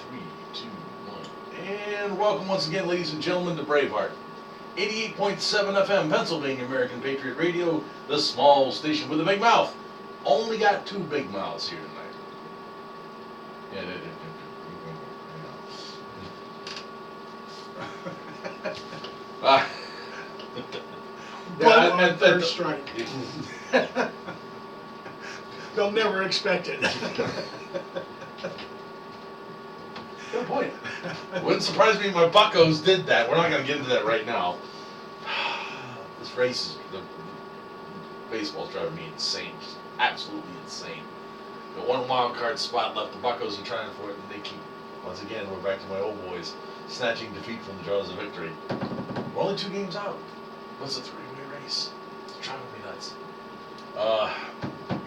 3, 2, 1. And welcome once again, ladies and gentlemen, to Braveheart. 88.7 FM, Pennsylvania American Patriot Radio, the small station with a big mouth. Only got two big mouths here tonight. Yeah, But on third strike. They'll never expect it. Good point. Wouldn't surprise me if my buckos did that. We're not going to get into that right now. This race, the baseball's driving me insane. Just absolutely insane. The one wild card spot left, the buckos are trying for it, and they keep, once again, we're back to my old boys, snatching defeat from the jaws of victory. We're only 2 games out. What's a 3-way race? It's driving me nuts.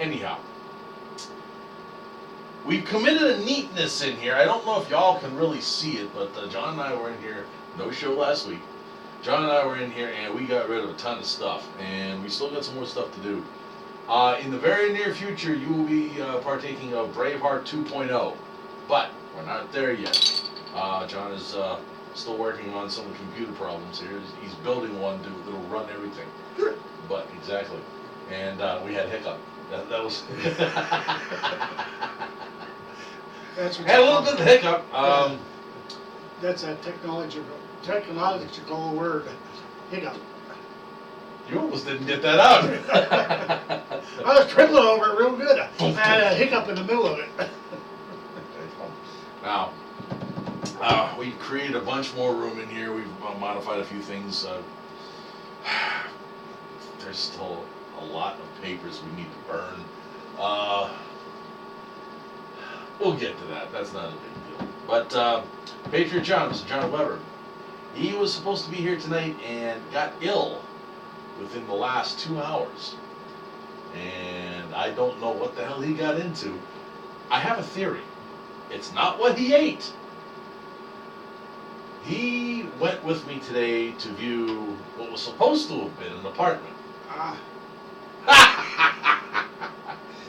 Anyhow. We've committed a neatness in here. I don't know if y'all can really see it, but John and I were in here, no show last week. John and I were in here and we got rid of a ton of stuff, and we still got some more stuff to do. In the very near future, you will be partaking of Braveheart 2.0, but we're not there yet. John is still working on some of the computer problems here. He's building one that'll run everything. Sure. But, exactly. And we had hiccup. That was... That's what Had a little bit of hiccup. That's a technological word. Hiccup. You almost didn't get that out. I was trembling over it real good. I had a hiccup in the middle of it. Now, we've created a bunch more room in here. We've modified a few things. There's still a lot of papers we need to burn. We'll get to that. That's not a big deal. But Patriot John, Mr. John Weber, he was supposed to be here tonight and got ill within the last 2 hours. And I don't know what the hell he got into. I have a theory. It's not what he ate. He went with me today to view what was supposed to have been an apartment.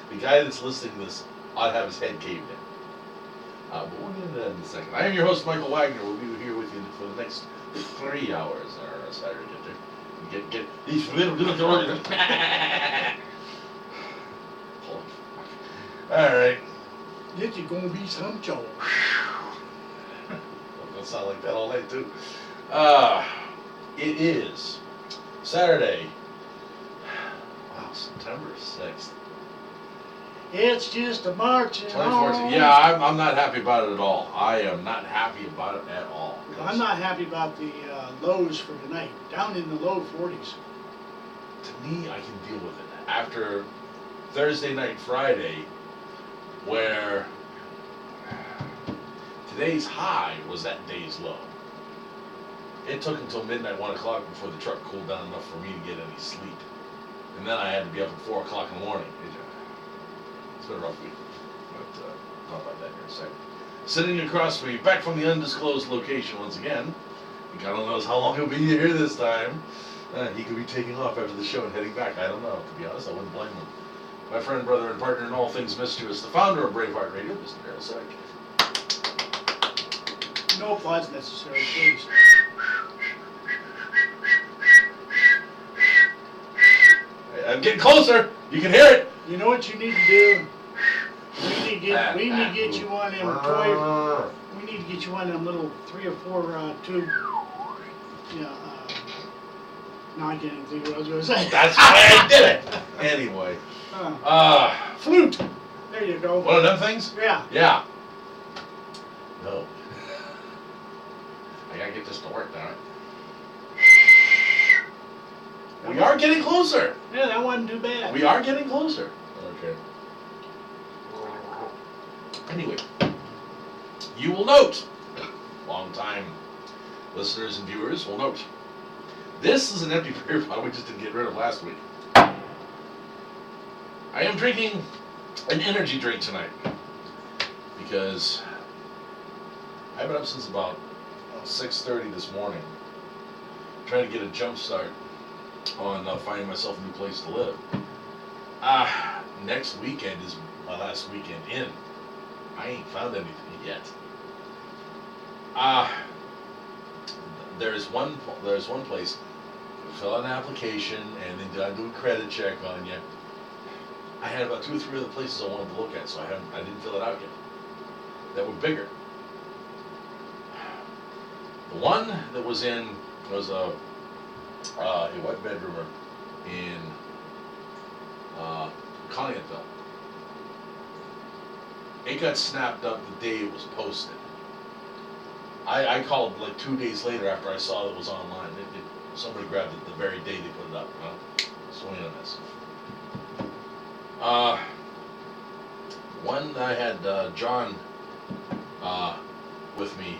The guy that's listening to this ought to have his head caved in. But we'll get into that in a second. I am your host, Michael Wagner. We'll be here with you for the next 3 hours. Or Saturday, get these little All right. This is gonna be some joke. Don't sound like that all night, too. It is Saturday. Wow, September 6th. It's just a marching 2014. on. Yeah, I'm not happy about it at all. I am not happy about it at all. I'm not happy about the lows for tonight. Down in the low 40s. To me, I can deal with it. After Thursday night, Friday, where today's high was that day's low. It took until midnight, 1 o'clock before the truck cooled down enough for me to get any sleep. And then I had to be up at 4 o'clock in the morning. It's been a rough week, but talk about that here in a second. Sitting across from me, back from the undisclosed location once again. God only knows how long he'll be here this time. He could be taking off after the show and heading back. I don't know. To be honest, I wouldn't blame him. My friend, brother, and partner in all things mischievous, the founder of Braveheart Radio, Mr. Daryl Sick. No applause necessary, please. I'm getting closer. You can hear it. You know what you need to do? We need to get you on them toy. We need to get you on them little 3 or 4 tube. Yeah. No, I can't even think of what I was going to say. That's why I did it. Anyway. Flute. There you go. One of them things? Yeah. Yeah. No. I gotta get this to work now. We are getting closer. Yeah, that wasn't too bad. We are getting closer. Okay. Anyway, you will note, long-time listeners and viewers will note, this is an empty beer bottle we just didn't get rid of last week. I am drinking an energy drink tonight because I've been up since about 6:30 this morning trying to get a jump start on finding myself a new place to live. Next weekend is my last weekend in. I ain't found anything yet. Uh, there's one place. Fill out an application, and then I do a credit check on you. I had about 2 or 3 other places I wanted to look at, so I didn't fill it out yet. That were bigger. The one that was a white bedroomer in Conneautville. It got snapped up the day it was posted. I called like 2 days later after I saw it was online. Somebody grabbed it the very day they put it up. Swing and a miss. One I had John with me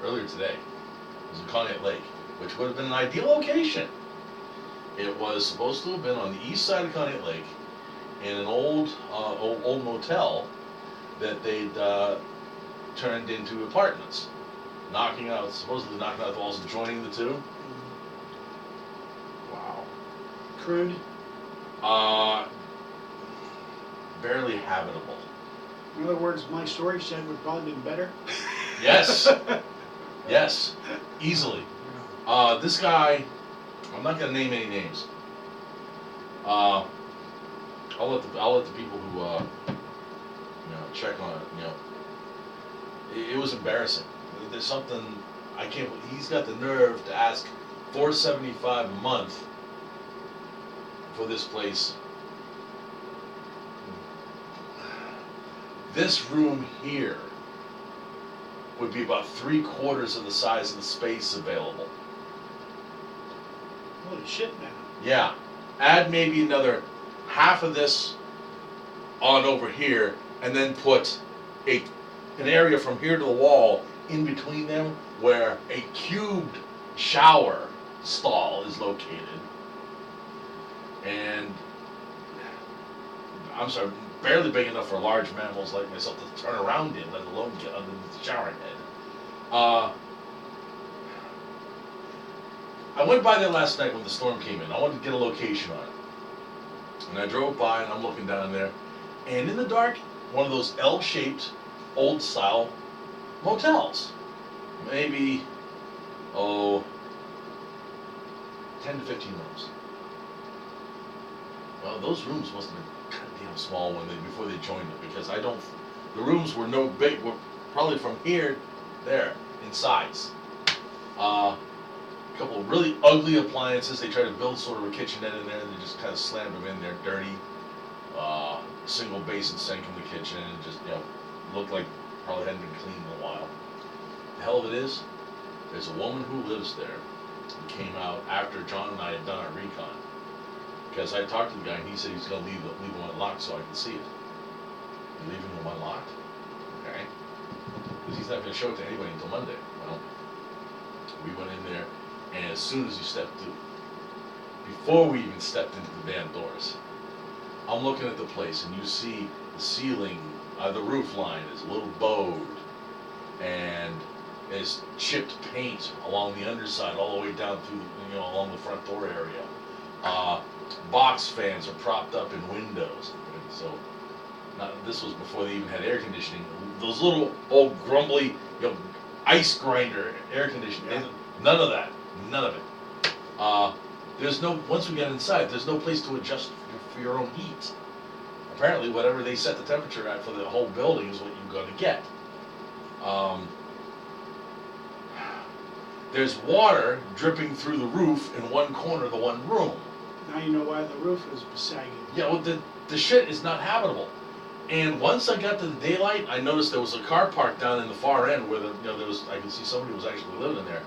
earlier today. It was in Conneaut Lake, which would have been an ideal location. It was supposed to have been on the east side of Conneaut Lake in an old motel that they'd turned into apartments, supposedly knocking out the walls and joining the two. Wow. Crude? Barely habitable. In other words, my storage shed would probably be better? Yes. Yes. Easily. This guy, I'm not going to name any names. I'll let the people who check on it. It was embarrassing. There's something I can't. He's got the nerve to ask $475 a month for this place. This room here would be about 3/4 of the size of the space available. Holy shit, man. Yeah. Add maybe another half of this on over here, and then put an area from here to the wall in between them where a cubed shower stall is located. And I'm sorry, barely big enough for large mammals like myself to turn around in, let alone get underneath the shower head. I went by there last night when the storm came in. I wanted to get a location on it. And I drove by and I'm looking down there. And in the dark, one of those L-shaped, old-style motels. Maybe, 10 to 15 rooms. Well, those rooms must have been goddamn small before they joined it, because the rooms were no big, were probably from here to there in size. A couple of really ugly appliances. They tried to build sort of a kitchenette in there, and they just kind of slammed them in there, dirty. Single basin sink in the kitchen, and just looked like probably hadn't been cleaned in a while. The hell of it is, there's a woman who lives there who came out after John and I had done our recon. Because I talked to the guy and he said he's going to leave them unlocked so I can see it. You leaving them unlocked? Okay. Because he's not going to show it to anybody until Monday. Well, we went in there, and as soon as you stepped through, before we even stepped into the damn doors, I'm looking at the place, and you see the ceiling, the roof line is a little bowed, and there's chipped paint along the underside, all the way down through, along the front door area. Box fans are propped up in windows. So, this was before they even had air conditioning. Those little old grumbly, ice grinder air conditioning. Yeah. None of that. None of it. There's no. Once we got inside, there's no place to adjust for your own heat. Apparently, whatever they set the temperature at for the whole building is what you're going to get. There's water dripping through the roof in one corner of the one room. Now you know why the roof is sagging. Yeah, well, the shit is not habitable. And once I got to the daylight, I noticed there was a car parked down in the far end where I could see somebody was actually living in there.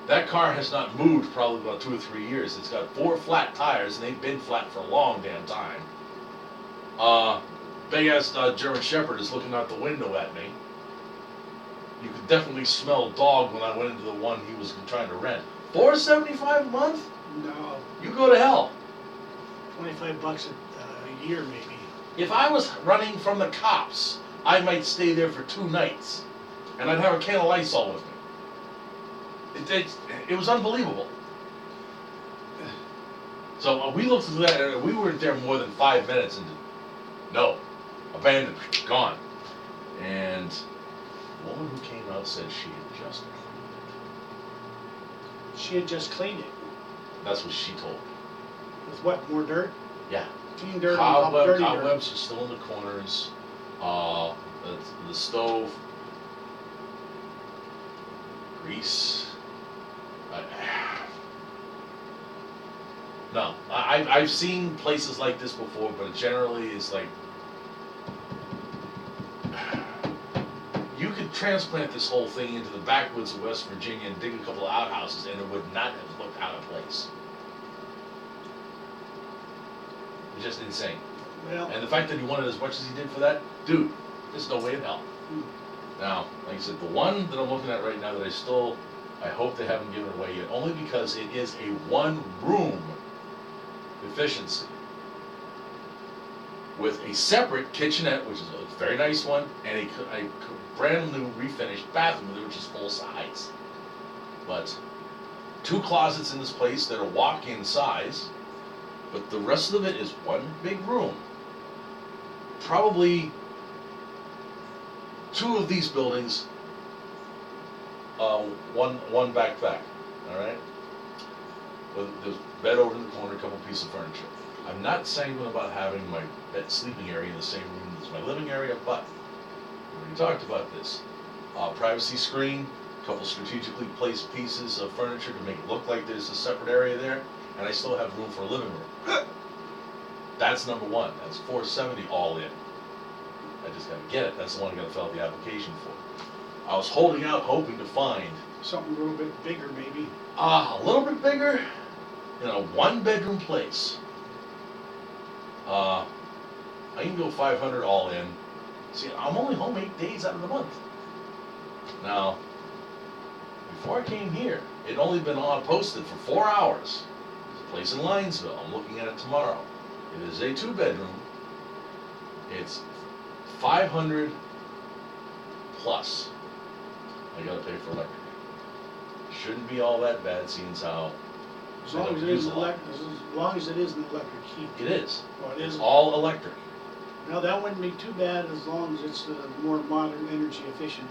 That car has not moved probably about 2 or 3 years. It's got 4 flat tires, and they've been flat for a long damn time. Big ass German Shepherd is looking out the window at me. You could definitely smell a dog when I went into the one he was trying to rent. $475 a month? No. You go to hell. $25 a year, maybe. If I was running from the cops, I might stay there for 2 nights, and I'd have a can of Lysol with me. It was unbelievable. So we looked through that, and we weren't there more than 5 minutes, and no, abandoned, gone. And the woman who came came out said she had just cleaned it. She had just cleaned it. That's what she told me. With what, more dirt? Yeah. Clean dirt on top of dirty dirt. Cobwebs are still in the corners. The stove, grease. No, I've seen places like this before, but it generally is like, you could transplant this whole thing into the backwoods of West Virginia and dig a couple of outhouses and it would not have looked out of place. It's just insane. Well, And the fact that he wanted as much as he did for that, dude, there's no way in hell. Now, like I said, the one that I'm looking at right now that I hope they haven't given away yet, only because it is a one-room efficiency with a separate kitchenette, which is a very nice one, and a brand new refinished bathroom, which is full size. But 2 closets in this place that are walk-in size, but the rest of it is one big room. Probably 2 of these buildings, one back, all right? With there's a bed over in the corner, a couple pieces of furniture. I'm not sanguine about having my sleeping area in the same room as my living area, but we already talked about this. Privacy screen, a couple strategically placed pieces of furniture to make it look like there's a separate area there, and I still have room for a living room. That's number 1. That's $470 all in. I just gotta get it. That's the one I gotta fill out the application for. I was holding out, hoping to find something a little bit bigger, maybe. a little bit bigger in a 1-bedroom place. I can go $500 all in. See, I'm only home 8 days out of the month. Now, before I came here, it'd only been posted for 4 hours. There's a place in Linesville. I'm looking at it tomorrow. It is a 2-bedroom. It's 500 plus. I gotta pay for electric. Shouldn't be all that bad, seeing as how As long as it is electric, as long as it is an electric heat. it is. Well, it It's is. all electric. Now that wouldn't be too bad as long as it's a more modern, energy efficient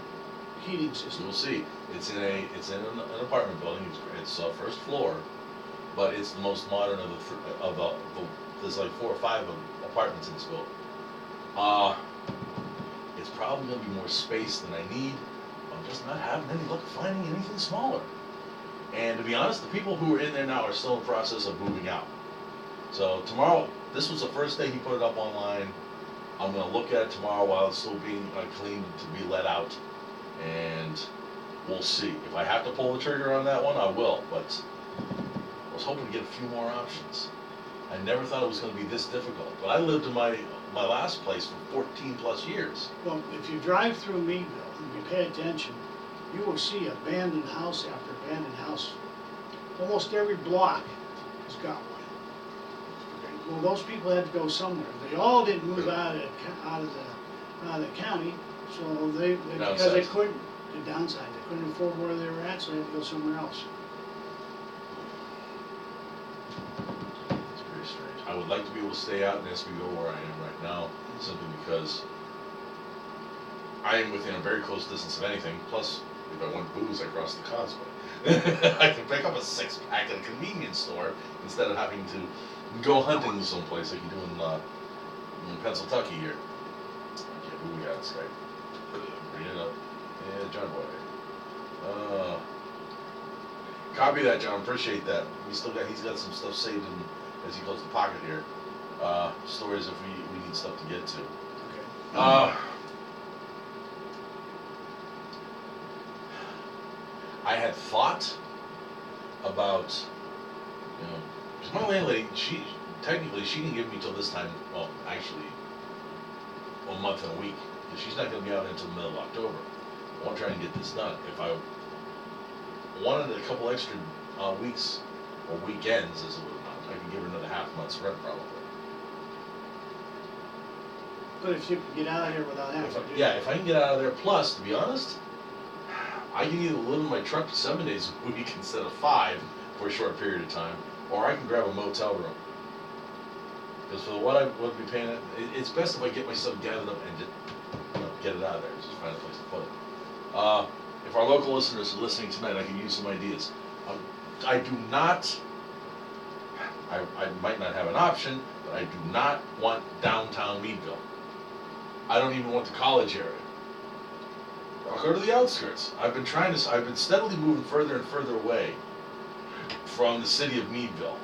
heating system. You'll see. It's in an apartment building. It's first floor, but it's the most modern of the there's like 4 or 5 apartments in this building. It's probably gonna be more space than I need. I'm just not having any luck finding anything smaller. And to be honest, the people who are in there now are still in the process of moving out. So tomorrow, this was the first day he put it up online. I'm gonna look at it tomorrow while it's still being cleaned to be let out, and we'll see. If I have to pull the trigger on that one, I will, but I was hoping to get a few more options. I never thought it was gonna be this difficult, but I lived in my last place for 14 plus years. Well, if you drive through Meadville and you pay attention, you will see abandoned house after abandoned house. Almost every block has got one. Okay, well, those people had to go somewhere. They all didn't move out of the county, so they because they couldn't, the downside, they couldn't afford where they were at, so they had to go somewhere else. It's very strange. I would like to be able to stay out in Escondido where I am right now, simply because I am within a very close distance of anything. Plus, if I want booze, I cross the causeway. I can pick up a 6-pack at a convenience store instead of having to go hunting someplace like you do in Pennsylvania here. Okay, who we got on Skype? Bring it up. Yeah, John Boy. Copy that, John. Appreciate that. He's got some stuff saved in, as he calls the pocket here. Stories if we need stuff to get to. Okay. I had thought about, because my landlady, she didn't give me till this time, well, actually, a month and a week, because she's not going to be out until the middle of October. I want to try and get this done. If I wanted a couple extra weeks, or weekends as it would amount, I could give her another half month's rent probably. But if you could get out of here without having to do that. If I can get out of there, plus, to be honest, I can either live in my truck 7 days a week instead of 5 for a short period of time, or I can grab a motel room. Because for what I would be paying, it's best if I get myself gathered up and just, get it out of there. Just find a place to put it. our local listeners who are listening tonight, I can use some ideas. I do not, I might not have an option, but I do not want downtown Meadville. I don't even want the college area. I'll go to the outskirts. I've been steadily moving further and further away from the city of Meadville.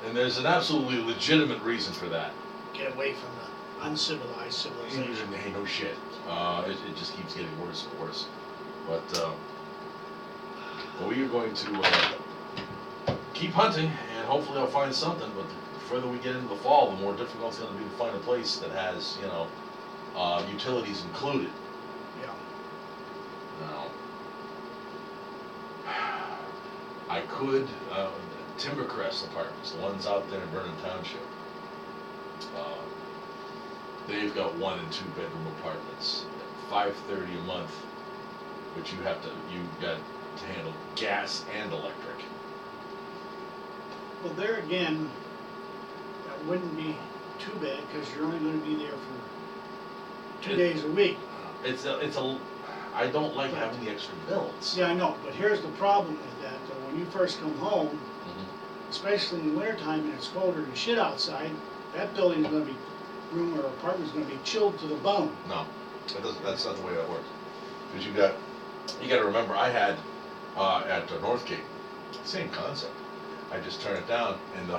And there's an absolutely legitimate reason for that. Get away from the uncivilized civilization. Hey, no shit. It just keeps getting worse and worse. But we are going to keep hunting, and hopefully I'll find something. But the further we get into the fall, the more difficult it's going to be to find a place that has, utilities included. Yeah. Now, I could, Timbercrest Apartments, the ones out there in Vernon Township. They've got 1 and 2 bedroom apartments, at $530 a month, but you've got to handle gas and electric. Well, there again, that wouldn't be too bad because you're only going to be there for 2 days a week. I don't like having the extra bills. Yeah, I know, but here's the problem with that. When you first come home, Mm-hmm. especially in the wintertime and it's colder than shit outside, that building's going to be, room or apartment's going to be chilled to the bone. No, that's not the way that works. Because you got to remember, I had at Northgate, same concept. I just turn it down, and the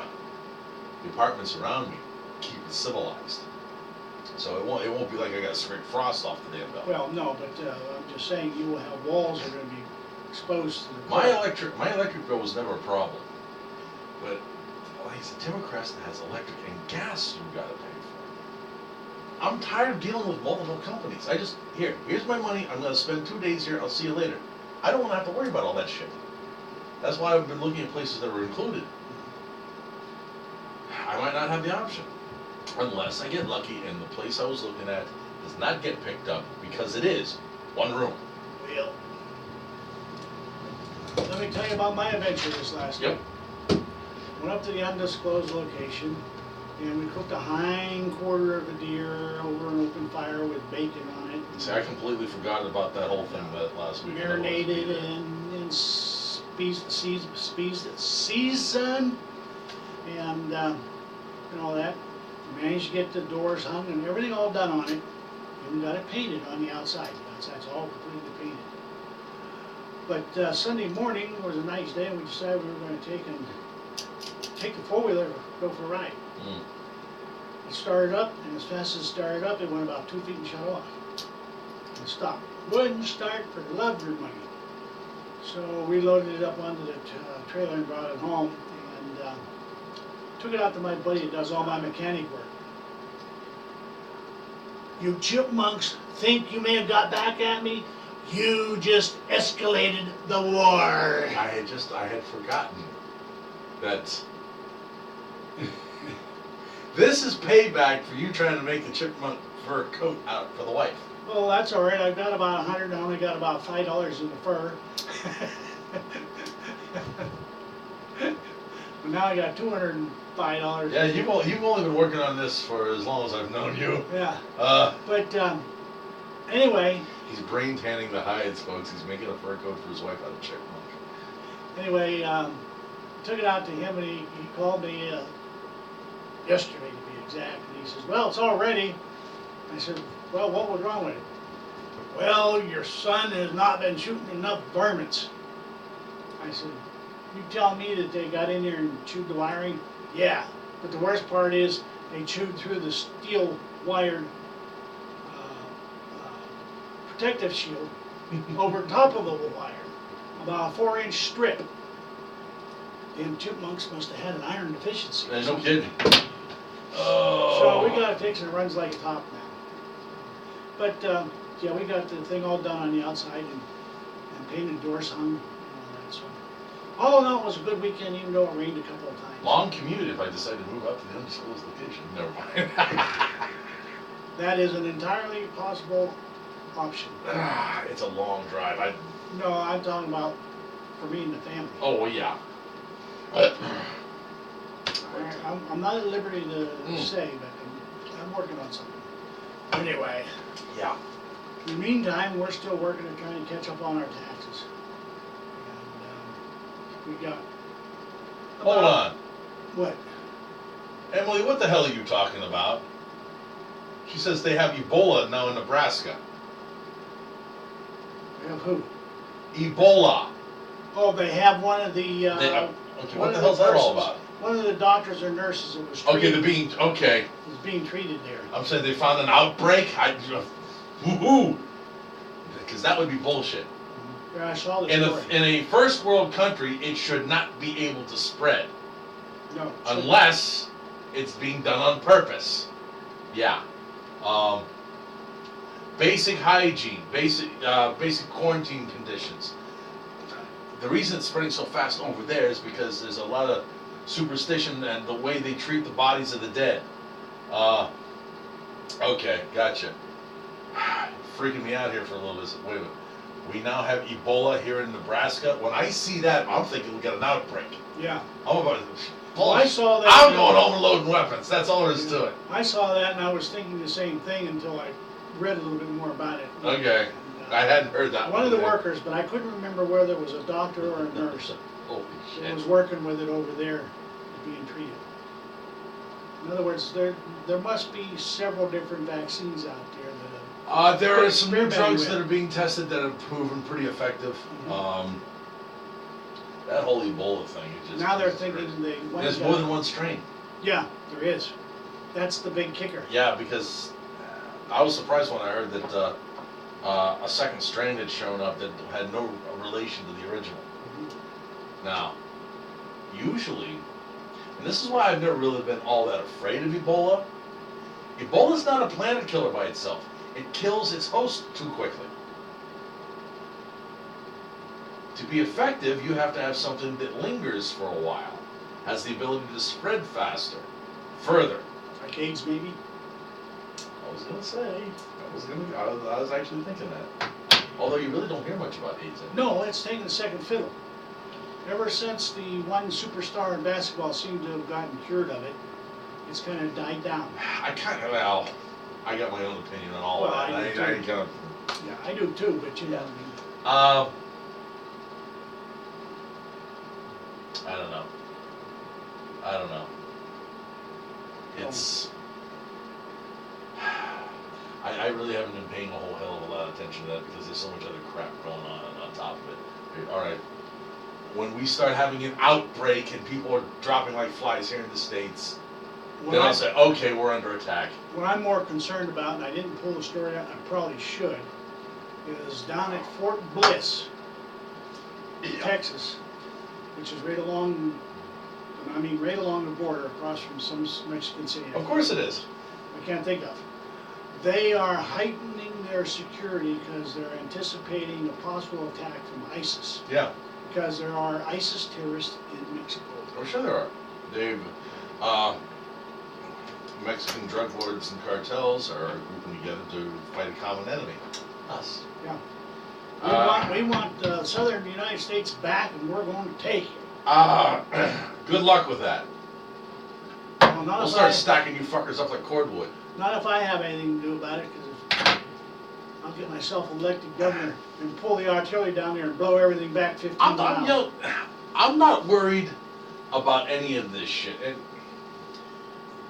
apartments around me keep it civilized. So it won't be like I got to scrape frost off the damn building. Well, no, but I'm just saying you will have walls that are going to be exposed to the cold. My electric bill was never a problem, but like I said, Timbercrest has electric and gas you've got to pay for. I'm tired of dealing with multiple companies. Here's my money. I'm going to spend 2 days here. I'll see you later. I don't want to have to worry about all that shit. That's why I've been looking at places that are included. I might not have the option. Unless I get lucky and the place I was looking at does not get picked up because it is 1 room. Well, let me tell you about my adventure this last week. Went up to the undisclosed location and we cooked a hind quarter of a deer over an open fire with bacon on it. See, I completely forgot about that whole thing that last week. Marinated and seasoned and all that. Managed to get the doors hung and everything all done on it. Even got it painted on the outside. The outside's all completely painted. But Sunday morning was a nice day and we decided we were going to take the four-wheeler and go for a ride. Mm. It started up, and as fast as it started up, it went about 2 feet and shut off. And stopped. Wouldn't start for the love of your money. So we loaded it up onto the trailer and brought it home, and took it out to my buddy that does all my mechanic work. You chipmunks think you may have got back at me? You just escalated the war. I had forgotten that this is payback for you trying to make the chipmunk fur coat out for the wife. Well, that's all right. I've got about 100. I only got about $5 in the fur. But now I got $205. Yeah, you've only been working on this for as long as I've known you. Yeah. But anyway. He's brain tanning the hides, folks. He's making a fur coat for his wife out of chipmunk. Anyway, took it out to him, and he called me yesterday, to be exact. And he says, "Well, it's all ready." I said, "Well, what was wrong with it?" "Well, your son has not been shooting enough varmints." I said, "You telling me that they got in there and chewed the wiring?" "Yeah, but the worst part is they chewed through the steel wired protective shield over top of the wire, about a 4-inch strip. Them chipmunks must have had an iron deficiency. No kidding. Oh. So we got it fixed and it runs like a top now. But yeah, we got the thing all done on the outside and painted doors hung and all that. So all in all, it was a good weekend, even though it rained a couple of times. Long commute if I decide to move up to the undisclosed location. Never mind. That is an entirely possible option. It's a long drive. No, I'm talking about for me and the family. Oh, well, yeah. I'm not at liberty to say, but I'm working on something. Anyway. Yeah. In the meantime, we're still working to try and catch up on our taxes. And we got. Hold on. What? Emily, what the hell are you talking about? She says they have Ebola now in Nebraska. We have who? Ebola. Oh, they have one of the. Okay, one what the of hell's that all persons- about? One of the doctors or nurses that was Okay, treated, okay. is being treated there. I'm saying they found an outbreak. Woohoo! Because that would be bullshit. Yeah, I saw the In story. in a first world country, it should not be able to spread No. unless it's being done on purpose. Yeah. Basic hygiene, basic quarantine conditions. The reason it's spreading so fast over there is because there's a lot of superstition and the way they treat the bodies of the dead. Okay, gotcha. Freaking me out here for a little bit. Wait a minute. We now have Ebola here in Nebraska. When I see that, I'm thinking we got an outbreak. Yeah. I'm about. Well, I saw that. I'm going home and loading weapons. That's all there is to it. I saw that and I was thinking the same thing until I read a little bit more about it. Okay. And, I hadn't heard that one of the before. workers, but I couldn't remember whether it was a doctor or a nurse Holy that shit. was working with it over there, being treated. In other words, there must be several different vaccines out there that There are some new experimenting drugs with. that are being tested that have proven pretty effective. Mhm. That whole Ebola thing is just. now they're Jesus thinking Christ. they went There's more than one strain. Yeah, there is. That's the big kicker. Yeah, because I was surprised when I heard that a second strain had shown up that had no relation to the original. Mhm. Now, usually, and this is why I've never really been all that afraid of Ebola. Ebola's not a planet killer by itself. It kills its host too quickly. To be effective, you have to have something that lingers for a while, has the ability to spread faster, further. Like AIDS, maybe? I was gonna say, I was actually thinking that. Although you really don't hear much about AIDS anymore. No, it's taken a second fiddle. Ever since the one superstar in basketball seemed to have gotten cured of it, it's kind of died down. I got my own opinion on all Well, of that. I do I too. kind of, Yeah, I do too, but you know, I don't know. It's. I really haven't been paying a whole hell of a lot of attention to that because there's so much other crap going on top of it. All right, when we start having an outbreak and people are dropping like flies here in the States, then I'll say, okay, we're under attack. what I'm more concerned about, and I didn't pull the story out, I probably should, is down at Fort Bliss, Texas, which is right along the border across from some Mexican city. Of course it is. I can't think of. They are heightening their security because they're anticipating a possible attack from ISIS. Yeah. Because there are ISIS terrorists in Mexico. Oh, sure there are. They've, Mexican drug lords and cartels are grouping together to fight a common enemy. Us. Yeah. We want southern United States back, and we're going to take it. Good luck with that. Well, not We'll if start stacking you fuckers up like cordwood. Not if I have anything to do about it, because I'll get myself elected governor and pull the artillery down there and blow everything back 15 miles. I'm not worried about any of this shit. And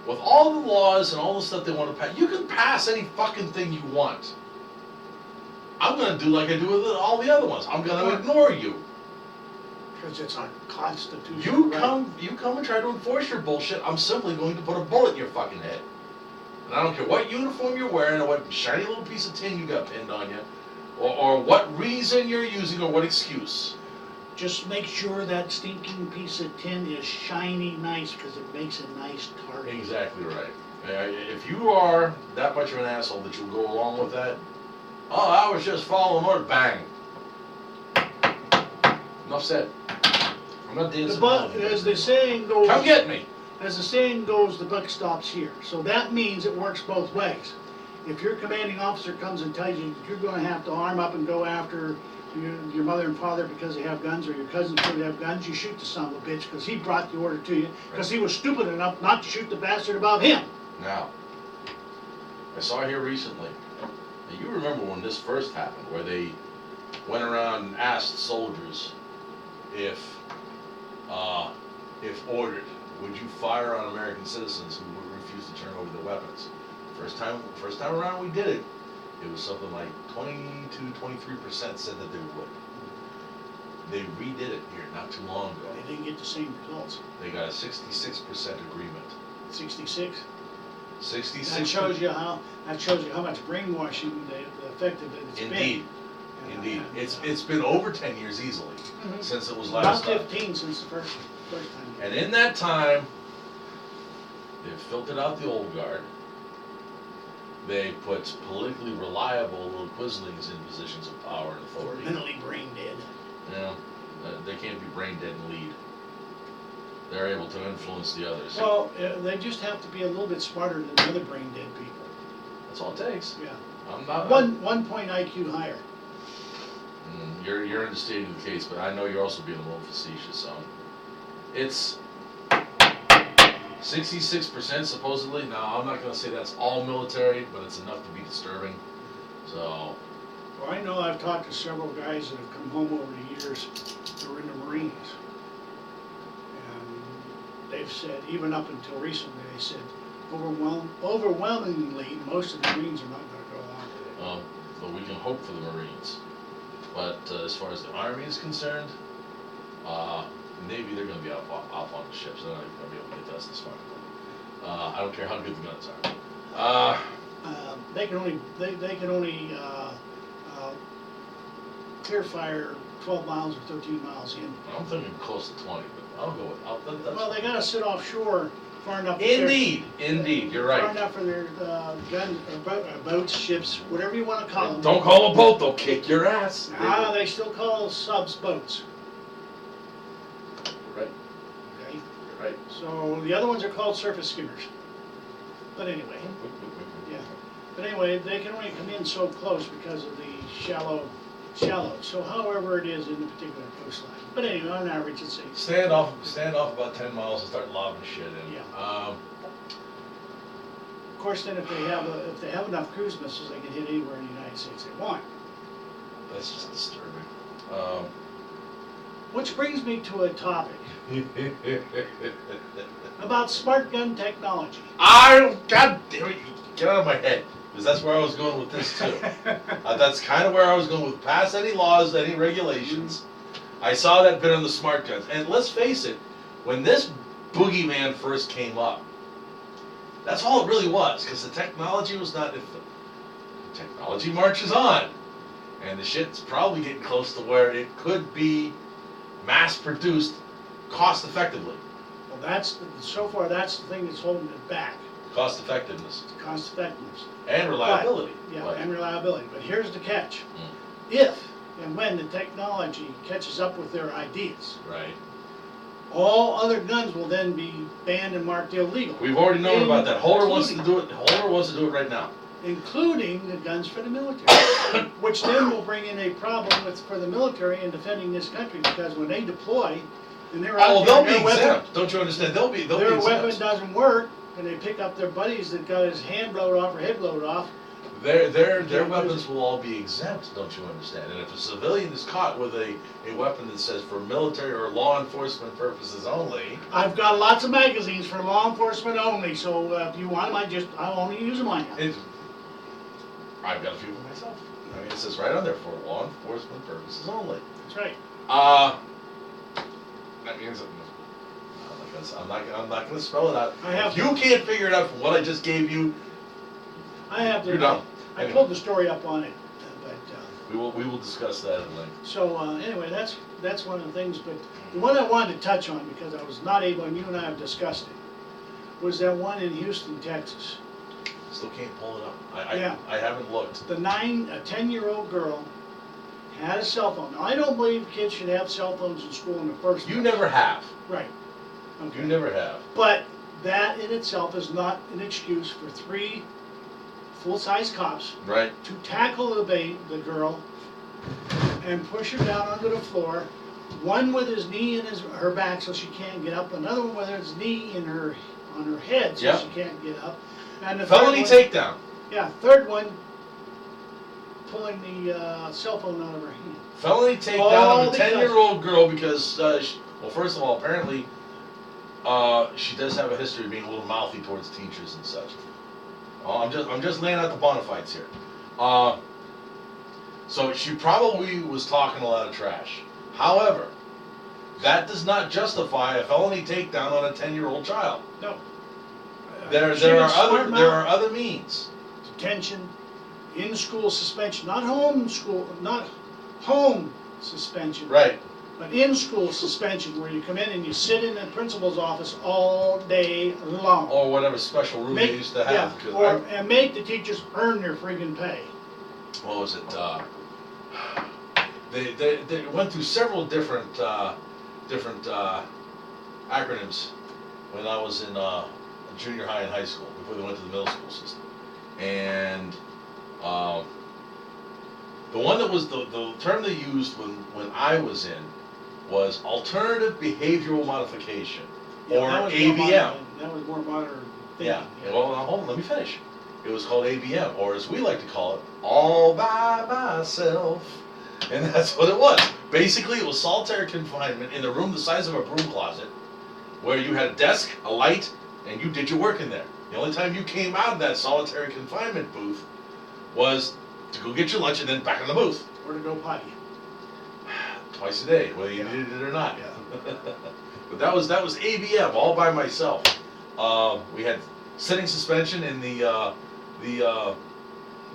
with all the laws and all the stuff they want to pass, you can pass any fucking thing you want. I'm going to do like I do with all the other ones. I'm going to ignore you. Because it's our constitution. You come and try to enforce your bullshit, I'm simply going to put a bullet in your fucking head. And I don't care what uniform you're wearing or what shiny little piece of tin you got pinned on you, or what reason you're using or what excuse. Just make sure that stinking piece of tin is shiny nice, because it makes a nice target. Exactly right. If you are that much of an asshole that you'll go along with that, oh, I was just following orders, bang. Enough said. I'm not dancing. As the saying goes, come get me. As the saying goes, the buck stops here. So that means it works both ways. If your commanding officer comes and tells you that you're going to have to arm up and go after your mother and father because they have guns, or your cousins because they have guns, you shoot the son of a bitch because he brought the order to you, because he was stupid enough not to shoot the bastard above him. Now, I saw here recently Now, you remember when this first happened, where they went around and asked soldiers uh, if ordered, would you fire on American citizens who would refuse to turn over their weapons? First time around we did it, it was something like 22-23% said that they would. They redid it here not too long ago. They didn't get the same results. They got a 66% agreement. 66. 66. That shows you how much brainwashing the effect of it's Indeed. been. Indeed. And, It's been over 10 years easily Mhm. since it was about last time. 15 since the first time. And in that time, they've filtered out the old guard. They put politically reliable little quislings in positions of power and authority. Mentally brain dead. They can't be brain dead and lead. They're able to influence the others. Well, they just have to be a little bit smarter than the other brain dead people. That's all it takes. Yeah. I'm not. 1 point IQ higher. You're understating the case, but I know you're also being a little facetious. So it's 66% supposedly. Now I'm not going to say that's all military, but it's enough to be disturbing. So. Well, I know I've talked to several guys that have come home over the years that were in the Marines. And they've said, even up until recently, they said, overwhelmingly, most of the Marines are not going to go on with it. But we can hope for the Marines. But as far as the Army is concerned, Navy, they're going to be off on the ships. They're not even going to be able to get to us this far. I don't care how good the guns are. They can only clear fire 12 miles or 13 miles in. I'm thinking close to 20, but I'll go with. Well, they got to sit offshore far enough. Indeed, you're right. Far enough for their guns, boats, ships, whatever you want to call them. Don't call them a boat; they'll kick your ass. They still call subs boats. You're right. Okay. You're right. So the other ones are called surface skimmers. But anyway, yeah. But anyway, they can only come in so close because of the shallow. So however it is in the particular coastline. But anyway, on average, it's safe. Stand off about 10 miles and start lobbing shit in. Yeah. Of course, then if they have enough cruise missiles, they can hit anywhere in the United States they want. That's just disturbing. Which brings me to a topic about smart gun technology. God damn it! Get out of my head. Because that's where I was going with this too. That's kind of where I was going with. Pass any laws, any regulations. I saw that bit on the smart guns. And let's face it, when this boogeyman first came up, that's all it really was. Because the technology was not... The technology marches on. And the shit's probably getting close to where it could be mass-produced cost-effectively. Well, so far that's the thing that's holding it back. Cost-effectiveness. Cost-effectiveness. And reliability. And reliability. But here's the catch. If and when the technology catches up with their ideas, right, all other guns will then be banned and marked illegal. We've already known about that. Holder wants to do it. Holder wants to do it right now. Including the guns for the military, which then will bring in a problem for the military in defending this country, because when they deploy and they're out they'll there, be exempt. Don't you understand? They'll be their exempt. weapon doesn't work, and they pick up their buddies that got his hand blowed off or head blowed off. Their weapons will all be exempt, don't you understand? And if a civilian is caught with a weapon that says for military or law enforcement purposes only... I've got lots of magazines for law enforcement only, so if you want them, I'll only use them on you. I've got a few for myself. I mean, it says right on there, for law enforcement purposes only. That's right. That means... I'm not going to spell it out. If you can't figure it out from what I just gave you, you're done. I pulled the story up on it, but we will discuss that at length. So anyway, that's one of the things. But the one I wanted to touch on, because I was not able, and you and I have discussed it, was that one in Houston, Texas. Still can't pull it up. I haven't looked. A 10-year-old girl had a cell phone. Now I don't believe kids should have cell phones in school in the first place. You never have. Right. Okay. You never have. But that in itself is not an excuse for 3 full-size cops to tackle the girl and push her down onto the floor. One with his knee in her back so she can't get up. Another one with his knee on her head so she can't get up. And the felony takedown. Yeah, third one pulling the cell phone out of her hand. Felony takedown All of a because- 10-year-old girl because, well, first of all, apparently, she does have a history of being a little mouthy towards teachers and such. I'm just laying out the bona fides here. So she probably was talking a lot of trash. However, that does not justify a felony takedown on a 10-year-old child. No. There She was smart are mouth. other means. Detention, in-school suspension, not home suspension. Right. But in-school suspension, where you come in and you sit in the principal's office all day long. Or whatever special room they used to have. Yeah, and make the teachers earn their friggin' pay. What was it? They went through several different acronyms when I was in junior high and high school before they went to the middle school system. And the one that was the term they used when I was in was alternative behavioral modification, or that was more ABM. modern- That was more modern thinking. Yeah. Well, now, hold on, let me finish. It was called ABM, or as we like to call it, all by myself. And that's what it was. Basically, it was solitary confinement in a room the size of a broom closet, where you had a desk, a light, and you did your work in there. The only time you came out of that solitary confinement booth was to go get your lunch and then back in the booth. Or to go potty. Twice a day, whether you Yeah. needed it or not. Yeah. But that was ABM, all by myself. We had sitting suspension in the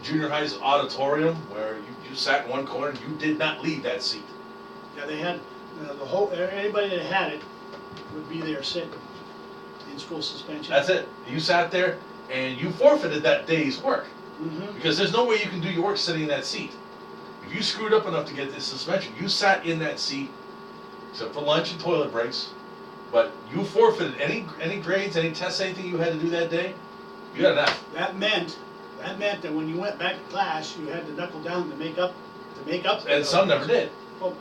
junior high's auditorium, where you sat in one corner and you did not leave that seat. Yeah, they had, anybody that had it would be there sitting in school suspension. That's it. You sat there and you forfeited that day's work, Mm-hmm. because there's no way you can do your work sitting in that seat. If you screwed up enough to get this suspension, you sat in that seat, except for lunch and toilet breaks, but you forfeited any grades, any tests, anything you had to do that day, you got an F. That meant that when you went back to class, you had to knuckle down to make up. And some never did. Well,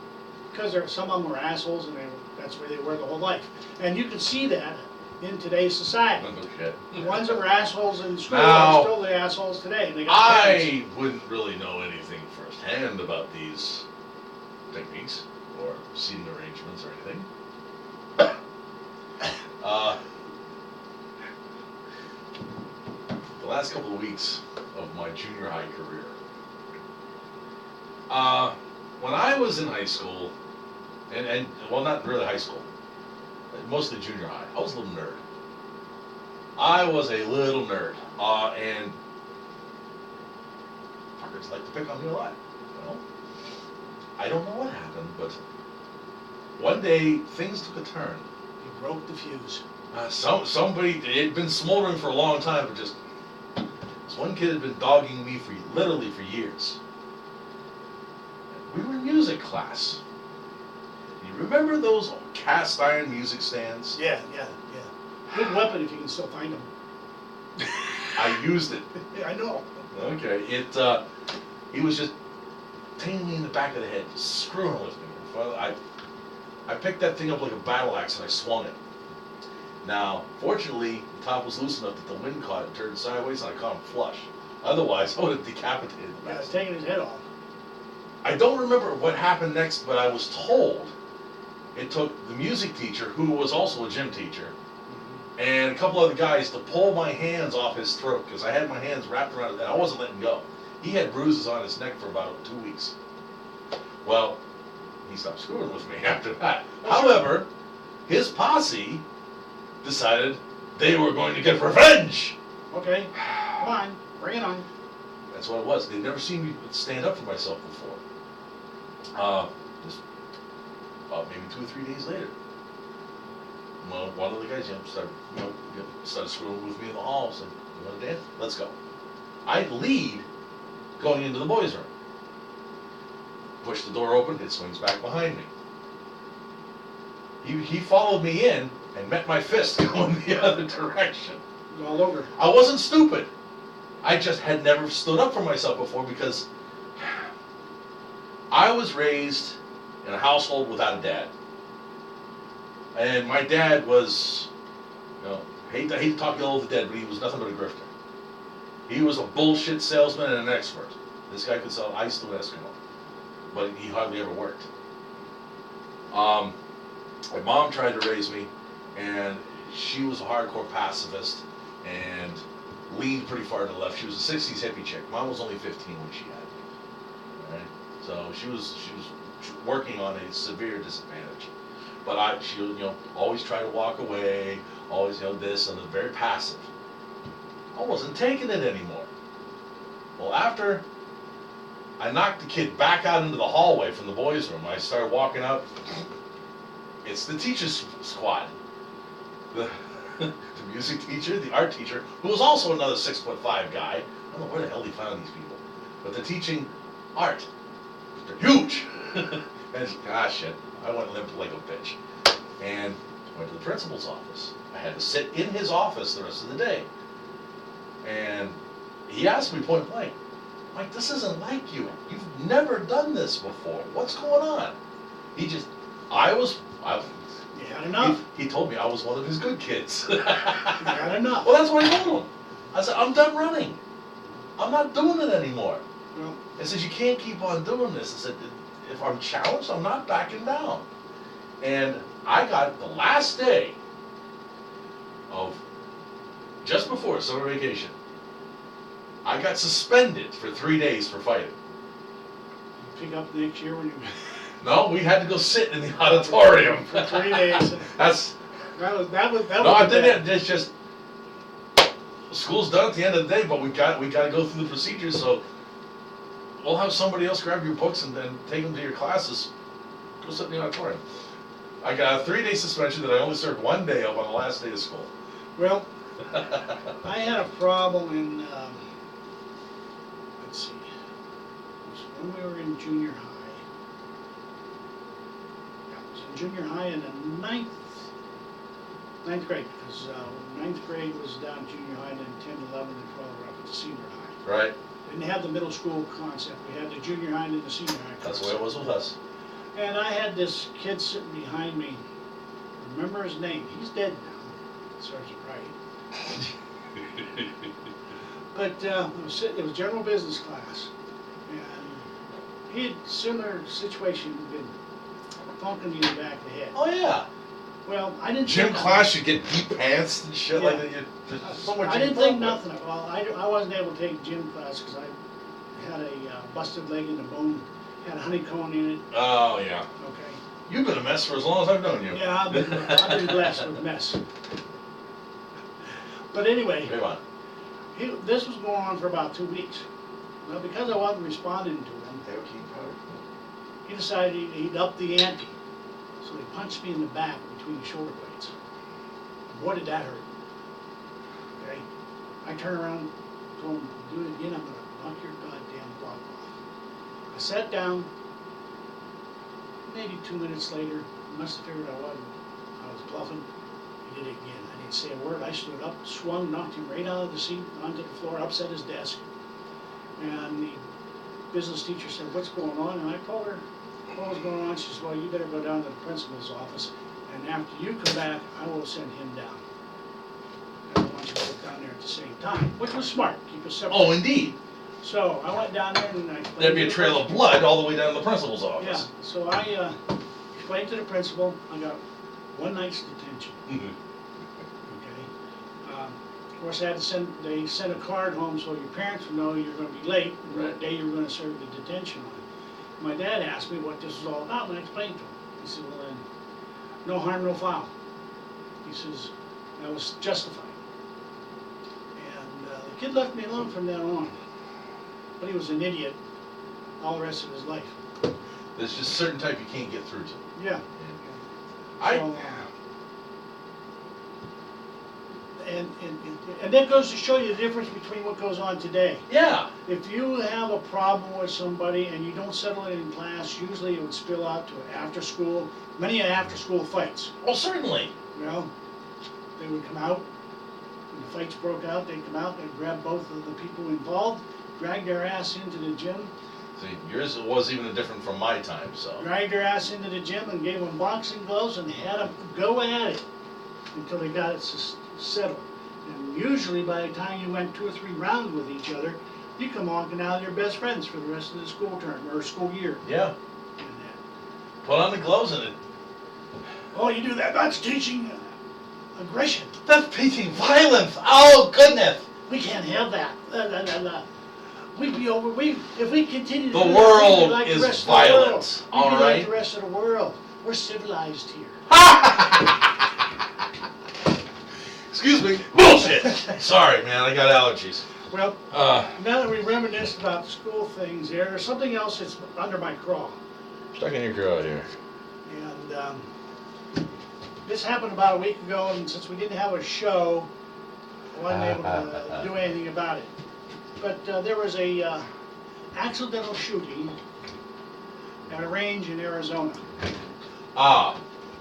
because some of them were assholes, and that's where they were the whole life. And you can see that in today's society. No shit. The ones that were assholes in school Now, are still the assholes today, and they got parents. I wouldn't really know anything firsthand about these techniques or seating arrangements or anything. The last couple of weeks of my junior high career. When I was in high school, and well, not really high school, mostly junior high, I was a little nerd. I was a little nerd, and fuckers like to pick on me a lot. Well, I don't know what happened, but one day things took a turn. You broke the fuse. Somebody, it had been smoldering for a long time, but just this one kid had been dogging me literally for years. We were in music class. You remember those cast iron music stands? Yeah. Good weapon if you can still find them. I used it. I know. Okay, he was just pinging me in the back of the head, just screwing with me. Well, I picked that thing up like a battle axe and I swung it. Now, fortunately, the top was loose enough that the wind caught it and turned sideways and I caught him flush. Otherwise, I would have decapitated the Yeah, it's bastard. taking his head off. I don't remember what happened next, but I was told it took the music teacher, who was also a gym teacher, and a couple other guys to pull my hands off his throat, because I had my hands wrapped around it and I wasn't letting go. He had bruises on his neck for about 2 weeks. Well, he stopped screwing with me after that. However, his posse decided they were going to get revenge. Okay, come on, bring it on. That's what it was. They'd never seen me stand up for myself before. Just about maybe 2 or 3 days later, one of the guys started screwing with me in the hall. Said, "You want to dance? Let's go." I lead going into the boys' room. Push the door open. It swings back behind me. He followed me in and met my fist going the other direction. All over. I wasn't stupid. I just had never stood up for myself before because I was raised in a household without a dad. And my dad was, I hate to talk ill of the dead, but he was nothing but a grifter. He was a bullshit salesman and an expert. This guy could sell ice to an Eskimo, but he hardly ever worked. My mom tried to raise me, and she was a hardcore pacifist and leaned pretty far to the left. She was a 60s hippie chick. Mom was only 15 when she had me. Right? So she was working on a severe disadvantage. But she always tried to walk away, always this, and was very passive. I wasn't taking it anymore. Well, after I knocked the kid back out into the hallway from the boys' room, I started walking out. It's the teacher's squad. The music teacher, the art teacher, who was also another 6'5" guy. I don't know where the hell he found these people. But they're teaching art. They're huge. And shit, I went limp like a bitch. And went to the principal's office. I had to sit in his office the rest of the day. And he asked me point blank, Mike, this isn't like you. You've never done this before. What's going on? You had enough. He told me I was one of his good kids. You had enough. Well, that's what I told him. I said, I'm done running. I'm not doing it anymore. Well, I said, you can't keep on doing this. I said, if I'm challenged, I'm not backing down. And I got the last day of, just before summer vacation, I got suspended for 3 days for fighting. pick up next year when you. No, we had to go sit in the auditorium. For 3 days. That was. No, I didn't. It's just school's done at the end of the day, but we got to go through the procedures. So we'll have somebody else grab your books and then take them to your classes. Go sit in the auditorium. I got a 3-day suspension that I only served 1 day of on the last day of school. Well, I had a problem in. Let's see. It was when we were in junior high. I was in junior high in the ninth ninth grade, because ninth grade was down junior high, and then 10, 11, and 12 were up at the senior high. Right. Didn't have the middle school concept. We had the junior high and then the senior high concept. That's the way it was with us. And I had this kid sitting behind me. Remember his name? He's dead now, Sergeant Wright. But it was general business class, and he had similar situation, been funking me in the back of the head. Oh yeah. Well, I didn't. Gym think class, you get deep pants and shit like that. I didn't think nothing of it. Well, I wasn't able to take gym class because I had a busted leg in the bone, had a honeycomb in it. Oh yeah. Okay. You've been a mess for as long as I've known you. Yeah, I've been blessed with a mess. But anyway, this was going on for about 2 weeks. Well, because I wasn't responding to him, he decided he'd up the ante. So he punched me in the back between the shoulder blades. Boy, did that hurt. Okay? I turned around, told him, do it again, I'm going to knock your goddamn block off. I sat down. Maybe 2 minutes later, he must have figured I was bluffing. He did it again. I didn't say a word. I stood up, swung, knocked him right out of the seat, onto the floor, upset his desk. And the business teacher said, what's going on? And I told her what was going on. She said, well, you better go down to the principal's office, and after you come back, I will send him down. And I want you to go down there at the same time, which was smart. Keep us separate. Oh, indeed. So I went down there and I explained. There'd be a trail of blood all the way down to the principal's office. Yeah, so I explained to the principal, I got 1 night's detention. Okay. Of course, they sent a card home so your parents would know you're going to be late and what day you were going to serve the detention on. My dad asked me what this was all about, and I explained to him. He said, well then, no harm, no foul. He says, that was justified. And the kid left me alone from then on. But he was an idiot all the rest of his life. There's just certain type you can't get through to. Yeah. So, and that goes to show you the difference between what goes on today. Yeah. If you have a problem with somebody and you don't settle it in class, usually it would spill out to after school, many after school fights. Well, certainly. Well, they would come out, when the fights broke out, they'd come out, they'd grab both of the people involved, drag their ass into the gym. See, yours was even different from my time, so. Dragged their ass into the gym and gave them boxing gloves and had them go at it until they got it settled. And usually by the time you went 2 or 3 rounds with each other, You come on, and now they're best friends for the rest of the school term or school year. Yeah. And that. Put on the gloves and it. Oh, you do that? That's teaching aggression. That's teaching violence. Oh goodness. We can't have that. We'd be over. If we continue to The do that, world we'd be like is the rest violent. Of the world. All We'd be right. like the rest of the world. We're civilized here. Excuse me. Bullshit. Sorry, man. I got allergies. Well, now that we reminisced about school things, there's something else that's under my craw. Stuck in your craw here. And this happened about a week ago, and since we didn't have a show, I wasn't able to do anything about it. But there was a accidental shooting at a range in Arizona. Ah.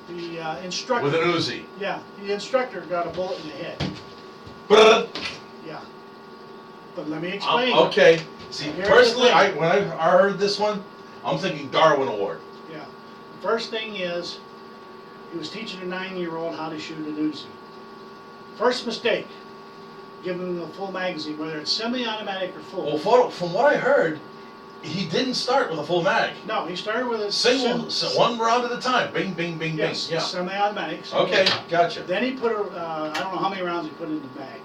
The instructor. With an Uzi. Yeah, the instructor got a bullet in the head. But. Yeah. But let me explain. Okay. See, Here's personally, the thing. when I heard this one, I'm thinking Darwin Award. Yeah. The first thing is, he was teaching a 9-year-old how to shoot an Uzi. First mistake, give him the full magazine, whether it's semi-automatic or full. Well, from what I heard, he didn't start with a full mag. No, he started with a One round at a time. Bing, bing, bing, yes, bing. Yeah. semi-automatic. Okay, gotcha. Then he put I don't know how many rounds he put in the bag,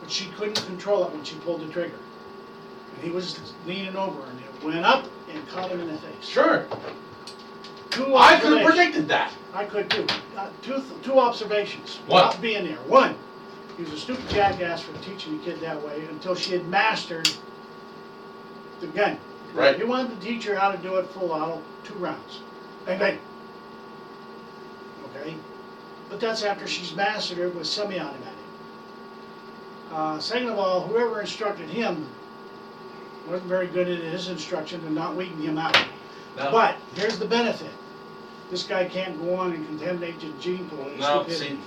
but she couldn't control it when she pulled the trigger. And he was leaning over, and it went up and caught him in the face. Sure. Two I could have observations. predicted that. I could too. Two observations. What? Not being there. One, he was a stupid jackass for teaching the kid that way until she had mastered the gun. Right. He wanted to teach her how to do it full auto, 2 rounds. Bang, bang. Okay? But that's after she's mastered it with semi-automatic. Second of all, whoever instructed him wasn't very good at his instruction and not weeding him out. No. But here's the benefit. This guy can't go on and contaminate the gene pool. with No, stupidity. see,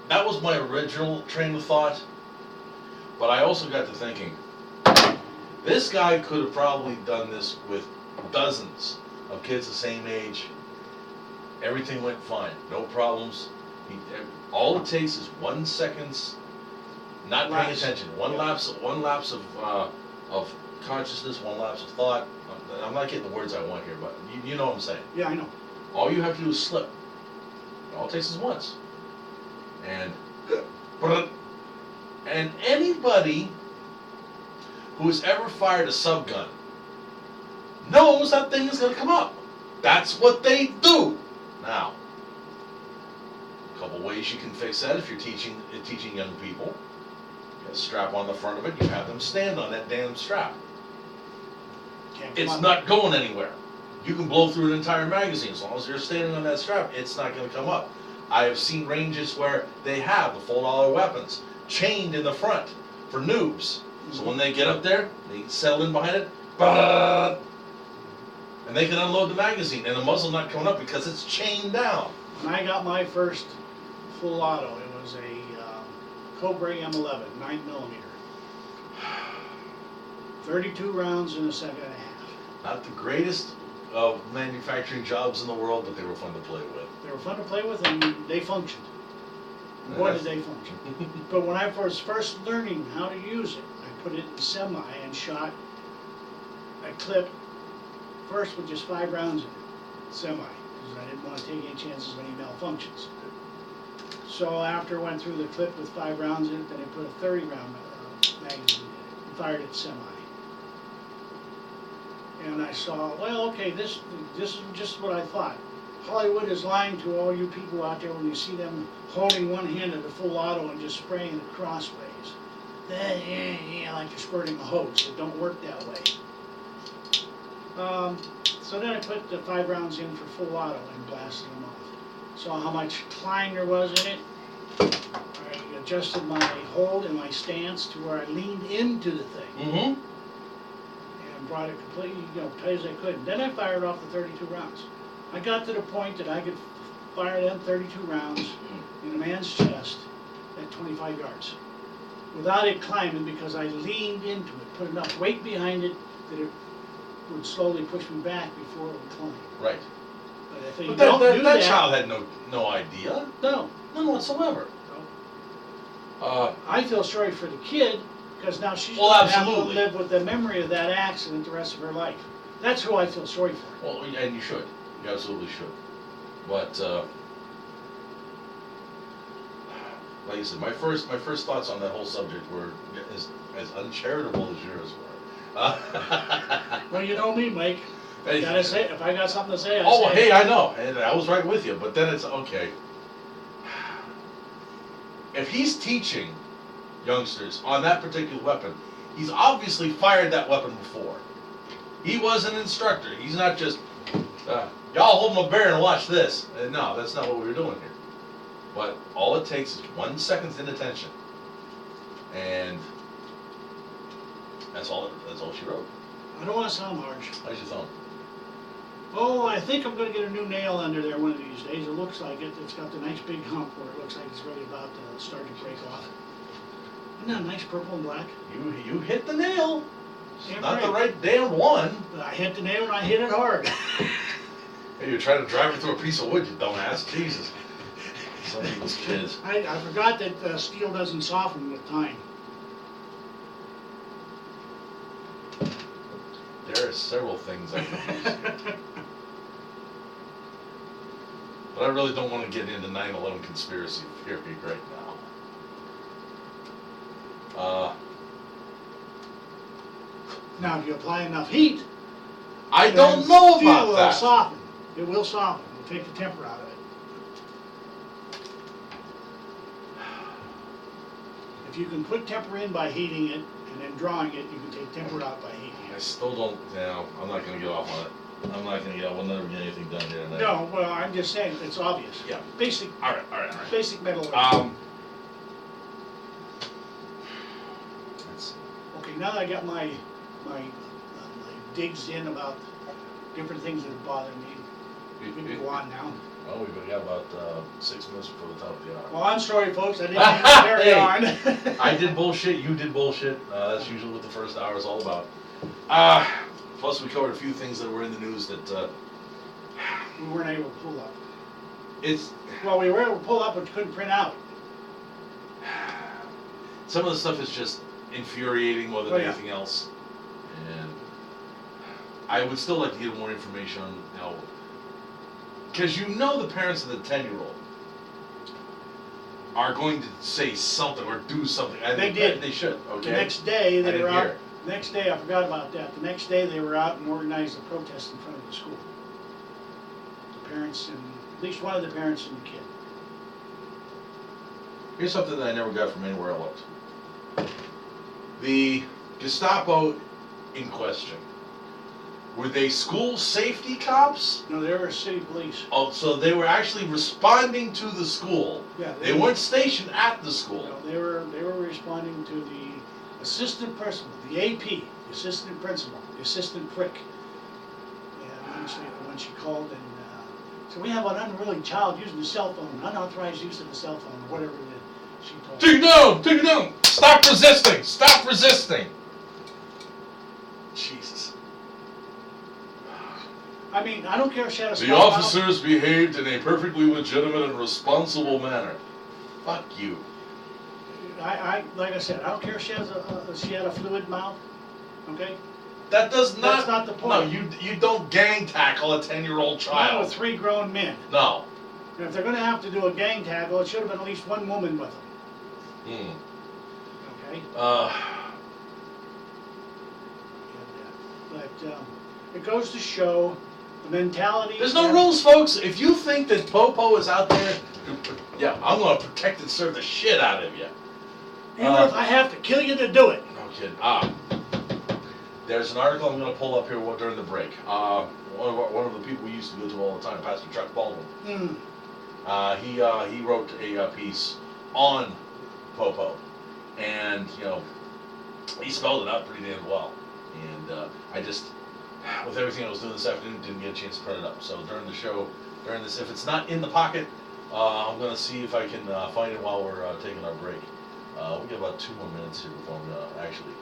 that was my original train of thought, but I also got to thinking, this guy could have probably done this with dozens of kids the same age. Everything went fine, no problems. All it takes is 1 second's not paying Lapse. attention, one lapse of consciousness, 1 lapse of thought. I'm not getting the words I want here, but you know what I'm saying. Yeah, I know. All you have to do is slip. All it takes is once. And anybody who has ever fired a subgun knows that thing is going to come up. That's what they do. Now, a couple ways you can fix that if you're teaching young people. You got a strap on the front of it. You have them stand on that damn strap. Can't come It's on. not going anywhere. You can blow through an entire magazine. As long as you're standing on that strap, it's not going to come up. I have seen ranges where they have the full dollar weapons chained in the front for noobs. So when they get up there, they settle in behind it, and they can unload the magazine, and the muzzle not coming up because it's chained down. When I got my first full auto, it was a Cobra M11, 9mm. 32 rounds in a second and a half. Not the greatest of manufacturing jobs in the world, but they were fun to play with. They were fun to play with, and they functioned. Boy, did they function. But when I was first learning how to use it, I put it in semi and shot a clip first with just 5 rounds in it, semi, because I didn't want to take any chances of any malfunctions. So after I went through the clip with 5 rounds in it, then I put a 30-round magazine in it and fired it semi. And I saw, well, okay, this is just what I thought. Hollywood is lying to all you people out there when you see them holding one hand at the full auto and just spraying it crossways. Like you're squirting a hose. It don't work that way. So then I put the 5 rounds in for full auto and blasted them off. Saw how much climb there was in it. I adjusted my hold and my stance to where I leaned into the thing. Mm-hmm. And brought it completely, tight as I could. And then I fired off the 32 rounds. I got to the point that I could fire them 32 rounds in a man's chest at 25 yards without it climbing, because I leaned into it, put enough weight behind it that it would slowly push me back before it would climb. Right. But if you But don't do that that, child had no idea. no. None whatsoever. I feel sorry for the kid Because now she's Well, going to have to absolutely. live with the memory of that accident the rest of her life. That's who I feel sorry for. Well, and you should. You absolutely should. But like I said, my first thoughts on that whole subject were as uncharitable as yours were. Well, you know me, Mike. Gotta say, if I got something to say, I Oh, say hey, it. I know, and I was right with you. But then it's okay. If he's teaching youngsters on that particular weapon, he's obviously fired that weapon before. He was an instructor. He's not just, y'all hold my bear and watch this. No, that's not what we were doing here. But all it takes is 1 second's inattention, and that's all she wrote. I don't want to sound harsh. How's your thumb? Oh, I think I'm going to get a new nail under there one of these days. It looks like it. It's got the nice big hump where it looks like it's really about to start to break off. Isn't that nice purple and black? You hit the nail. Damn Not right. the right damn one. But I hit the nail and I hit it hard. Hey, you're trying to drive it through a piece of wood, you dumbass. Jesus. Some people's kids. I forgot that steel doesn't soften with time. There are several things I can use here. But I really don't want to get into 9/11 conspiracy theory right now. Now, if you apply enough heat, I then don't know steel about will that. soften. It will soften. It will take the temper out of it. If you can put temper in by heating it and then drawing it, you can take temper out by heating I it. still don't. No, I'm not going to get off on it. I'm not going to get. We'll never get anything done here tonight. No, well, I'm just saying, it's obvious. Yeah. Basic, All right. basic metal. Let's see. Okay, now that I got my digs in about different things that bother me, we can go on now. Well, we've got about 6 minutes before the top of the hour. Well, I'm sorry, folks, I didn't mean to carry Hey, on. I did bullshit, you did bullshit. That's usually what the first hour is all about. Plus, we covered a few things that were in the news that We weren't able to pull up. it's Well, we were able to pull up, but couldn't print out. some of the stuff is just infuriating more than Oh, yeah. anything else, and I would still like to get more information on because the parents of the 10-year-old are going to say something or do something. They did. They should. Okay. The next day, I they didn't were hear out. it. The next day, I forgot about that. The next day, they were out and organized a protest in front of the school. The parents and, at least one of the parents and the kid. Here's something that I never got from anywhere I looked. The Gestapo in question, were they school safety cops? No, they were city police. Oh, so they were actually responding to the school. Yeah, They weren't stationed at the school. No, they were responding to the assistant principal, the AP, the assistant principal, the assistant prick. And when she called and so we have an unruly child using the cell phone, unauthorized use of the cell phone, or whatever that she told. Take it down! Stop resisting! Stop resisting! Jesus. I mean, I don't care if she had a The small mouth. officers behaved in a perfectly legitimate and responsible manner. Fuck you. I like I said, I don't care if she had a fluid mouth. Okay. That does not. That's not the point. No, you don't gang tackle a 10-year-old Not child. with 3 grown men. No. And if they're going to have to do a gang tackle, it should have been at least one woman with them. Hmm. Okay. But it goes to show the mentality. There's no rules, folks. If you think that Popo is out there, yeah, I'm gonna protect and serve the shit out of you. Even if I have to kill you to do it. No kidding. There's an article I'm gonna pull up here during the break. One of the people we used to go to all the time, Pastor Chuck Baldwin. He wrote a piece on Popo, and he spelled it out pretty damn well. And I just, with everything I was doing this afternoon, didn't get a chance to print it up. So during the show, if it's not in the pocket, I'm gonna see if I can find it while we're taking our break. We got about 2 more minutes here before I'm gonna actually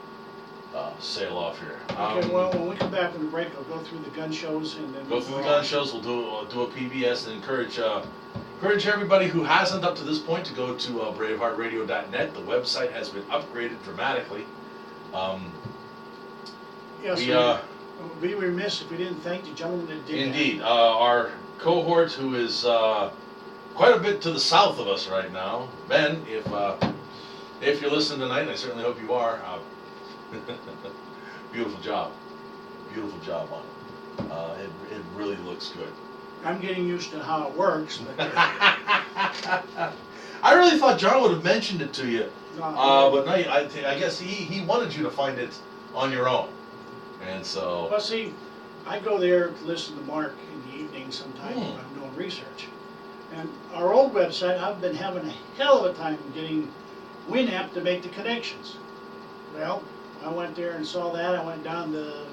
sail off here. Okay, well, when we come back from the break, I'll go through the gun shows and then Go through the gun shows. We'll do a PBS and encourage everybody who hasn't up to this point to go to braveheartradio.net. The website has been upgraded dramatically. Yes, we, we'd be remiss if we didn't thank the gentleman that did indeed, our cohort who is quite a bit to the south of us right now, Ben, if you're listening tonight, and I certainly hope you are, beautiful job on it. It really looks good. that. I'm getting used to how it works, but I really thought John would have mentioned it to you, no, but no, I guess he wanted you to find it on your own, and so. well, see, I go there to listen to Mark in the evening sometimes when I'm doing research. And our old website, I've been having a hell of a time getting Winamp to make the connections. Well, I went there and saw that. I went down to the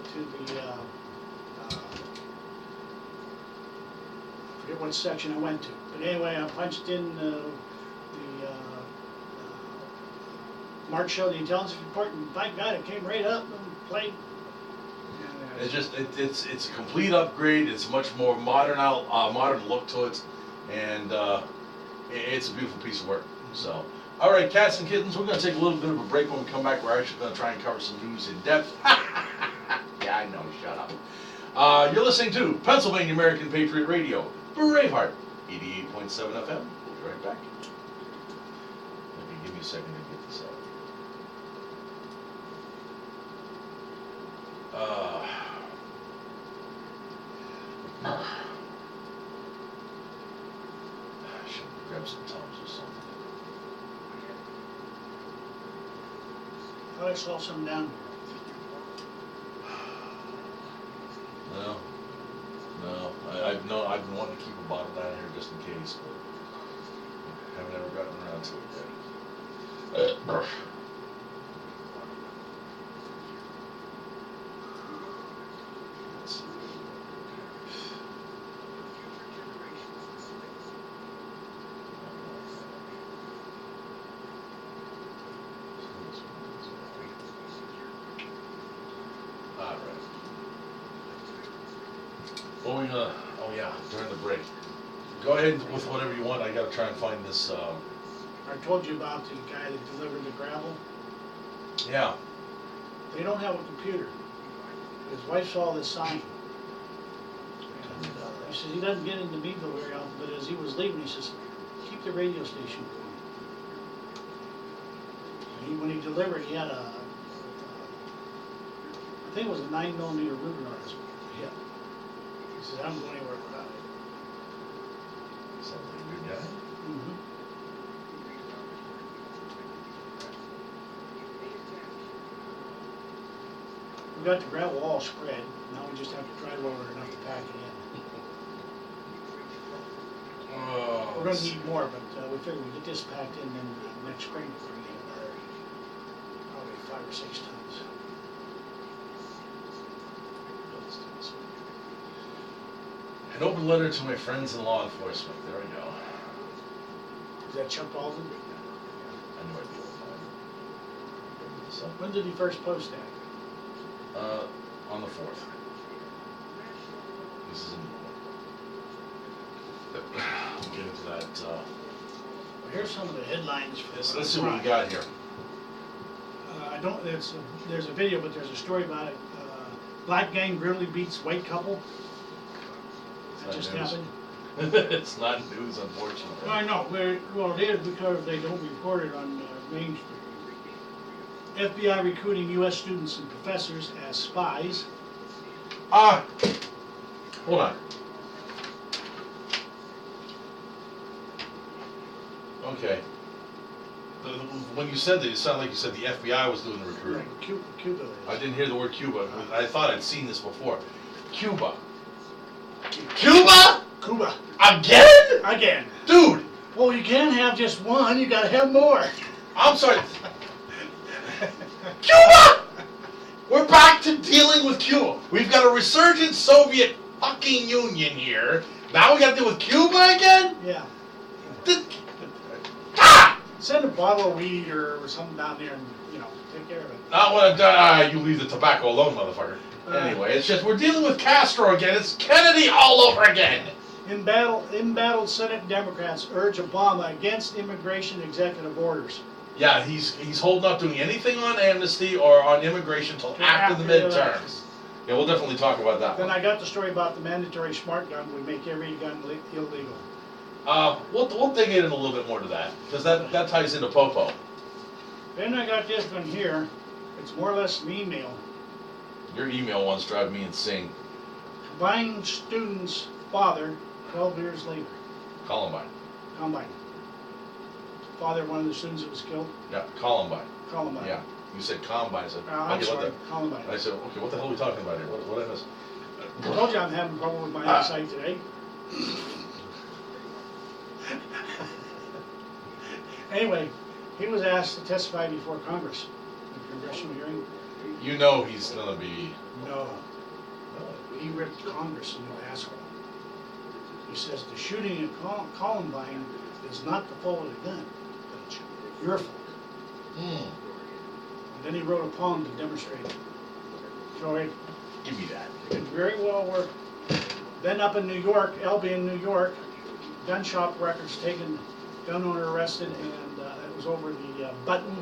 forget what section I went to. But anyway, I punched in Mark showed the intelligence report, and by God, it came right up and played. It's just it's a complete upgrade. It's much more modern look to it, and it's a beautiful piece of work. So, all right, cats and kittens, we're going to take a little bit of a break. When we come back, we're actually going to try and cover some news in depth. Yeah, I know. Shut up. You're listening to Pennsylvania American Patriot Radio, Braveheart, 88.7 FM. We'll be right back. Give me a second to get this out. I should grab some Tums or something. I saw some down No. I've been wanting to keep a bottle down here just in case, but haven't ever gotten around to it yet. Let's see. All right. Oh yeah, during the break. Go ahead with whatever you want. I gotta try and find this. I told you about the guy that delivered the gravel. Yeah. They don't have a computer. His wife saw this sign. And, he says he doesn't get into Meadville very often, but as he was leaving, he says, keep the radio station going. When he delivered, he had I think it was a 9mm Ruger on his hip. He says, I don't go anywhere without it. Sounds like a good guy. Mm-hmm. We got the gravel all spread. Now we just have to dry roll it enough to pack it in. We're going to need more, but we figured we get this packed in, then next spring we'll bring in another probably 5 or 6 tons. An open letter to my friends in law enforcement. There we go. Is that Chuck Alden? I knew I'd be able to find it. Bring this up. When did he first post that? On the 4th. This is a new one. We'll get into that. Well, here's some of the headlines. Let's see what we got here. I don't. There's a video, but there's a story about it. Black gang brutally beats white couple. That just happened. It's not news, unfortunately. I know. Well, it is because they don't report it on Main Street. FBI recruiting U.S. students and professors as spies. Hold on. Okay. When you said that, it sounded like you said the FBI was doing the recruiting. Right, Cuba is. I didn't hear the word Cuba. I thought I'd seen this before. Cuba. Cuba? Cuba. Again? Again. Dude! Well, you can't have just one. You gotta have more. I'm sorry. Cuba! We're back to dealing with Cuba. We've got a resurgent Soviet fucking Union here. Now we gotta deal with Cuba again? Yeah. Send a bottle of weed or something down there and, take care of it. Not when you leave the tobacco alone, motherfucker. Anyway, it's just we're dealing with Castro again. It's Kennedy all over again. Embattled Senate Democrats urge Obama against immigration executive orders. Yeah, he's holding up doing anything on amnesty or on immigration till after the midterms. Yeah, we'll definitely talk about that Then one. I got the story about the mandatory smart gun would make every gun illegal. We'll dig in a little bit more to that, because that ties into Popo. Then I got this one here. It's more or less an email. Your email ones drive me insane. Combined student's father, 12 years later. Columbine. Combine. Father of one of the students that was killed. Yeah, Columbine. Columbine. Yeah, you said Combine. I said, I'm okay, sorry, Columbine. I said, okay, what the hell are we talking about here? What I miss? I told you I'm having trouble with my eyesight today. Anyway, he was asked to testify before Congress, in a congressional hearing. You know he's gonna be. No. He ripped Congress a new asshole. He says the shooting at Columbine is not the fault of the gun, but it's your fault. Mm. And then he wrote a poem to demonstrate it. So it Give me that. could very well work. Then up in New York, Albion, New York, gun shop records taken, gun owner arrested, and it was over the button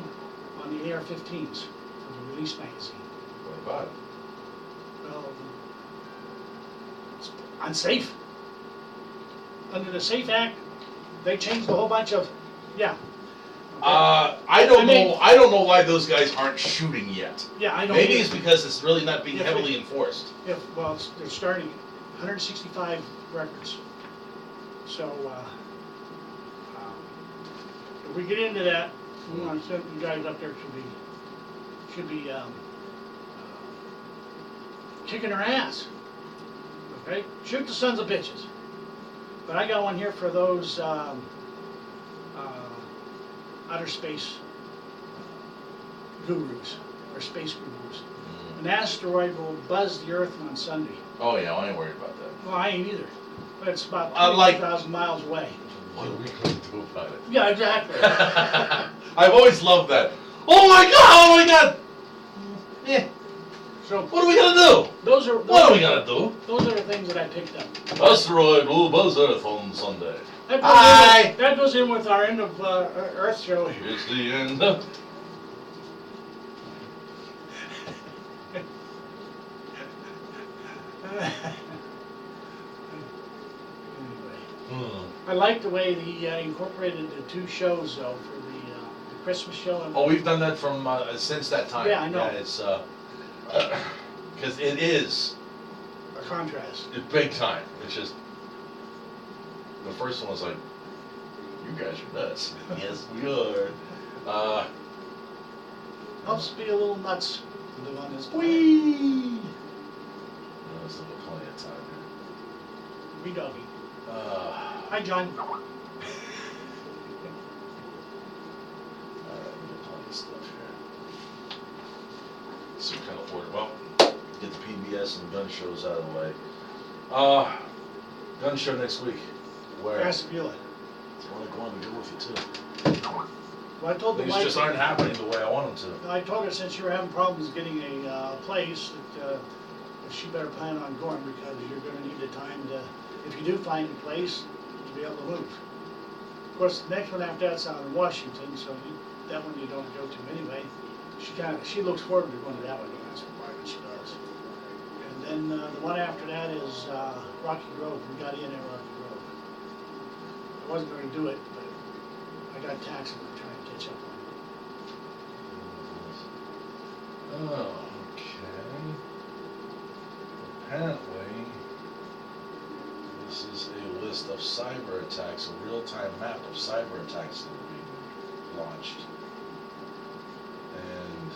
on the AR-15s from the release magazine. What about it? Well, it's unsafe. Under the SAFE Act, they changed a whole bunch of, yeah. Okay. I don't know why those guys aren't shooting yet. Yeah, I don't. Maybe either. it's because it's really not being If heavily it- enforced. Well, they're starting 165 records. So, if we get into that, we want to send you guys up there should be kicking our ass. Okay? Shoot the sons of bitches. But I got one here for those outer space gurus, or space gurus. An asteroid will buzz the Earth on Sunday. Oh yeah, I ain't worried about that. Well, I ain't either. But it's about Like- 20,000 miles away. What are we gonna do about it? Yeah, exactly. I've always loved that. Oh my god! Oh my god! Yeah. So What are we gonna do? What are we gonna do? Those are the things that I picked up. Asteroid will buzz Earth on Sunday. That goes in with our end of Earth show. It's the end of. Anyway, I like the way he incorporated the two shows though for the Christmas show. And Oh, we've done that from since that time. Yeah, I know. Yeah, it's because it is a contrast. it's big time. It's just the first one was like, you guys are nuts. Yes, we are. Helps be a little nuts to live on this planet. Whee! There's still plenty of time We doggy. here. Hi, John. Alright, we got plenty of stuff here. So kind of order. Well, get the PBS and gun shows out of the way. Gun show next week. Where? Cassavilla. That's what I wanted to go with you too. Well, I told the Things wife. just aren't happening the way I want them to. I told her since you were having problems getting a place, that she better plan on going because you're going to need the time to, if you do find a place, to be able to move. Of course, the next one after that's out in Washington, so that one you don't go to anyway. She looks forward to going to that one. That's why she does. And then the one after that is Rocky Grove. We got in at Rocky Grove. I wasn't going to do it, but I got taxed and I'm trying to catch up on it. Okay. Apparently, this is a list of cyber attacks, a real-time map of cyber attacks that are being launched. And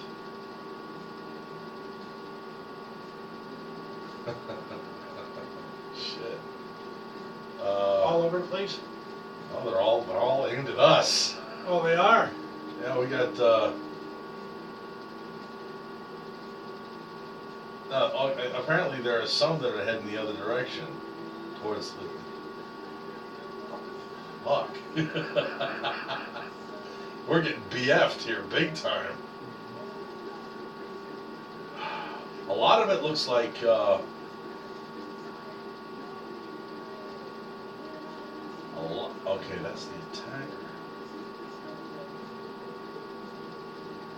shit. All over the place? Well, they're all aimed at us. Oh, they are. Yeah, we got apparently there are some that are heading the other direction towards the fuck. We're getting BF'd here big time. A lot of it looks like okay, that's the attacker.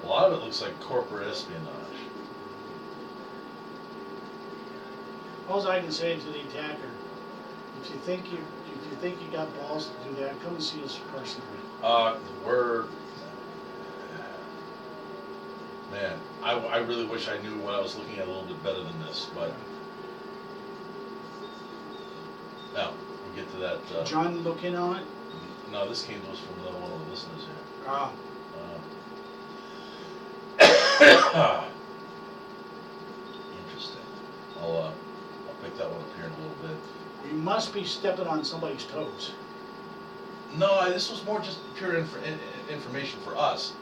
A lot of it looks like corporate espionage. All I can say to the attacker, if you think you got balls to do that, come and see us personally. Man, I really wish I knew what I was looking at a little bit better than this, but now we get to that. John, look in on it. No, this came to us from another one of the listeners here. Ah. Interesting. I'll pick that one up here in a little bit. You must be stepping on somebody's toes. No, this was more just pure information for us.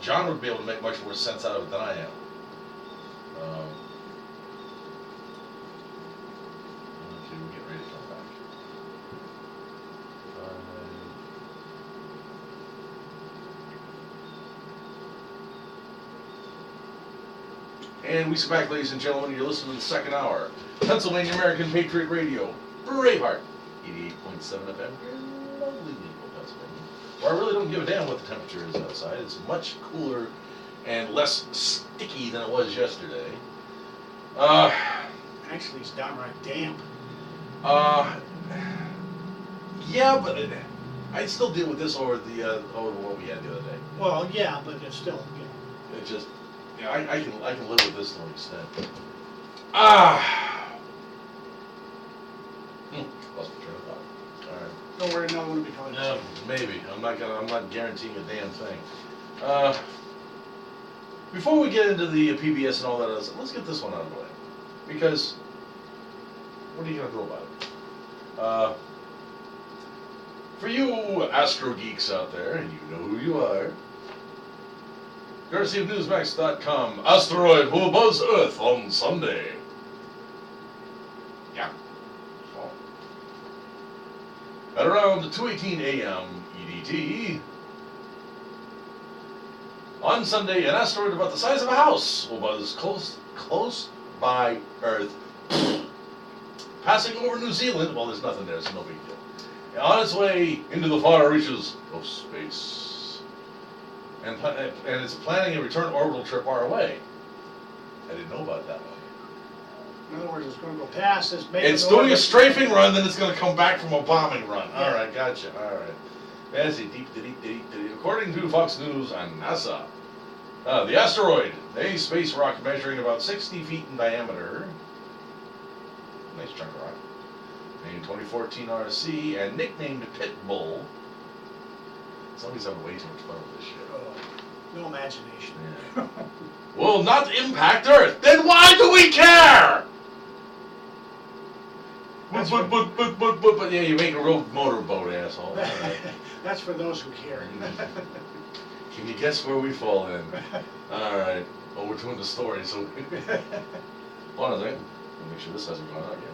John would be able to make much more sense out of it than I am. Okay, we're getting ready to come back. And we come back, ladies and gentlemen. You're listening to the second hour. Pennsylvania American Patriot Radio, Braveheart, 88.7 FM. Lovely Legal, Pennsylvania. Where I really don't give a damn what the temperature is outside. It's much cooler and less sticky than it was yesterday. Actually, it's downright damp. Yeah, but I'd still deal with this over what we had the other day. Well, yeah, but it's still, It just, I can live with this to an extent. Lost my train of thought. All right. don't worry, another one will be coming. No, maybe. I'm not guaranteeing a damn thing. Before we get into the PBS and all that, let's get this one out of the way. Because, what are you going to do about it? For you astro geeks out there, and you know who you are, courtesy of Newsmax.com, asteroid will buzz Earth on Sunday. Yeah. So, at around 2:18 a.m. EDT, on Sunday, an asteroid about the size of a house will buzz close by Earth, passing over New Zealand. Well, there's nothing there, so no big deal. On its way into the far reaches of space, and it's planning a return orbital trip our way. I didn't know about that one. In other words, it's going to go past this. It's doing a strafing run, then it's going to come back from a bombing run. Yeah. All right, gotcha. All right. That's it. Deep. According to Fox News and NASA, the asteroid, a space rock measuring about 60 feet in diameter, nice chunk of rock, named 2014 RC and nicknamed Pitbull. Somebody's having way too much fun with this shit. No imagination. Yeah. Will not impact Earth. Then why do we care? But yeah, you make a real motorboat, asshole. Right. That's for those who care. Can you guess where we fall in? All right. Well, we're doing the story, so hold on a second. Make sure this hasn't gone out yet.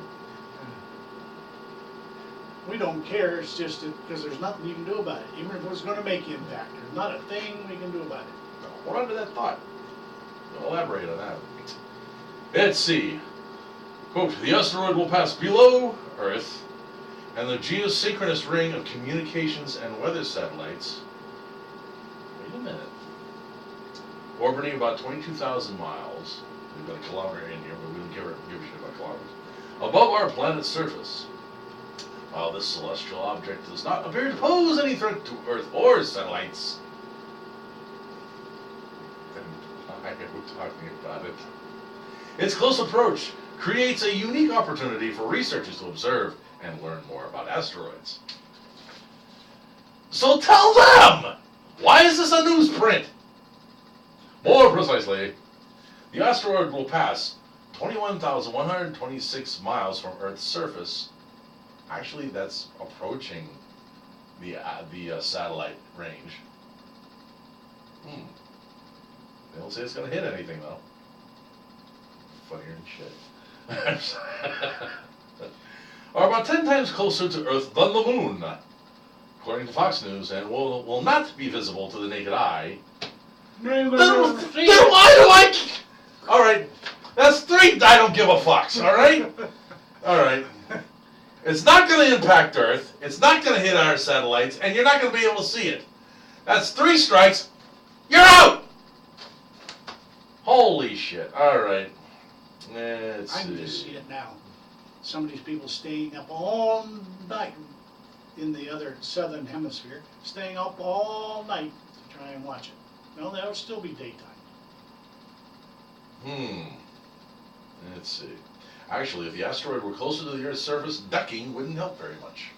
We don't care. It's just because there's nothing you can do about it. Even if it's going to make impact, there's not a thing we can do about it. Hold on to that thought. I'll elaborate on that. Let's see. Quote, the asteroid will pass below Earth and the geosynchronous ring of communications and weather satellites. Wait a minute. Orbiting about 22,000 miles. We've got a kilometer in here, but we don't give a shit about kilometers. Above our planet's surface. While this celestial object does not appear to pose any threat to Earth or satellites. Then why are we talking about it? Its close approach creates a unique opportunity for researchers to observe and learn more about asteroids. So tell them! Why is this a newsprint? More precisely, the asteroid will pass 21,126 miles from Earth's surface. Actually, that's approaching the satellite range. They don't say it's going to hit anything, though. Funnier than shit. Are about 10 times closer to Earth than the Moon, according to Fox News, and will not be visible to the naked eye. Then why do I... All right, that's 3 I don't give a fucks, all right? All right. It's not going to impact Earth, it's not going to hit our satellites, and you're not going to be able to see it. That's 3 strikes. You're out! Holy shit. Alright. Let's I can see. just see it now. Some of these people staying up all night in the other southern hemisphere, staying up all night to try and watch it. Well, that'll still be daytime. Let's see. Actually, if the asteroid were closer to the Earth's surface, ducking wouldn't help very much.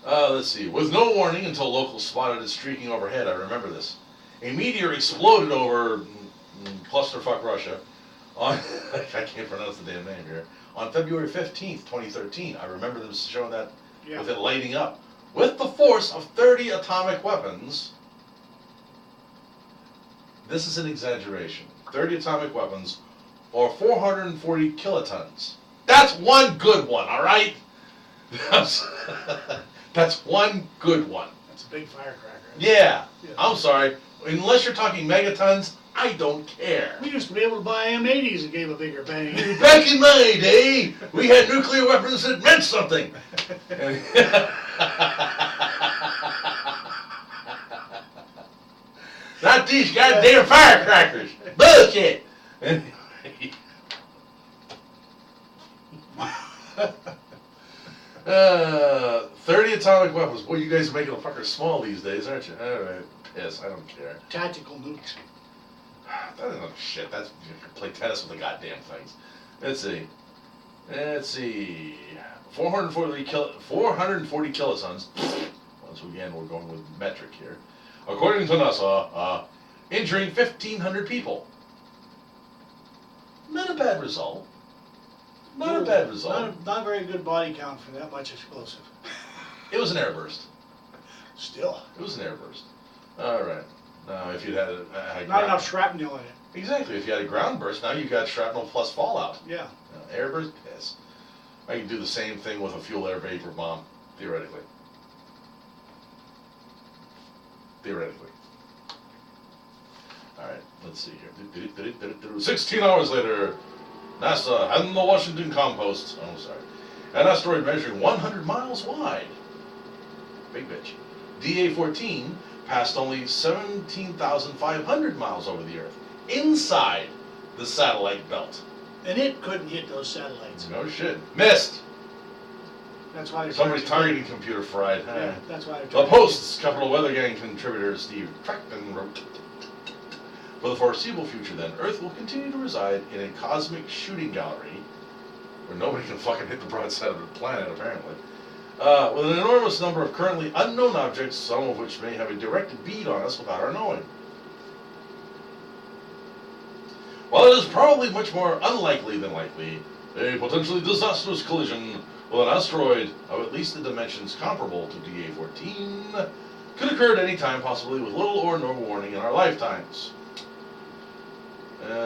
Let's see. With no warning until locals spotted it streaking overhead, I remember this. A meteor exploded over clusterfuck Russia on, I can't pronounce the damn name here, on February 15th, 2013. I remember them showing that with it lighting up. With the force of 30 atomic weapons, this is an exaggeration, 30 atomic weapons, or 440 kilotons. That's one good one, all right? That's one good one. That's a big firecracker. Yeah, I'm sorry. Unless you're talking megatons, I don't care. We used to be able to buy M80s that gave a bigger bang. Back in my day, we had nuclear weapons that meant something. Not these goddamn firecrackers. Bullshit. 30 atomic weapons. Boy, you guys are making the fuckers small these days, aren't you? Alright, piss, I don't care. Tactical nukes. That isn't shit. That's, you can play tennis with the goddamn things. Let's see. 440 kilotons. Once again, we're going with metric here. According to NASA, injuring 1,500 people. Not a bad result. Not a bad result. Not a very good body count for that much explosive. It was an airburst. Still. It was an airburst. All right. Now, if you'd had not enough shrapnel in it. Exactly. If you had a ground burst, now you've got shrapnel plus fallout. Yeah. Airburst, piss. I can do the same thing with a fuel air vapor bomb, theoretically. Theoretically. All right. Let's see here. 16 hours later, NASA and the Washington Compost. Oh, sorry. An asteroid measuring 100 miles wide. Big bitch. DA-14 passed only 17,500 miles over the Earth, inside the satellite belt. And it couldn't hit those satellites. No shit. Missed! That's why Somebody's targeting computer fried. Yeah, that's why The Post's Capital Weather Gang contributor Steve Trachman wrote, for the foreseeable future then, Earth will continue to reside in a cosmic shooting gallery, where nobody can fucking hit the broadside of the planet, apparently, with an enormous number of currently unknown objects, some of which may have a direct bead on us without our knowing. While it is probably much more unlikely than likely, a potentially disastrous collision with an asteroid of at least the dimensions comparable to DA-14 could occur at any time, possibly with little or no warning in our lifetimes.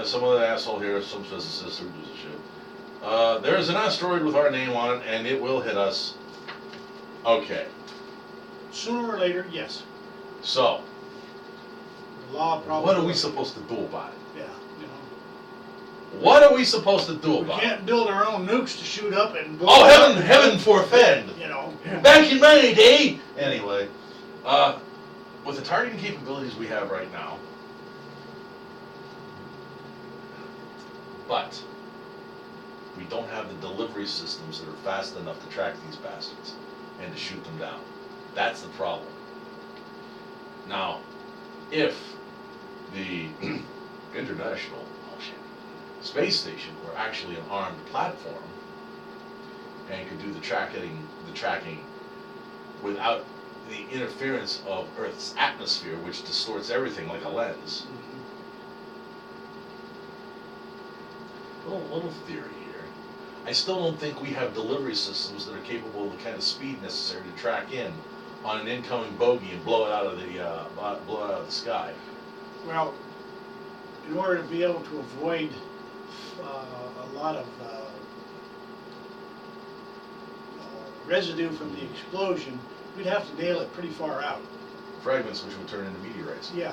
Some other asshole here, some physicist who gives a shit. There is an asteroid with our name on it, and it will hit us. Okay. Sooner or later, yes. So, The law probably. what are we supposed to do about it? Yeah, you know. What are we supposed to do We about it? can't build our own nukes to shoot up and blow Oh, up. heaven forfend! You know. Back in my day! Anyway, with the targeting capabilities we have right now, but we don't have the delivery systems that are fast enough to track these bastards and to shoot them down. That's the problem. Now, if the International Space Station were actually an armed platform and could do the tracking without the interference of Earth's atmosphere, which distorts everything like a lens. Little theory here. I still don't think we have delivery systems that are capable of the kind of speed necessary to track in on an incoming bogey and blow it out of the sky. Well, in order to be able to avoid a lot of residue from the explosion, we'd have to nail it pretty far out. Fragments which would turn into meteorites. Yeah,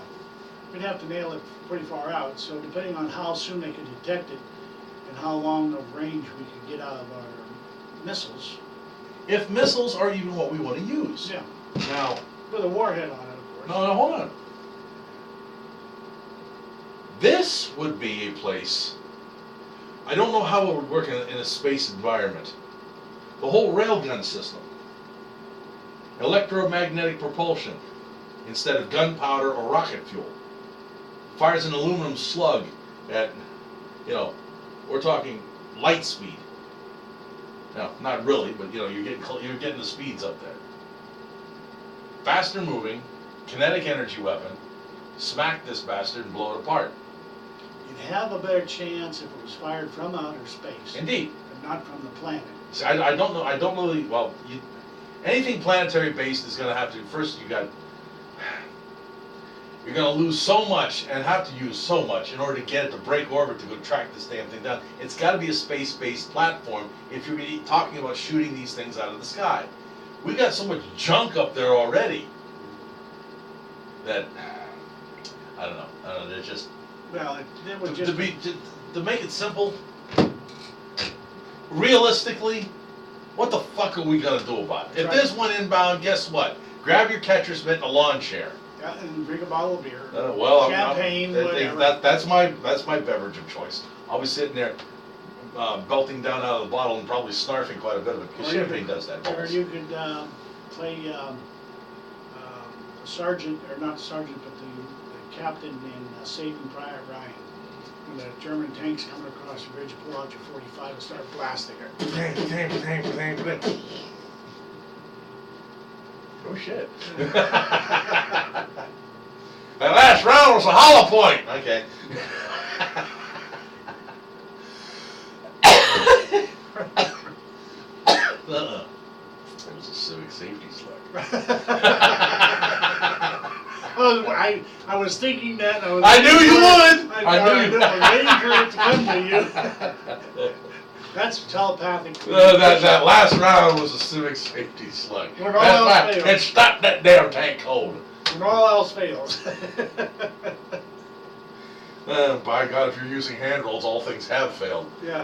we'd have to nail it pretty far out. So depending on how soon they could detect it and how long of range we could get out of our missiles. If missiles are even what we want to use. Yeah. Now, With a warhead on it, of course. no, hold on. This would be a place, I don't know how it would work in a space environment. The whole railgun system. Electromagnetic propulsion instead of gunpowder or rocket fuel. Fires an aluminum slug at, we're talking light speed. Now, not really, but you're getting the speeds up there. Faster moving, kinetic energy weapon. Smack this bastard and blow it apart. You'd have a better chance if it was fired from outer space. Indeed. But not from the planet. See, I don't know. I don't really. Well, anything planetary based is going to have to. First, you're going to lose so much and have to use so much in order to get it to break orbit to go track this damn thing down. It's got to be a space-based platform if you're talking about shooting these things out of the sky. We got so much junk up there already that I don't know. They're just. Well, it would just to make it simple. Realistically, what the fuck are we gonna do about it? If there's one inbound, guess what? Grab your catcher's mitt and a lawn chair. Yeah, and drink a bottle of beer. Champagne, whatever. That's my beverage of choice. I'll be sitting there belting down out of the bottle and probably snarfing quite a bit of it because champagne does that. Or you could play sergeant, or not sergeant, but the captain in Saving Private Ryan. When the German tank's coming across the bridge, you pull out your 45 and start blasting it. Oh shit. That last round was a hollow point. Okay. It was a civic safety slug. I was thinking that. I knew you would. I knew you would. I was waiting for it to come to you. That's telepathic. That last round was a civic safety slug. When all else fails. It stopped that damn tank cold. When all else fails. By God, if you're using hand rolls, all things have failed. Yeah.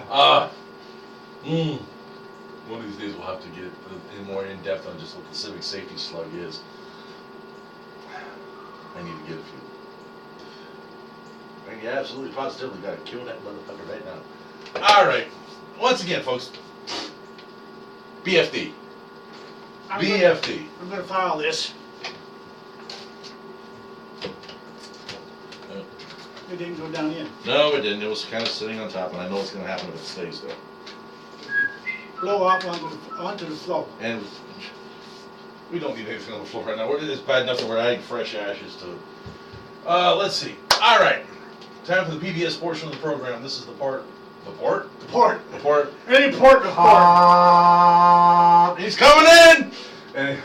One of these days we'll have to get more in depth on just what the civic safety slug is. I need to get a few. And you absolutely positively got to kill that motherfucker right now. All right. Once again, folks. BFD. I'm going to file this. It didn't go down in. No, it didn't. It was kind of sitting on top, and I know what's going to happen if it stays there. Blow off onto the floor. And we don't need anything on the floor right now. It's bad enough that we're adding fresh ashes to it. Let's see. All right. Time for the PBS portion of the program. This is the part. The port? The port. The port. Any port in the port. He's coming in! And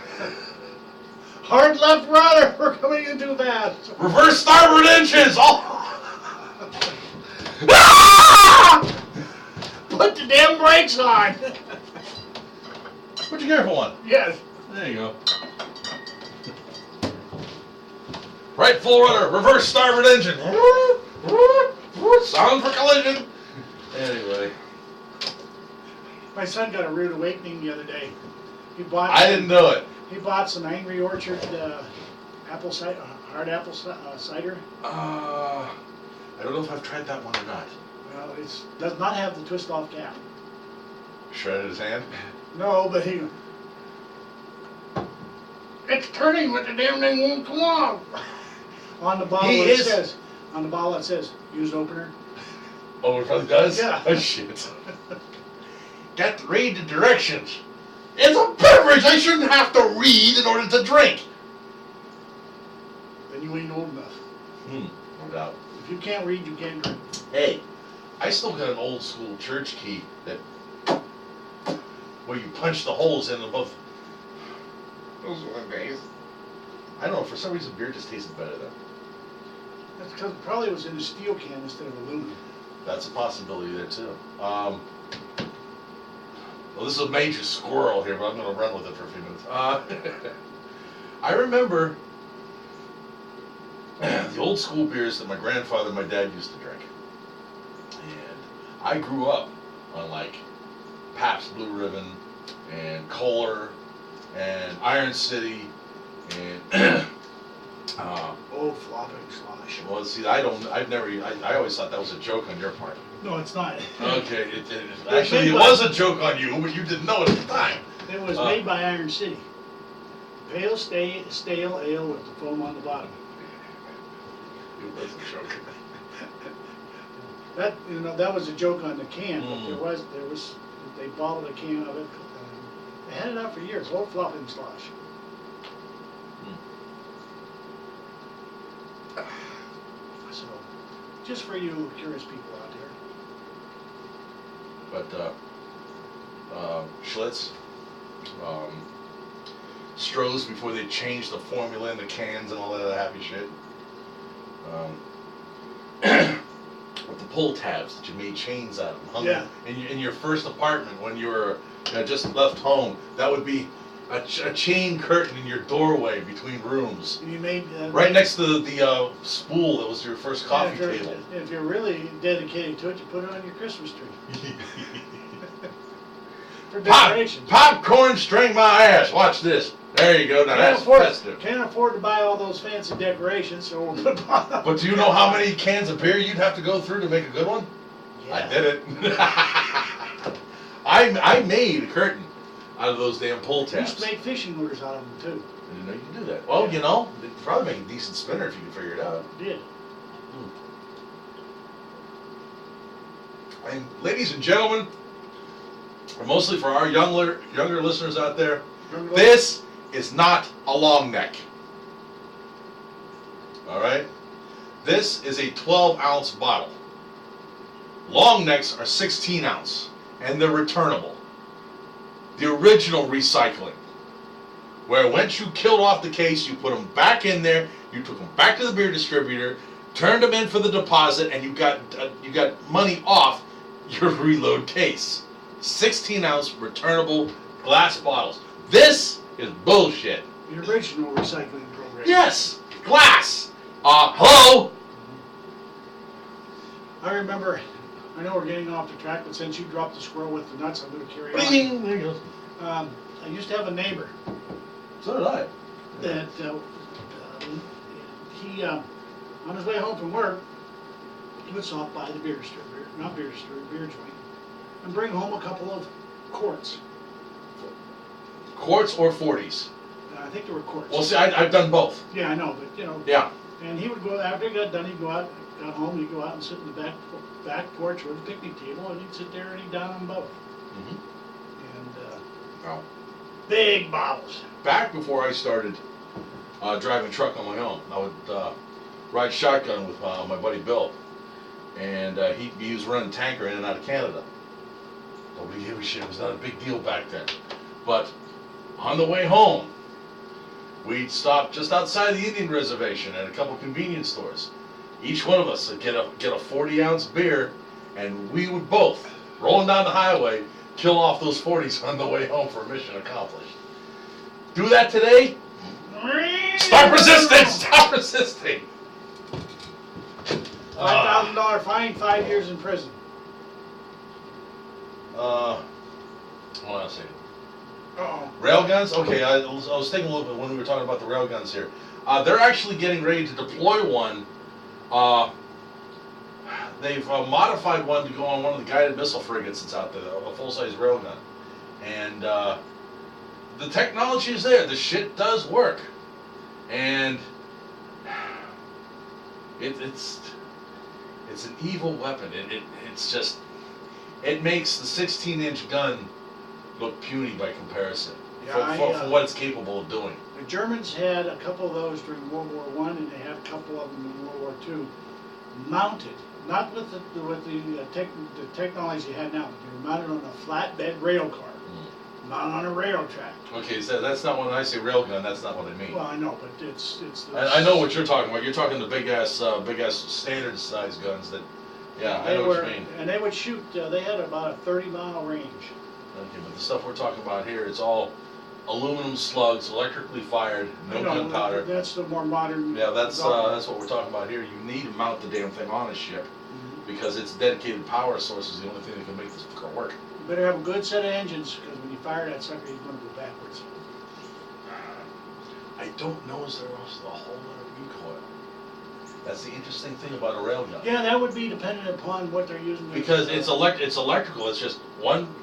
hard left rudder. We're coming in too fast. Reverse starboard engines! Put the damn brakes on. Put your careful one. Yes. There you go. Right full rudder, reverse starboard engine. Sound for collision. Anyway. My son got a rude awakening the other day. I didn't know it. He bought some Angry Orchard apple cider, hard apple cider. I don't know if I've tried that one or not. Well, it does not have the twist off cap. Shredded his hand? No, but it's turning, but the damn thing won't come off. On the bottle it says, use opener. Oh, it really does? Yeah. Oh, shit. Got to read the directions. It's a beverage I shouldn't have to read in order to drink. Then you ain't old enough. No doubt. If you can't read, you can't drink. Hey, I still got an old school church key where you punch the holes in above. Those were days. I don't know, for some reason beer just tasted better then. That's because it probably was in a steel can instead of aluminum. That's a possibility there too. Well, this is a major squirrel here, but I'm going to run with it for a few minutes. I remember the old school beers that my grandfather and my dad used to drink. And I grew up on like Pabst Blue Ribbon and Kohler and Iron City and Oh, flopping slosh. Well, see, I always thought that was a joke on your part. No, it's not. Okay, actually, it was a joke on you, but you didn't know it at the time. It was made by Iron City. Pale stale ale with the foam on the bottom. It was a joke. That was a joke on the can, but there was they bottled a can of it. They had it out for years. Old flopping slosh. So, just for you curious people out there. But Schlitz, Stroh's before they changed the formula in the cans and all that other happy shit. With the pull tabs that you made chains out of them. Yeah. In your first apartment when you were just left home, that would be a chain curtain in your doorway between rooms. You made right next to the spool that was your first coffee table. If you're really dedicated to it, you put it on your Christmas tree. For decorations. Popcorn string my ass. Watch this. There you go. Now that's festive. Can't afford to buy all those fancy decorations, so we'll put But do you know how many cans of beer you'd have to go through to make a good one? Yeah. I did it. I made a curtain out of those damn pull tabs. You used to make fishing lures out of them too. I didn't know you could do that. Well, it'd probably make a decent spinner if you could figure it out. It did. And ladies and gentlemen, mostly for our younger listeners out there, this is not a long neck. Alright? This is a 12-ounce bottle. Long necks are 16 ounce, and they're returnable. The original recycling, where once you killed off the case, you put them back in there, you took them back to the beer distributor, turned them in for the deposit, and you got money off your reload case. 16-ounce returnable glass bottles. This is bullshit. The original recycling program. Yes, glass. Hello. I remember. I know we're getting off the track, but since you dropped the squirrel with the nuts, I'm going to carry Bing. on. There you go. I used to have a neighbor. So did I. That he on his way home from work, he would stop by the beer joint, and bring home a couple of quarts. Quarts or 40s? I think they were quarts. Well, see, I've done both. Yeah, I know, but Yeah. And he would go after he got done. He'd go out, got home. He'd go out and sit in the back porch with a picnic table, and he'd sit there and he'd down them both. Mm-hmm. And big bottles. Back before I started driving truck on my own, I would ride shotgun with my buddy Bill, and he was running tanker in and out of Canada. Nobody gave a shit. It was not a big deal back then. But on the way home, we'd stop just outside the Indian reservation at a couple convenience stores. Each one of us would get a 40-ounce beer, and we would both, rolling down the highway, kill off those 40s on the way home for mission accomplished. Do that today? Stop resisting! Stop resisting! $5,000 fine, 5 years in prison. Hold on a second. Uh-oh. Railguns? Okay, I was thinking a little bit when we were talking about the railguns here. They're actually getting ready to deploy one. They've modified one to go on one of the guided missile frigates that's out there, a full-size railgun. And the technology is there. The shit does work. And it's an evil weapon. It's just, it makes the 16-inch gun look puny by comparison for what it's capable of doing. The Germans had a couple of those during World War I, and they had a couple of them in World War II, mounted, not with the technology you had now, but they were mounted on a flatbed rail car, mounted on a rail track. Okay, so that's not when I say railgun. That's not what I mean. Well, I know, but it's. I know what you're talking about. You're talking the big ass standard size guns that. Yeah, I know what you mean. And they would shoot. They had about a 30-mile range. Okay, but the stuff we're talking about here, it's all aluminum slugs, electrically fired, no gunpowder. That's the more modern. Yeah, that's what we're talking about here. You need to mount the damn thing on a ship because its dedicated power source is the only thing that can make this fucker work. You better have a good set of engines because when you fire that sucker, you're going to go backwards. I don't know is there also a whole lot of recoil. That's the interesting thing about a railgun. Yeah, that would be dependent upon what they're using. Because it's electrical. It's just one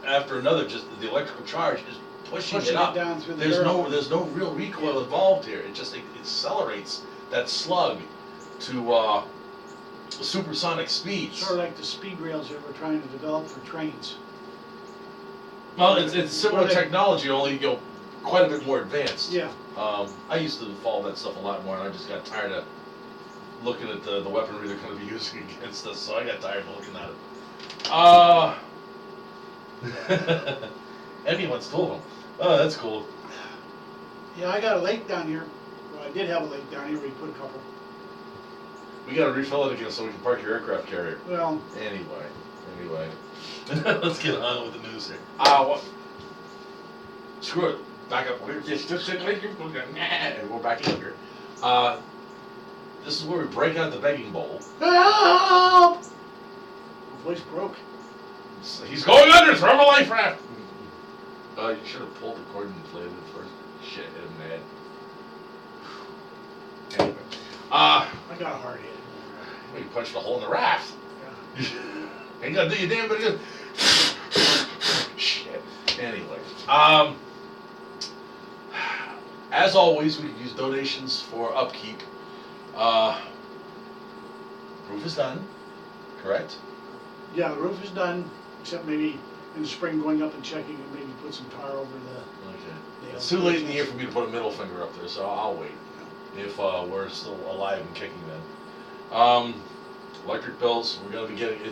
after another. Just the electrical charge is pushing it up. down through the There's barrel. there's no real recoil involved here. It just accelerates that slug to supersonic speeds. Sort of like the speed rails that we're trying to develop for trains. Well, it's similar Well, they- technology, only quite a bit more advanced. Yeah. I used to follow that stuff a lot more, and I just got tired of looking at the weaponry they're going to be using against us, so I got tired of looking at it. Emmy wants two of them. Oh, that's cool. Yeah, I got a lake down here. Well, I did have a lake down here. We put a couple. We got to refill it again so we can park your aircraft carrier. Well, Anyway. Let's get on with the news here. What? Screw it. Back up. We're just sitting like you're and we're back in here. This is where we break out the begging bowl. help! My voice broke. He's going under. Throw him a life raft. You should have pulled the cord and inflated it first. Shit, hit him mad. Anyway. I got a hard hit. You punched a hole in the raft. Yeah. Ain't gonna do you damn bit of good. Shit. Anyway. As always, we can use donations for upkeep. Roof is done, correct? Yeah, the roof is done, except maybe in the spring going up and checking and maybe put some tar over the. Okay. It's too late in the year for me to put a middle finger up there, so I'll wait. If we're still alive and kicking then. Electric bills, we're gonna be getting. I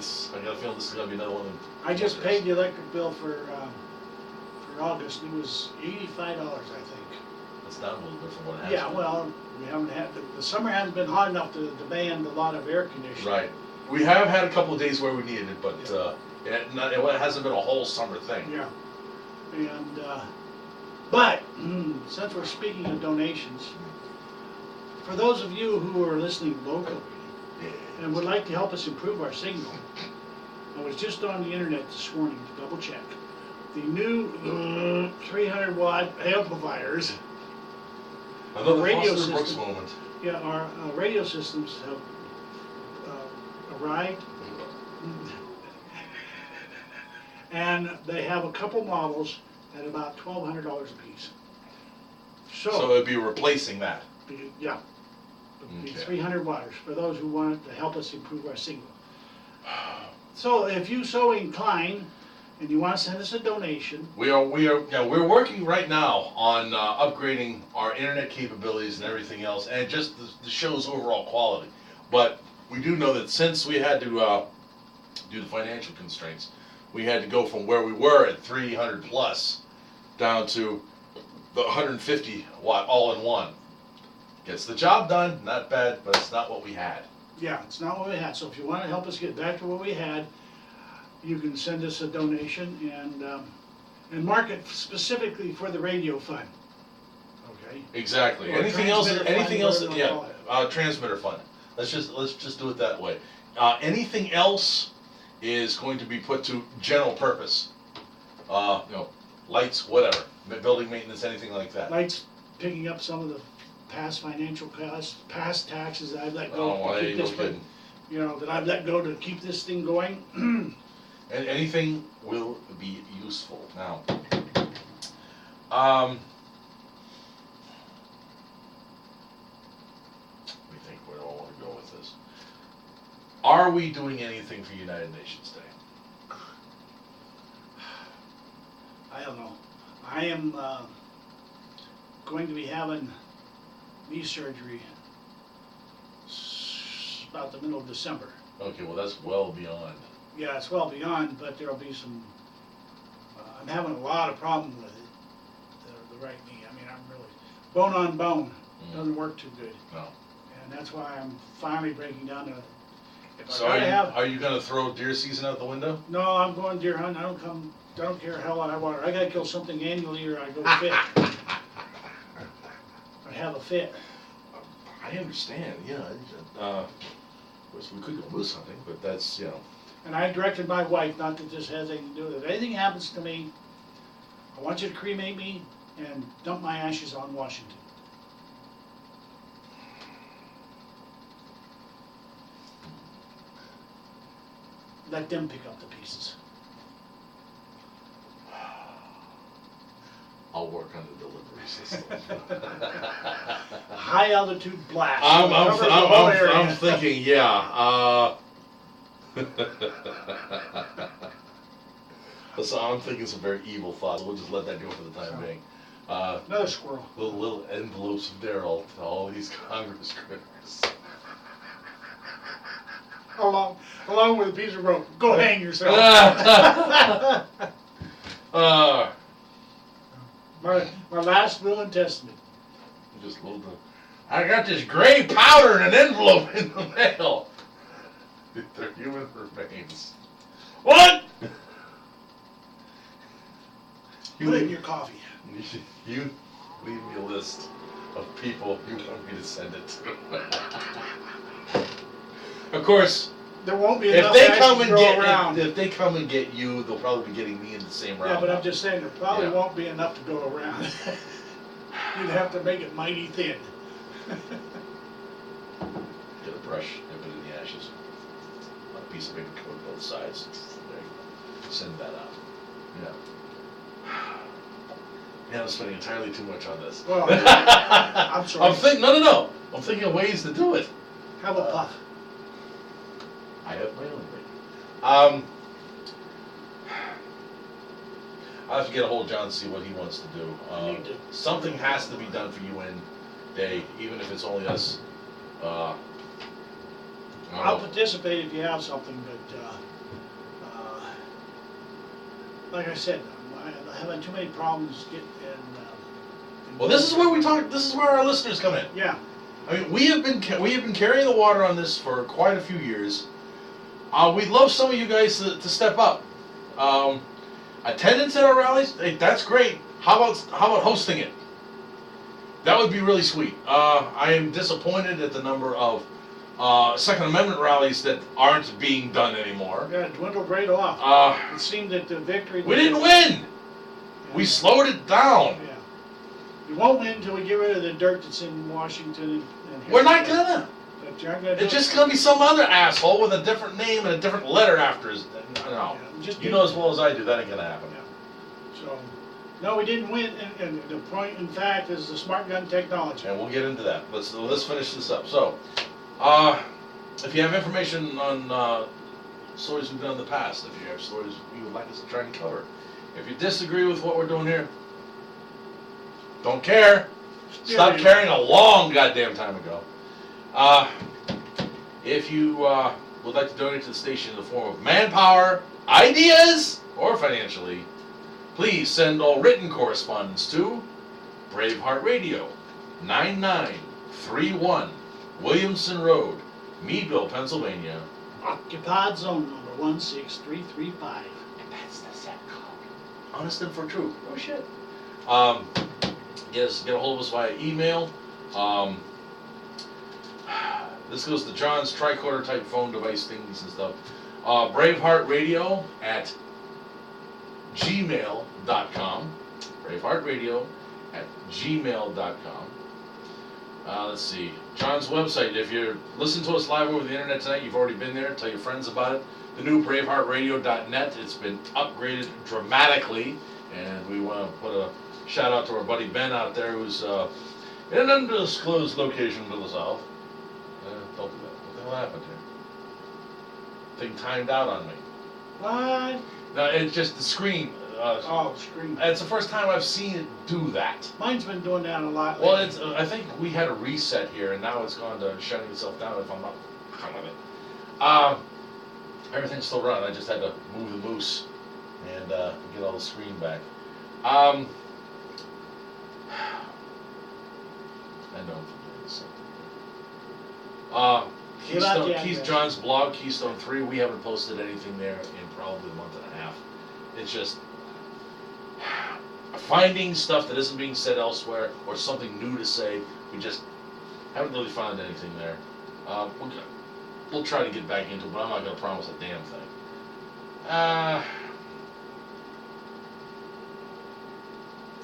got a feeling this is gonna be another one. I just paid the electric bill for August. It was $85, I think. That's down a little bit from what it has Yeah, been. well, we haven't had the summer hasn't been hot enough to demand a lot of air conditioning. Right. We have had a couple of days where we needed it, but it hasn't been a whole summer thing. Yeah, and but since we're speaking of donations, for those of you who are listening locally and would like to help us improve our signal, I was just on the internet this morning to double check. The new 300 watt amplifiers, Another radio Foster Brooks system. moment. yeah, our radio systems have arrived, and they have a couple models at about $1,200 a piece. So it'd be replacing that. Yeah, the Okay. 300 watts for those who want to help us improve our signal. So if you so incline and you want to send us a donation, We're working right now on upgrading our internet capabilities and everything else, and just the show's overall quality. But we do know that since we had to do the financial constraints, we had to go from where we were at 300 plus down to the 150 watt all-in-one. Gets the job done, not bad, but it's not what we had. yeah, it's not what we had. So if you want to help us get back to what we had, you can send us a donation and mark it specifically for the radio fund. Okay. Exactly. Or anything else? transmitter Anything fund, else? whatever you Yeah, wanna transmitter fund. Let's just do it that way. Anything else is going to be put to general purpose. Lights, whatever, building maintenance, anything like that. Lights picking up some of the past financial costs, past taxes that I've let go Oh, to keep no this, kidding. that I've let go to keep this thing going. And anything will be useful. Now, let me think where do I want to go with this. Are we doing anything for United Nations Day? I don't know. I am going to be having knee surgery about the middle of December. Okay, well that's well beyond. Yeah, it's well beyond, but there'll be some. I'm having a lot of problem with it. The right knee. I mean, I'm really bone on bone. Doesn't work too good, No. and that's why I'm finally breaking down to. If So I gotta are you going to throw deer season out the window? No, I'm going deer hunting. I don't care how hot I water. I gotta kill something annually or I go fit. I have a fit. I understand. Yeah. Of course, we could go moose hunting, but that's And I directed my wife not to just have anything to do with it. If anything happens to me, I want you to cremate me and dump my ashes on Washington. let them pick up the pieces. I'll work on the delivery system. High altitude blast. I'm thinking, yeah. So I'm thinking some very evil thoughts. We'll just let that go for the time being. Another squirrel. Little envelopes of Daryl to all these Congress critters. Along with a piece of rope. Go hang yourself. My last will and testament. Just a little bit. I got this gray powder in an envelope in the mail. They're human remains. What? Put it in your coffee. You leave me a list of people you want me to send it to. Of course, there won't be if enough they action come to and go get around. if they come and get you, they'll probably be getting me in the same round. Yeah, but I'm just saying there probably Yeah. won't be enough to go around. You'd have to make it mighty thin. Get a brush, dip it in the ashes. A piece of paper coat both sides. There you go. Send that out. Yeah. Man, I'm spending entirely too much on this. Well, I'm sorry. No. I'm thinking of ways to do it. Have a puff. I have my own way. I'll have to get a hold of John and see what he wants to do. You need to. Something has to be done for UN Day, even if it's only us. I don't I'll know. participate if you have something, but like I said, I'm having too many problems getting. Well, this is where we talk. This is where our listeners come in. Yeah. I mean, we have been carrying the water on this for quite a few years. We'd love some of you guys to step up. Attendance at our rallies, hey, that's great. How about hosting it? That would be really sweet. I am disappointed at the number of Second Amendment rallies that aren't being done anymore. Yeah, it dwindled right off. It seemed that the victory. We didn't win. We slowed it down. Yeah. We won't win until we get rid of the dirt that's in Washington and. We're not gonna. But you're not gonna do It's just gonna be some other asshole with a different name and a different letter after his. No. Yeah, just You know as well as I do that ain't gonna happen. Yeah. So, no, we didn't win, and the point, in fact, is the smart gun technology. And we'll get into that. Let's finish this up. So, if you have information on stories we've done in the past, if you have stories you would like us to try and cover, if you disagree with what we're doing here, don't care. Stop caring a long goddamn time ago. If you would like to donate to the station in the form of manpower, ideas, or financially, please send all written correspondence to Braveheart Radio, 9931 Williamson Road, Meadville, Pennsylvania. Occupied zone number 16335. And that's the zip code. Honest and for true. No shit. Yes, get a hold of us via email. This goes to John's tricorder type phone device things and stuff. Braveheart Radio at gmail.com. Braveheart Radio at gmail.com. Let's see. John's website. If you're listening to us live over the internet tonight, you've already been there. Tell your friends about it. The new BraveheartRadio.net. It's been upgraded dramatically, and we want to put a shout out to our buddy Ben out there, who's in an undisclosed location to the south. Don't do that. What the hell happened here? Thing timed out on me. What? No, it's just the screen. Screen. It's the first time I've seen it do that. Mine's been doing that a lot Well, lately. it's. I think we had a reset here, and now it's gone to shutting itself down. If I'm not counting it, everything's still running. I just had to move the moose and get all the screen back. I know I'm forgetting something. Keystone, John's blog, Keystone 3. We haven't posted anything there in probably a month and a half. It's just finding stuff that isn't being said elsewhere or something new to say. We just haven't really found anything there. We'll try to get back into it, but I'm not going to promise a damn thing.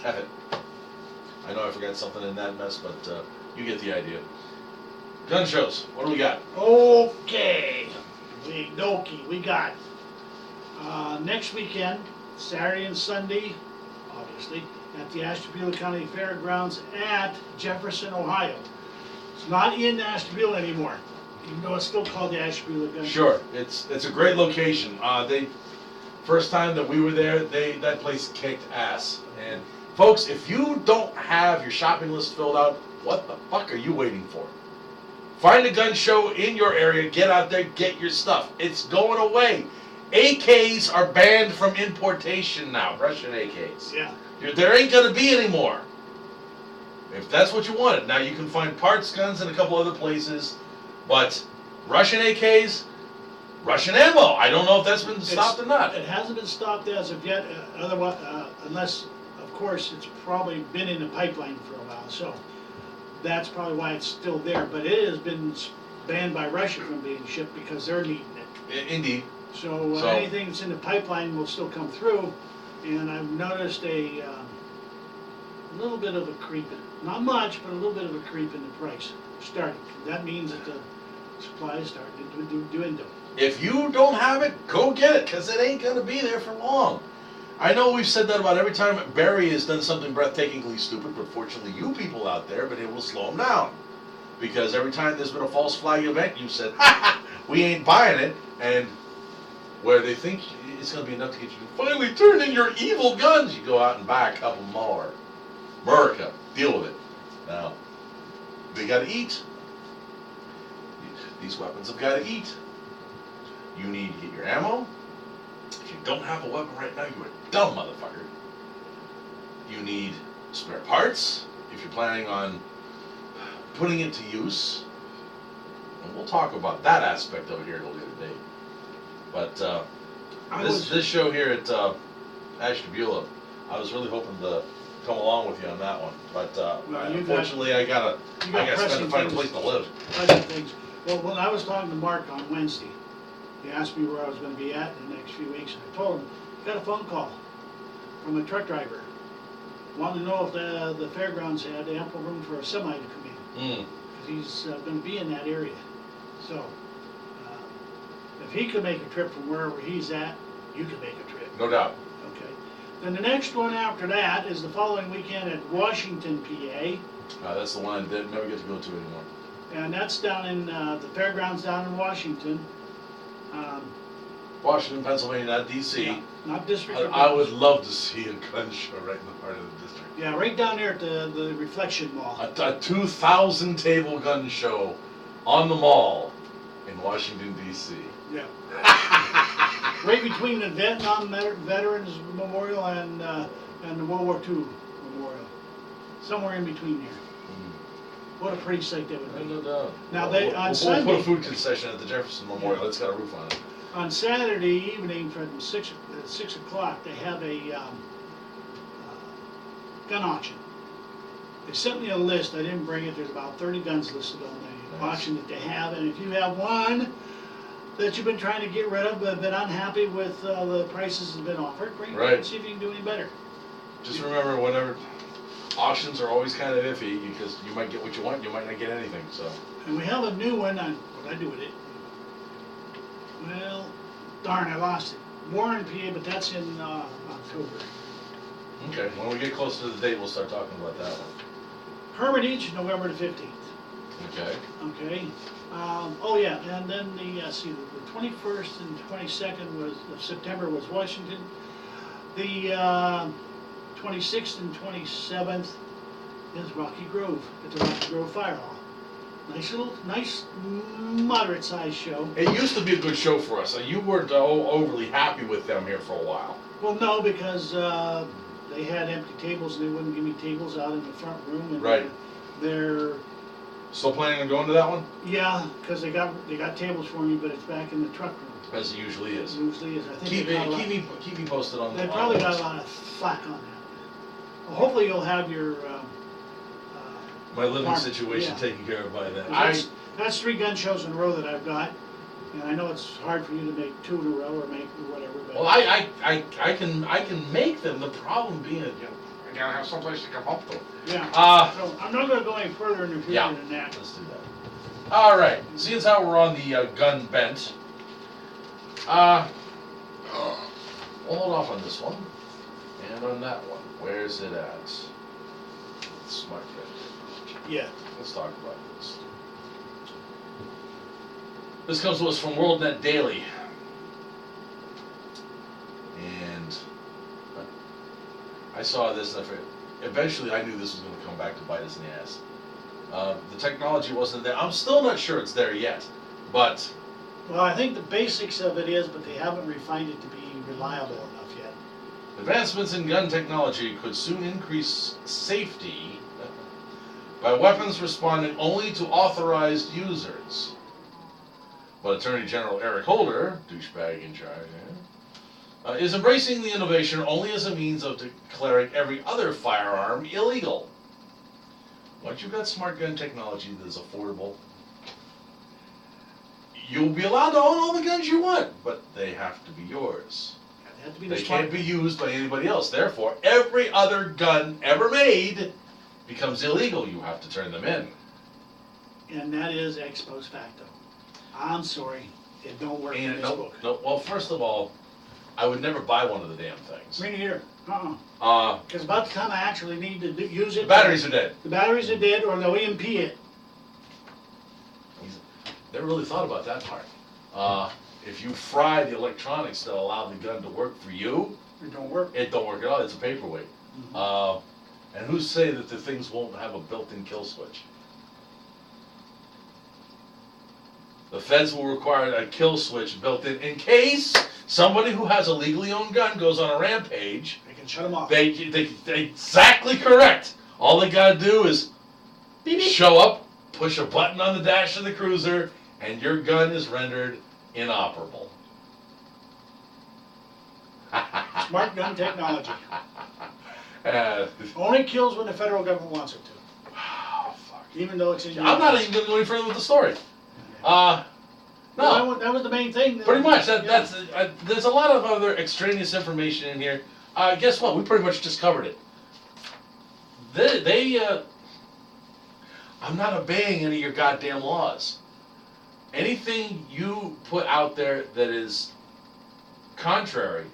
F it. I know I forgot something in that mess, but you get the idea. Gun shows. What do we got? Okay. We got Next weekend, Saturday and Sunday, obviously, at the Ashtabula County Fairgrounds at Jefferson, Ohio. It's not in Ashtabula anymore, even though it's still called the Ashtabula Gun Show. Sure, it's a great location. First time that we were there, that place kicked ass. And folks, if you don't have your shopping list filled out, what the fuck are you waiting for? Find a gun show in your area, get out there, get your stuff. It's going away. AKs are banned from importation now, Russian AKs. Yeah. There ain't gonna be any more. If that's what you wanted. Now you can find parts guns in a couple other places, but Russian AKs, Russian ammo. I don't know if that's been stopped or not. It hasn't been stopped as of yet, otherwise, unless, of course, it's probably been in the pipeline for a while. So that's probably why it's still there. But it has been banned by Russia from being shipped because they're needing it. Indeed. So anything that's in the pipeline will still come through. And I've noticed a little bit of a creep, not much, but a little bit of a creep in the price starting. That means that the supply is starting to dwindle. If you don't have it, go get it, because it ain't going to be there for long. I know we've said that about every time Barry has done something breathtakingly stupid, but fortunately you people out there have been able to slow him down. Because every time there's been a false flag event, you said, ha ha, we ain't buying it, and where they think it's going to be enough to get you to finally turn in your evil guns, you go out and buy a couple more. America, deal with it. Now, they got to eat. These weapons have got to eat. You need to get your ammo. If you don't have a weapon right now, you're a dumb motherfucker. You need spare parts if you're planning on putting it to use. And we'll talk about that aspect of it here at a later date. But this show here at Ashtabula, I was really hoping to come along with you on that one. But unfortunately, I gotta spend to find a place to live. Things. Well, when I was talking to Mark on Wednesday, he asked me where I was going to be at in the next few weeks, and I told him, got a phone call from a truck driver. Wanted to know if the fairgrounds had ample room for a semi to come in. Because he's going to be in that area. So, if he could make a trip from wherever he's at, you can make a trip. No doubt. Okay. Then the next one after that is the following weekend at Washington, PA. That's the one I never get to go to anymore. And that's down in the fairgrounds down in Washington. Washington, Pennsylvania, not D.C. Yeah, not district. I would love to see a gun show right in the heart of the district. Yeah, right down there at the Reflection Mall. A 2,000 table gun show on the mall in Washington, D.C. Yeah. Right between the Vietnam Veterans Memorial and the World War II Memorial. Somewhere in between there. What a pretty sight that would be. No doubt. Now we'll Sunday, put a food concession at the Jefferson Memorial. It's got a roof on it. On Saturday evening from 6 o'clock, they have a gun auction. They sent me a list. I didn't bring it. There's about 30 guns listed on the auction that they have. And if you have one that you've been trying to get rid of but been unhappy with the prices that have been offered, bring it in and see if you can do any better. Just remember, whenever auctions are always kind of iffy because you might get what you want, you might not get anything. So. And we have a new one. What did I do with it? Well, darn, I lost it. Warren, PA, but that's in October. Okay, when we get closer to the date, we'll start talking about that one. Hermitage, November the 15th. Okay. Okay. Oh yeah, and then the 21st and 22nd of September was Washington. The 26th and 27th is Rocky Grove at the Rocky Grove Fire Hall. Nice, moderate-sized show. It used to be a good show for us. You weren't overly happy with them here for a while. Well, no, because they had empty tables and they wouldn't give me tables out in the front room. And right. They're still planning on going to that one? Yeah, because they got tables for me, but it's back in the truck room. As it usually is. Usually is. I think keep me posted on that. They probably got a lot of flack on that. Well, hopefully you'll have your my living situation taken care of by then. That's 3 gun shows in a row that I've got, and I know it's hard for you to make 2 in a row or make whatever. But well, I can make them. The problem being, I gotta have someplace to come up to. Yeah. So I'm not going to go any further in the future than that. Let's do that. All right. Seeing as how we're on the gun bent, We'll hold off on this one. And on that one. Where's it at? Smart gun. Yeah. Let's talk about this. This comes to us from WorldNet Daily. And I saw this, and eventually I knew this was going to come back to bite us in the ass. The technology wasn't there. I'm still not sure it's there yet, but... Well, I think the basics of it is, but they haven't refined it to be reliable enough yet. Advancements in gun technology could soon increase safety by weapons responding only to authorized users. But Attorney General Eric Holder, douchebag in charge, is embracing the innovation only as a means of declaring every other firearm illegal. Once you've got smart gun technology that is affordable, you'll be allowed to own all the guns you want, but they have to be yours. They have to be They can't be used by anybody else. Therefore, every other gun ever made becomes illegal. You have to turn them in. And that is ex post facto. I'm sorry, it don't work in this book. No, well, first of all, I would never buy one of the damn things. Me neither. Because about the time I actually need to use it, The batteries are dead. The batteries are dead, or they'll EMP it. Never really thought about that part. If you fry the electronics that allow the gun to work for you, It don't work. it don't work at all. It's a paperweight. And who's say that the things won't have a built-in kill switch? The feds will require a kill switch built in case somebody who has a legally owned gun goes on a rampage. They can shut them off. They exactly correct. All they gotta do is Beep, beep. show up, push a button on the dash of the cruiser, and your gun is rendered inoperable. Smart gun technology. Uh, Only kills when the federal government wants it to. oh, fuck. Even though it's in. I'm not even gonna go any further with the story. No. Well, that was the main thing. Pretty much. That's. There's a lot of other extraneous information in here. Guess what? We pretty much just covered it. I'm not obeying any of your goddamn laws. Anything you put out there that is contrary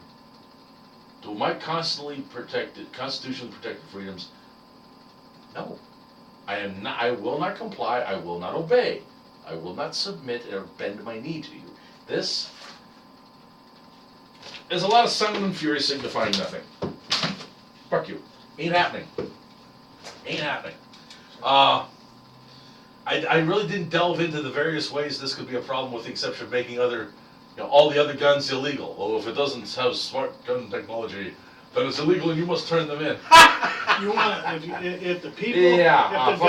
to my constitutionally protected freedoms, no. I will not comply. I will not obey. I will not submit or bend my knee to you. This is a lot of sun and fury signifying nothing. Fuck you. Ain't happening. Ain't happening. I really didn't delve into the various ways this could be a problem, with the exception of making all the other guns illegal. Well, if it doesn't have smart gun technology, then it's illegal and you must turn them in. You want to, if the people, Yeah, if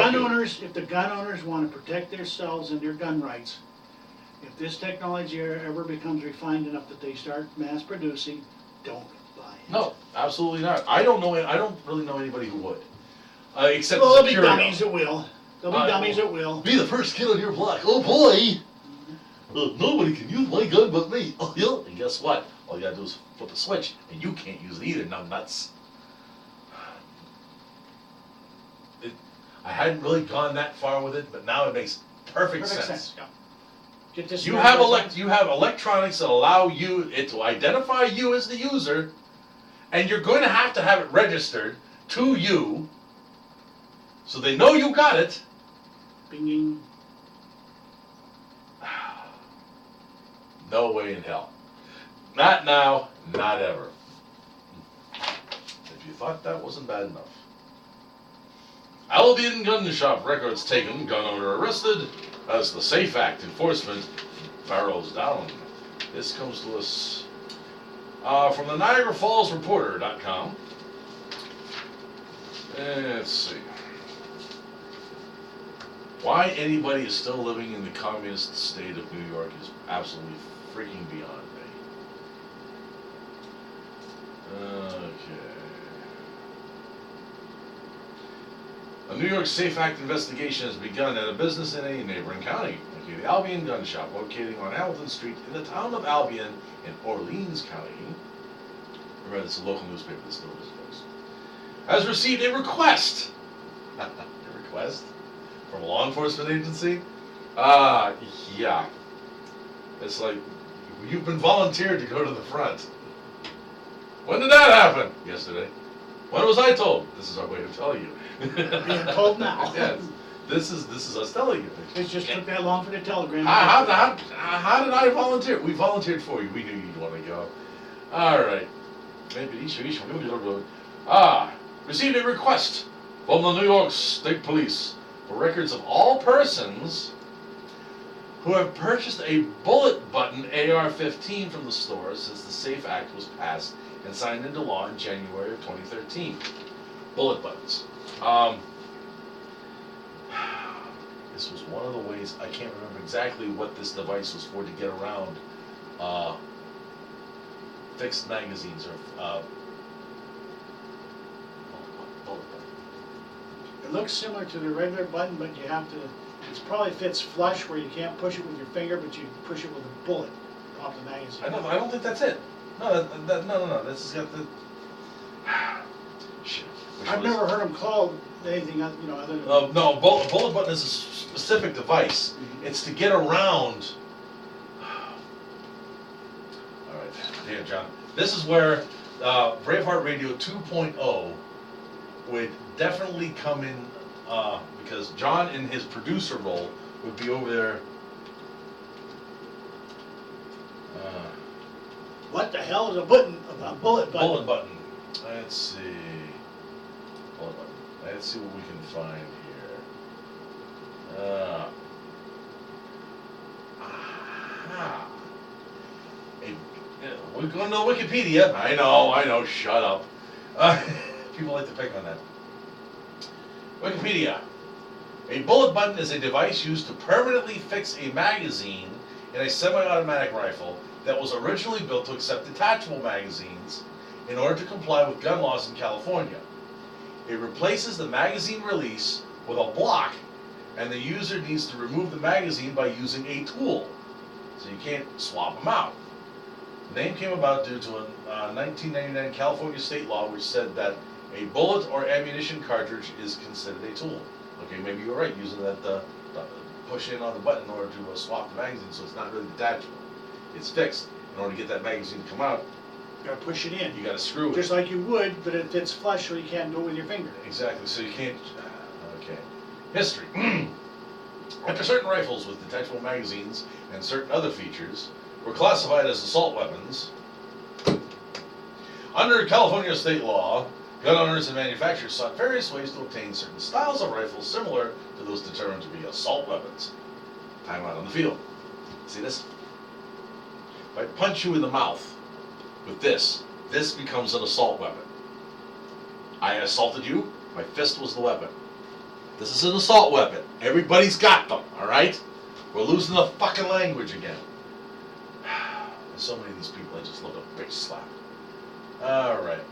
the gun owners want to protect themselves and their gun rights, if this technology ever becomes refined enough that they start mass producing, don't buy it. No, absolutely not. I don't really know anybody who would, except Well, as a there'll be curio. dummies that will. There'll be dummies that will. Be the first kid on your block. Oh boy! Nobody can use my gun but me. Oh yeah. And guess what? All you gotta do is flip a switch, and you can't use it either. Numb nuts. I hadn't really gone that far with it, but now it makes perfect sense. Yeah. Get this. You have electronics that allow it to identify you as the user, and you're going to have it registered to you, so they know you got it. Bing. No way in hell. Not now, not ever. If you thought that wasn't bad enough. Albion Gun Shop records taken, gun owner arrested, as the SAFE Act enforcement barrels down. This comes to us from the NiagaraFallsReporter.com. Let's see. Why anybody is still living in the communist state of New York is absolutely freaking beyond me. Okay. A New York SAFE Act investigation has begun at a business in a neighboring county, okay, the Albion Gun Shop, located on Hamilton Street in the town of Albion in Orleans County. Remember, it's a local newspaper that still does those. Has received a request. A request? From a law enforcement agency? Yeah. It's like, you've been volunteered to go to the front. When did that happen? Yesterday. When was I told? This is our way of telling you. Being told now. Yes. This is us telling you. It just took that long for the telegram. How did I volunteer? We volunteered for you. We knew you'd want to go. All right. Received a request from the New York State Police for records of all persons who have purchased a bullet button AR-15 from the store since the SAFE Act was passed and signed into law in January of 2013. Bullet buttons. This was one of the ways, I can't remember exactly what this device was for, to get around fixed magazines or bullet button. It looks similar to the regular button, but you have to, it probably fits flush where you can't push it with your finger, but you push it with a bullet off the magazine. I don't think that's it. No, no. This has got the. Shit. I've never heard them called anything, other than. No, bullet button is a specific device. Mm-hmm. It's to get around. All right, damn, John. This is where Braveheart Radio 2.0 would definitely come in because John, in his producer role, would be over there. What the hell is a bullet button? Bullet button. Let's see. Bullet button. Let's see what we can find here. We're going to Wikipedia. I know. Shut up. People like to pick on that. Wikipedia. A bullet button is a device used to permanently fix a magazine in a semi-automatic rifle that was originally built to accept detachable magazines in order to comply with gun laws in California. It replaces the magazine release with a block, and the user needs to remove the magazine by using a tool, so you can't swap them out. The name came about due to a 1999 California state law which said that a bullet or ammunition cartridge is considered a tool. Okay, maybe you're right, using that push in on the button in order to swap the magazine, so it's not really detachable. It's fixed. In order to get that magazine to come out, You gotta push it in. you got to screw it. Just like you would, but it fits flush, so you can't do it with your finger. Exactly. So you can't. Okay. History. After certain rifles with detachable magazines and certain other features were classified as assault weapons, under California state law, gun owners and manufacturers sought various ways to obtain certain styles of rifles similar to those determined to be assault weapons. Time out on the field. See this? If I punch you in the mouth with this becomes an assault weapon. I assaulted you, my fist was the weapon. This is an assault weapon. Everybody's got them, alright? We're losing the fucking language again. There's so many of these people I just love a bitch slap. Alright.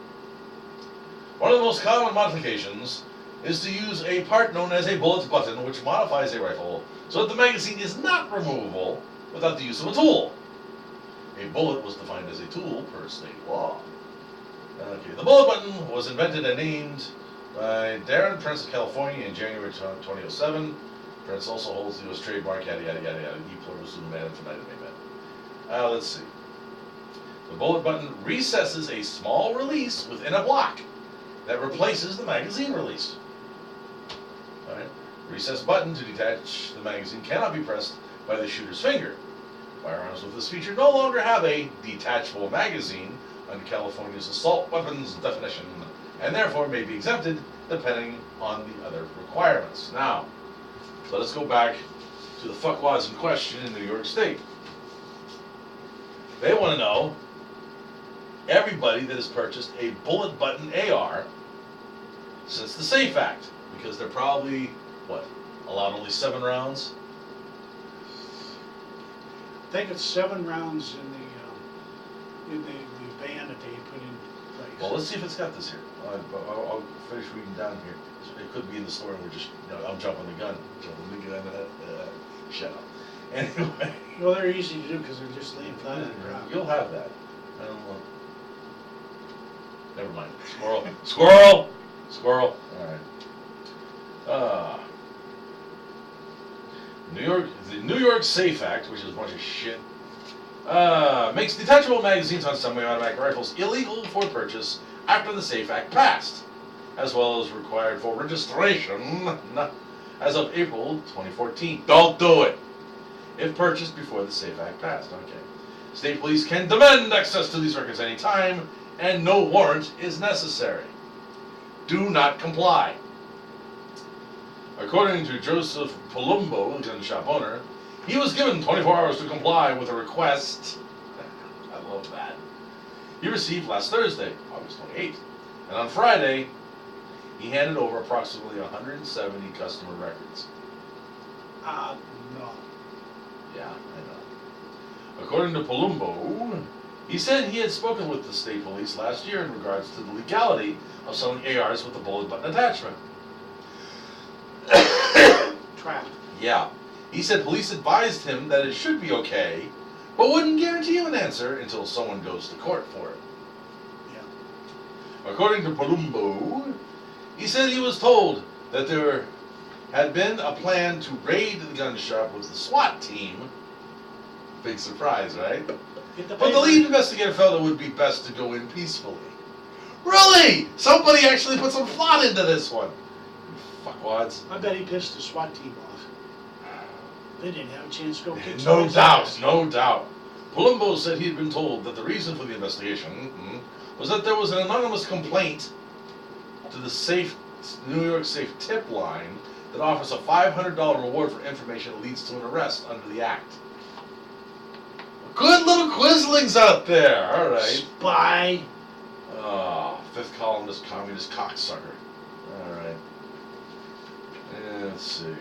One of the most common modifications is to use a part known as a bullet button, which modifies a rifle so that the magazine is not removable without the use of a tool. A bullet was defined as a tool per state law. Okay, the bullet button was invented and named by Darren Prince of California in January 2007. Prince also holds the U.S. trademark, yada yada yada yada, e pluribus unum ad infinitum, amen. Let's see. The bullet button recesses a small release within a block that replaces the magazine release. Alright. Recessed button to detach the magazine cannot be pressed by the shooter's finger. Firearms with this feature no longer have a detachable magazine under California's assault weapons definition, and therefore may be exempted depending on the other requirements. Now, let us go back to the fuckwads in question in New York State. They want to know everybody that has purchased a bullet button AR since the SAFE Act, because they're probably, allowed only 7 rounds? I think it's 7 rounds in the band that they put in place. Well, let's see if it's got this here. I'll finish reading down here. It could be in the store and we're just, I'm jumping the gun. Shut up. Anyway. Well, they're easy to do because they're just laying flat on the ground. You'll have that. I don't know. Never mind. Squirrel. Squirrel! Squirrel. Alright. The New York SAFE Act, which is a bunch of shit, Makes detachable magazines on semi-automatic rifles illegal for purchase after the SAFE Act passed, as well as required for registration as of April 2014. Don't do it! If purchased before the SAFE Act passed. Okay. State police can demand access to these records anytime, and no warrant is necessary. Do not comply. According to Joseph Palumbo, the gun shop owner, he was given 24 hours to comply with a request. I love that. He received last Thursday, August 28th, and on Friday, he handed over approximately 170 customer records. No. Yeah, I know. According to Palumbo, he said he had spoken with the state police last year in regards to the legality of selling ARs with a bullet button attachment. Trap. Yeah. He said police advised him that it should be okay, but wouldn't guarantee him an answer until someone goes to court for it. Yeah. According to Palumbo, he said he was told that there had been a plan to raid the gun shop with the SWAT team. Big surprise, right? But the lead investigator felt it would be best to go in peacefully. Really? Somebody actually put some thought into this one. You fuckwads. I bet he pissed the SWAT team off. They didn't have a chance to go kick No somebody's doubt, ass. no doubt. Palumbo said he had been told that the reason for the investigation was that there was an anonymous complaint to the New York Safe tip line that offers a $500 reward for information that leads to an arrest under the act. Good little quizzlings out there, all right. Spy. Fifth columnist, communist cocksucker. All right. Let's see.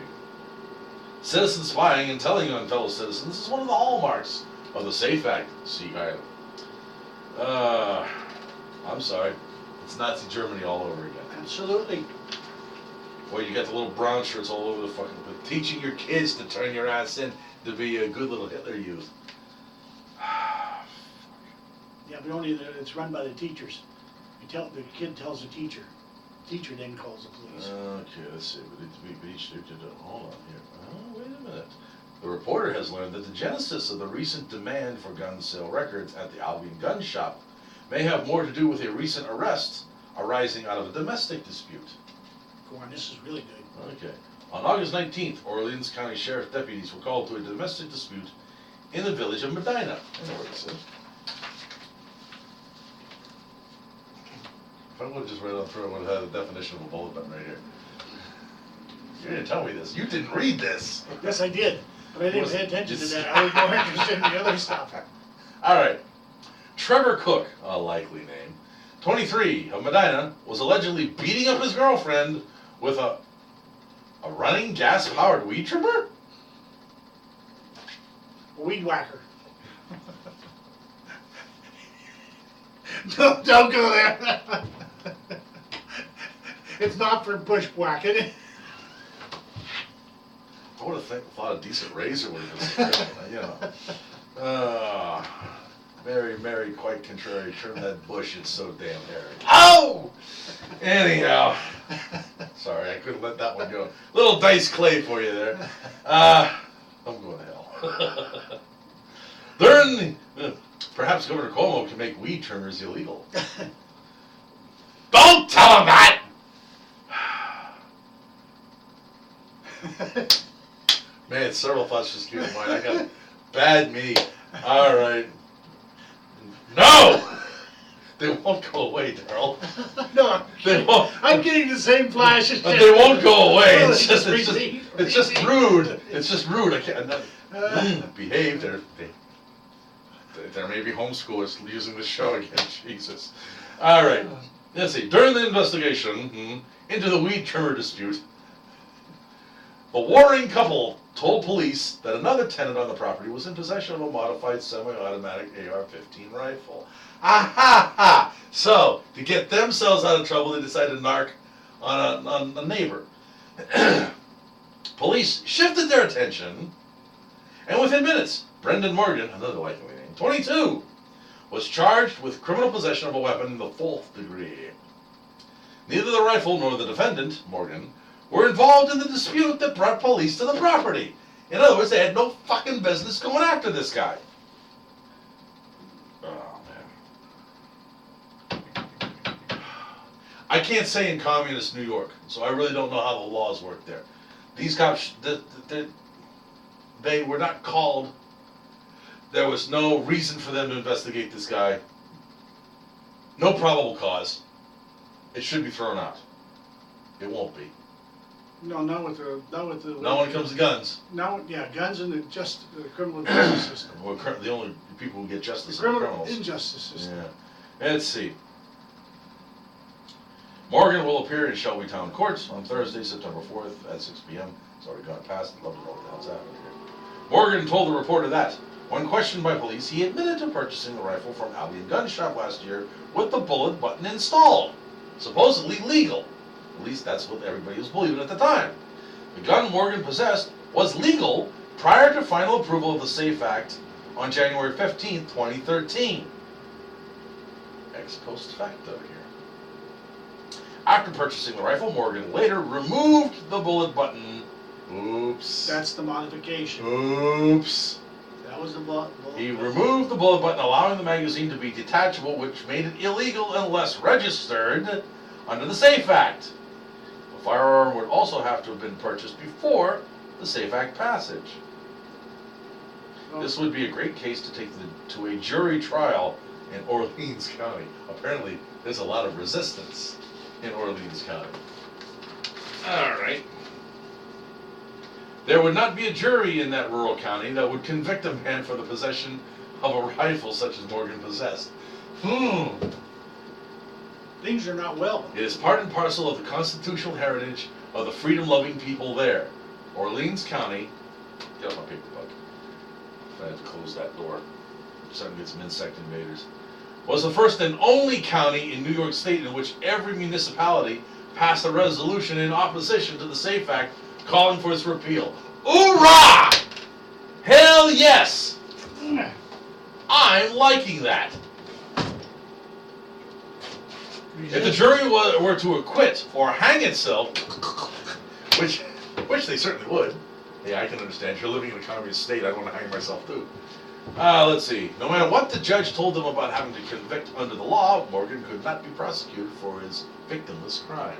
Citizen spying and telling on fellow citizens is one of the hallmarks of the SAFE Act. See item. I'm sorry. It's Nazi Germany all over again. Absolutely. Boy, you got the little brown shirts all over the fucking place. Teaching your kids to turn your ass in to be a good little Hitler youth. Yeah, but only it's run by the teachers. The kid tells the teacher. Teacher then calls the police. Okay, let's see. Hold on here. Oh, wait a minute. The reporter has learned that the genesis of the recent demand for gun sale records at the Albion Gun Shop may have more to do with a recent arrest arising out of a domestic dispute. Go on, this is really good. Okay. On August 19th, Orleans County Sheriff deputies were called to a domestic dispute in the village of Medina. I know where this is. If I would have just read on through, I would have had a definition of a bullet button right here. You didn't tell me this. You didn't read this. Yes, I did. But I didn't pay attention to that. I was more interested in the other stuff. All right. Trevor Cook, a likely name, 23, of Medina, was allegedly beating up his girlfriend with a running gas-powered weed trimmer? A weed whacker. No, don't go there. It's not for bushwhacking. I would have thought a decent razor would have been, you know. Mary, Mary, quite contrary, trim that bush, it's so damn hairy. Oh! Anyhow. Sorry, I couldn't let that one go. Little dice clay for you there. I'm going to hell. Perhaps Governor Cuomo can make weed trimmers illegal. Don't tell him that! Man, several thoughts just came to mind. I got bad meat. All right. No! They won't go away, Daryl. No, They won't. I'm getting the same flashes. But they won't go away. Oh, It's just rude. It's just rude. I can't. Behave. There may be homeschoolers using this show again. Jesus. All right. Let's see. During the investigation into the weed trimmer dispute, the warring couple told police that another tenant on the property was in possession of a modified semi-automatic AR-15 rifle. Ah ha ha! So, to get themselves out of trouble, they decided to narc on a neighbor. Police shifted their attention, and within minutes, Brendan Morgan, another likely name, 22, was charged with criminal possession of a weapon in the 4th degree. Neither the rifle nor the defendant, Morgan, were involved in the dispute that brought police to the property. In other words, they had no fucking business going after this guy. I can't say in communist New York, so I really don't know how the laws work there. These cops, they were not called. There was no reason for them to investigate this guy. No probable cause. It should be thrown out. It won't be. No, not with the. Not when it comes to guns. Now, yeah, guns and the criminal justice system. Well, the only people who get The justice are criminal criminals. injustice system. Yeah. Let's see. Morgan will appear in Shelbytown courts on Thursday, September 4th at 6 p.m. It's already gone past. I'd love to know what the hell's happening here. Morgan told the reporter that, when questioned by police, he admitted to purchasing the rifle from Albion Gun Shop last year with the bullet button installed. Supposedly legal. At least that's what everybody was believing at the time. The gun Morgan possessed was legal prior to final approval of the SAFE Act on January 15th, 2013. Ex post facto here. After purchasing the rifle, Morgan later removed the bullet button. Oops. That's the modification. Oops. That was the bullet. He removed the bullet button, allowing the magazine to be detachable, which made it illegal unless registered under the SAFE Act. The firearm would also have to have been purchased before the SAFE Act passage. This would be a great case to take to a jury trial in Orleans County. Apparently, there's a lot of resistance in Orleans County. All right. There would not be a jury in that rural county that would convict a man for the possession of a rifle such as Morgan possessed. Things are not well. It is part and parcel of the constitutional heritage of the freedom-loving people there. Orleans County, get off my paper bug. I had to close that door. So I can get some insect invaders. Was the first and only county in New York State in which every municipality passed a resolution in opposition to the SAFE Act calling for its repeal. Hoorah! Hell yes! I'm liking that. If the jury were to acquit or hang itself, which they certainly would. Yeah, I can understand. If you're living in a communist state, I'd want to hang myself too. Let's see. No matter what the judge told them about having to convict under the law, Morgan could not be prosecuted for his victimless crime.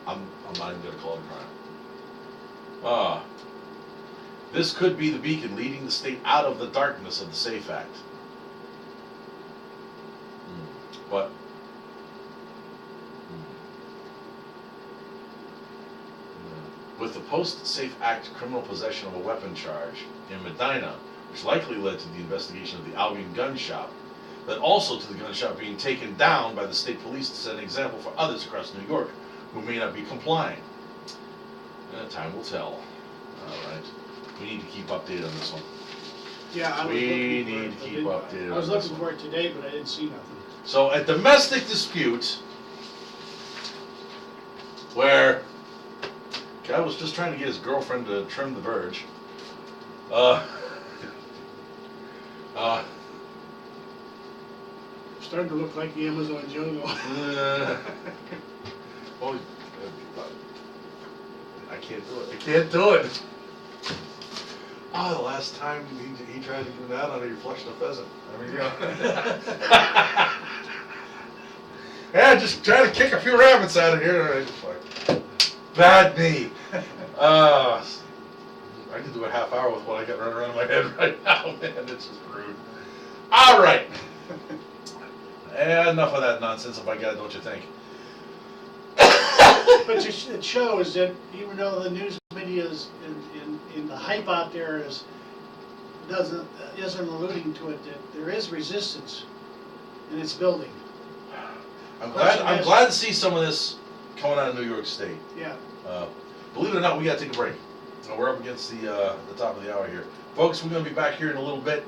I'm not even going to call it a crime. This could be the beacon leading the state out of the darkness of the SAFE Act. But with the post-SAFE Act criminal possession of a weapon charge in Medina, which likely led to the investigation of the Albion Gun Shop, led also to the gun shop being taken down by the state police to set an example for others across New York who may not be complying. Time will tell. All right. We need to keep updated on this one. Yeah, I was We looking for need it. to keep updated I was on this looking one. for it today, but I didn't see nothing. So a domestic dispute where guy was just trying to get his girlfriend to trim the verge. Starting to look like the Amazon jungle. Oh, I can't do it. I can't do it. The last time he tried to do that, he flushed a pheasant. I mean, yeah, just trying to kick a few rabbits out of here. Bad knee. I can do a half hour with what I got running around in my head right now, man. It's just rude. All right. Enough of that nonsense, if I got it, don't you think? But it shows that even though the news media is in the hype out there isn't alluding to it, that there is resistance and it's building. I'm glad to see some of this coming out of New York State. Yeah. Believe it or not, we got to take a break. We're up against the top of the hour here. Folks, we're going to be back here in a little bit.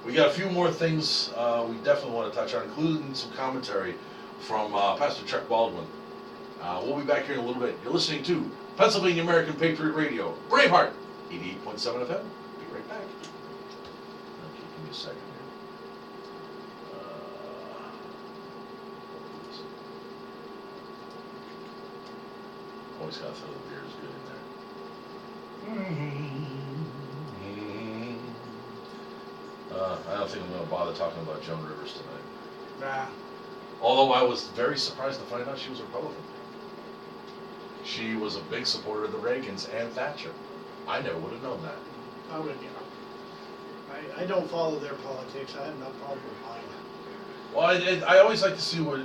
We got a few more things we definitely want to touch on, including some commentary from Pastor Chuck Baldwin. We'll be back here in a little bit. You're listening to Pennsylvania American Patriot Radio, Braveheart, 88.7 FM. Be right back. Okay, give me a second here. Always got to throw the beers good in there. I don't think I'm going to bother talking about Joan Rivers tonight. Nah. Although I was very surprised to find out she was a Republican. She was a big supporter of the Reagans and Thatcher. I never would have known that. I would, you know. I don't follow their politics. I have no problem with mine. Well, I always like to see where,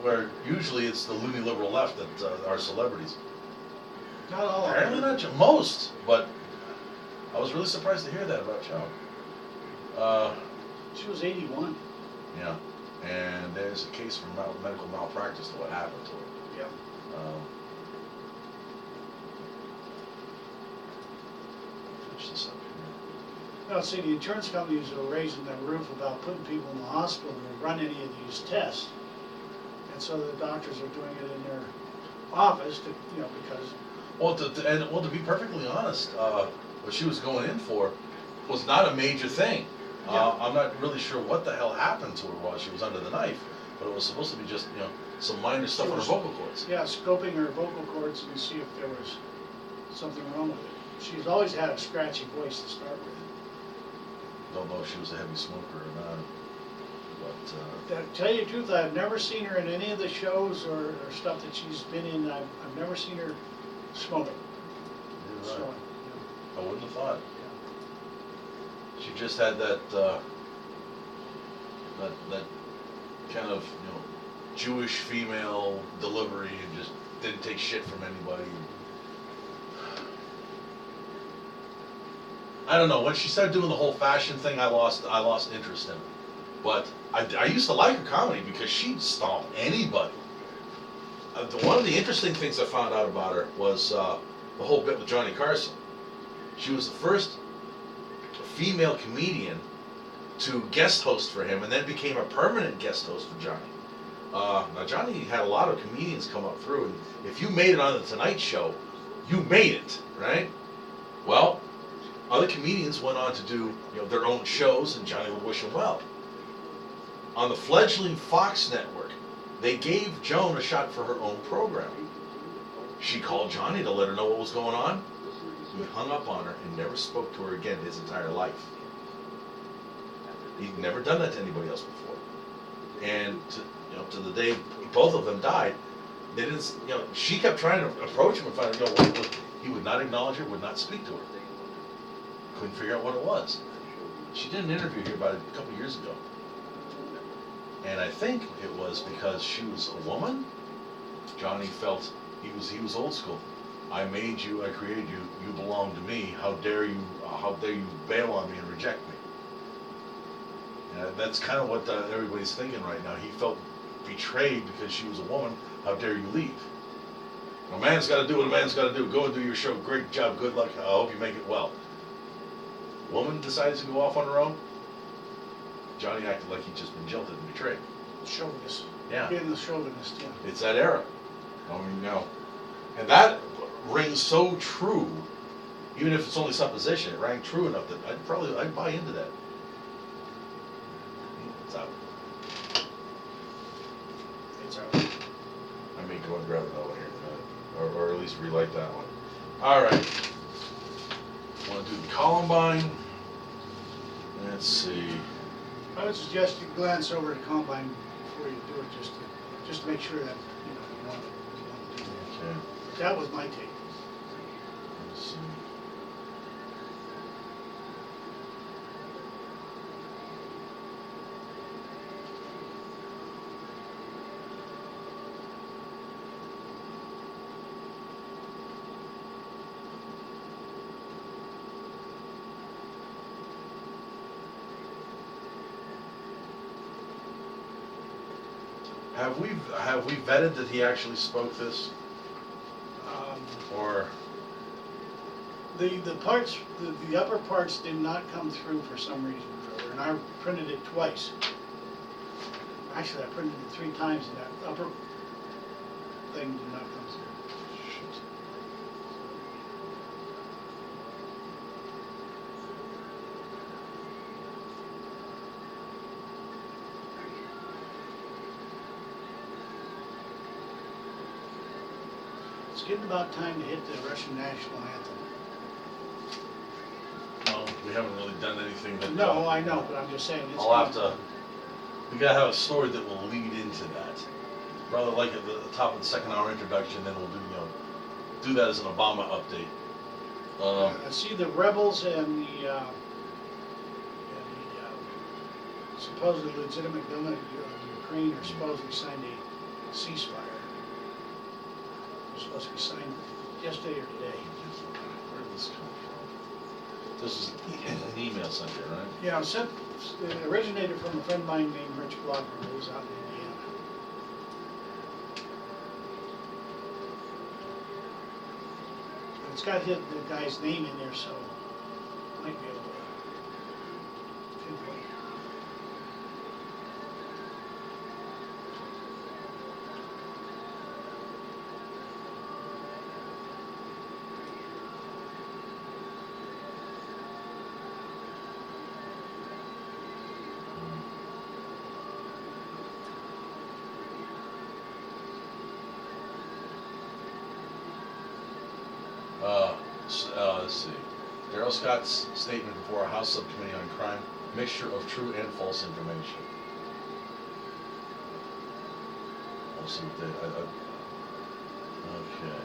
where usually it's the loony liberal left that are celebrities. Not all of Apparently them. not most, but I was really surprised to hear that about Joan. She was 81. Yeah, and there's a case for medical malpractice to what happened to her. Yep. Finish this up here. Well, see, the insurance companies are raising their roof about putting people in the hospital to run any of these tests. And so the doctors are doing it in their office to, because. Well, to be perfectly honest, what she was going in for was not a major thing. Yeah. I'm not really sure what the hell happened to her while she was under the knife, but it was supposed to be just, some minor stuff on her vocal cords. Yeah, scoping her vocal cords and see if there was something wrong with it. She's always had a scratchy voice to start with. Don't know if she was a heavy smoker or not, but To tell you the truth, I've never seen her in any of the shows or stuff that she's been in. I've never seen her smoking. you're right. So, I wouldn't have thought. She just had that kind of Jewish female delivery and just didn't take shit from anybody. I don't know. When she started doing the whole fashion thing, I lost interest in it. But I used to like her comedy because she'd stomp anybody. One of the interesting things I found out about her was the whole bit with Johnny Carson. She was the first female comedian to guest host for him and then became a permanent guest host for Johnny. Now Johnny had a lot of comedians come up through, and if you made it on the Tonight Show, you made it, right? Well, other comedians went on to do their own shows, and Johnny would wish them well. On the fledgling Fox network, they gave Joan a shot for her own program. She called Johnny to let her know what was going on. He hung up on her and never spoke to her again his entire life. He'd never done that to anybody else before. And to the day both of them died, they didn't. She kept trying to approach him and find out what he would not acknowledge her, would not speak to her. Couldn't figure out what it was. She did an interview here about a couple of years ago, and I think it was because she was a woman. Johnny felt he was old school. I made you, I created you, you belong to me. How dare you bail on me and reject me? And that's kind of what everybody's thinking right now. He felt betrayed because she was a woman. How dare you leave? A man's got to do what a man's got to do. Go and do your show. Great job. Good luck. I hope you make it well. Woman decides to go off on her own. Johnny acted like he'd just been jilted and betrayed. Chauvinist. Yeah. Being the chauvinist, yeah. It's that era. I mean, and that rings so true. Even if it's only supposition, it rang true enough that I'd buy into that. It's out. It's out. I may go and grab another one here, or at least relight that one. All right. Want to do the Columbine? Let's see. I would suggest you glance over to Combine before you do it, just to make sure that you want to do that. Okay. That was my take. Let's see. Have we vetted that he actually spoke this, or The parts, the upper parts did not come through for some reason or other, and I printed it twice. Actually, I printed it 3 times, and that upper thing did not come through. shit. It's getting about time to hit the Russian national anthem. No, we haven't really done anything that. No, I know, but I'm just saying it's. I'll have to. We gotta have a story that will lead into that. Rather like at the top of the second hour introduction, then we'll do that as an Obama update. I see the rebels and the supposedly legitimate government of Ukraine are supposedly signed a ceasefire. It was supposed to be signed yesterday or today. Where did this come from? This is an email sent here, right? Yeah, it originated from a friend of mine named Rich Glover, who was out in Indiana. And it's got the guy's name in there, so I might be able to pinpoint. Let's see. Darrell Scott's statement before a House Subcommittee on Crime: mixture of true and false information. I'll see what they. Okay.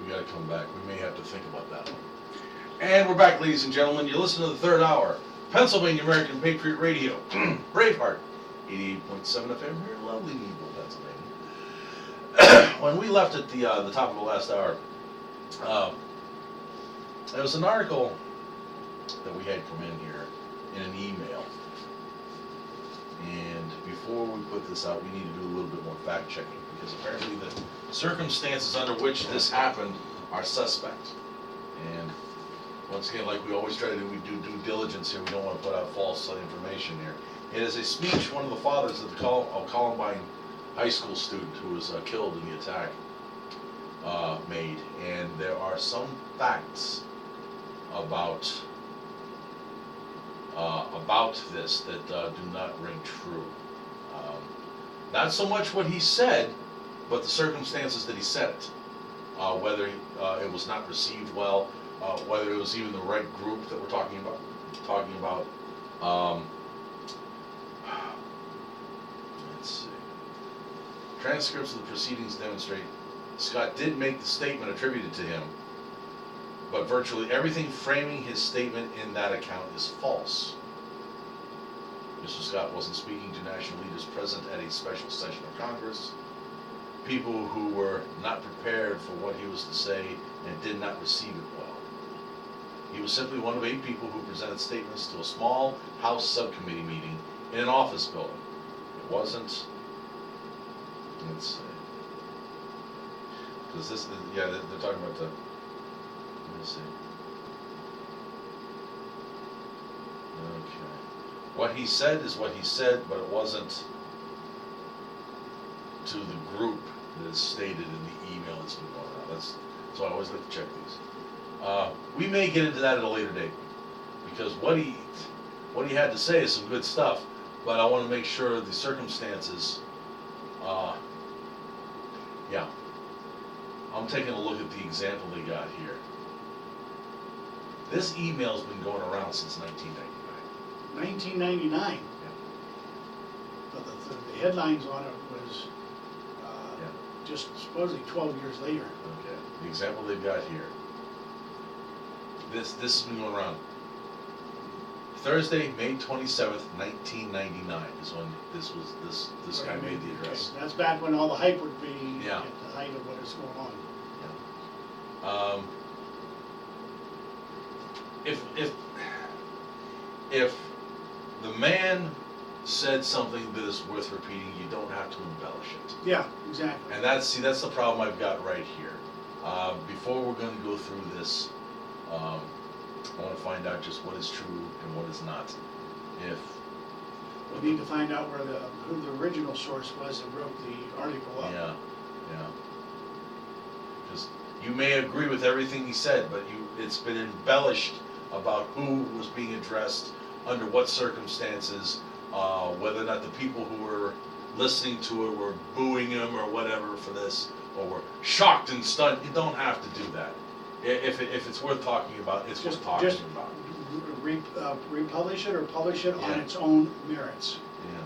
We gotta come back. We may have to think about that one. And we're back, ladies and gentlemen. You're listening to the third hour, Pennsylvania American Patriot Radio, Braveheart, 88.7 FM here in lovely Meadville, Pennsylvania. When we left at the top of the last hour, there was an article that we had come in here in an email. And before we put this out, we need to do a little bit more fact checking, because apparently the circumstances under which this happened are suspect. And once again, like we always try to do, we do due diligence here. We don't want to put out false information here. It is a speech one of the fathers of the Columbine high school student who was killed in the attack made. And there are some facts about this that do not ring true. Not so much what he said, but the circumstances that he said it. Whether it was not received well, whether it was even the right group that we're talking about. Let's see. Transcripts of the proceedings demonstrate Scott did make the statement attributed to him, but virtually everything framing his statement in that account is false. Mr. Scott wasn't speaking to national leaders present at a special session of Congress, people who were not prepared for what he was to say and did not receive it well. He was simply one of 8 people who presented statements to a small House subcommittee meeting in an office building. It wasn't, let's see, because this, yeah, they're talking about the, let's see. Okay. What he said is what he said, but it wasn't to the group that is stated in the email that's been going around. So I always like to check these. We may get into that at a later date, because what he had to say is some good stuff, but I want to make sure the circumstances. Yeah. I'm taking a look at the example they got here. This email's been going around since 1999. 1999. Yeah. But the headlines on it was just supposedly 12 years later. Okay. The example they've got here. This has been going around. Thursday, May 27th, 1999 is when this guy made the address. Okay. That's back when all the hype would be Yeah. at the height of what is going on. If the man said something that is worth repeating, you don't have to embellish it. Yeah, exactly. And that's the problem I've got right here. Before we're going to go through this, I want to find out just what is true and what is not. We need to find out who the original source was that wrote the article up. Yeah. Because you may agree with everything he said, but it's been embellished about who was being addressed, under what circumstances, whether or not the people who were listening to it were booing him or whatever for this, or were shocked and stunned. You don't have to do that. If it's worth talking about, it's worth talking about. Republish it or publish it on Yeah. its own merits. Yeah.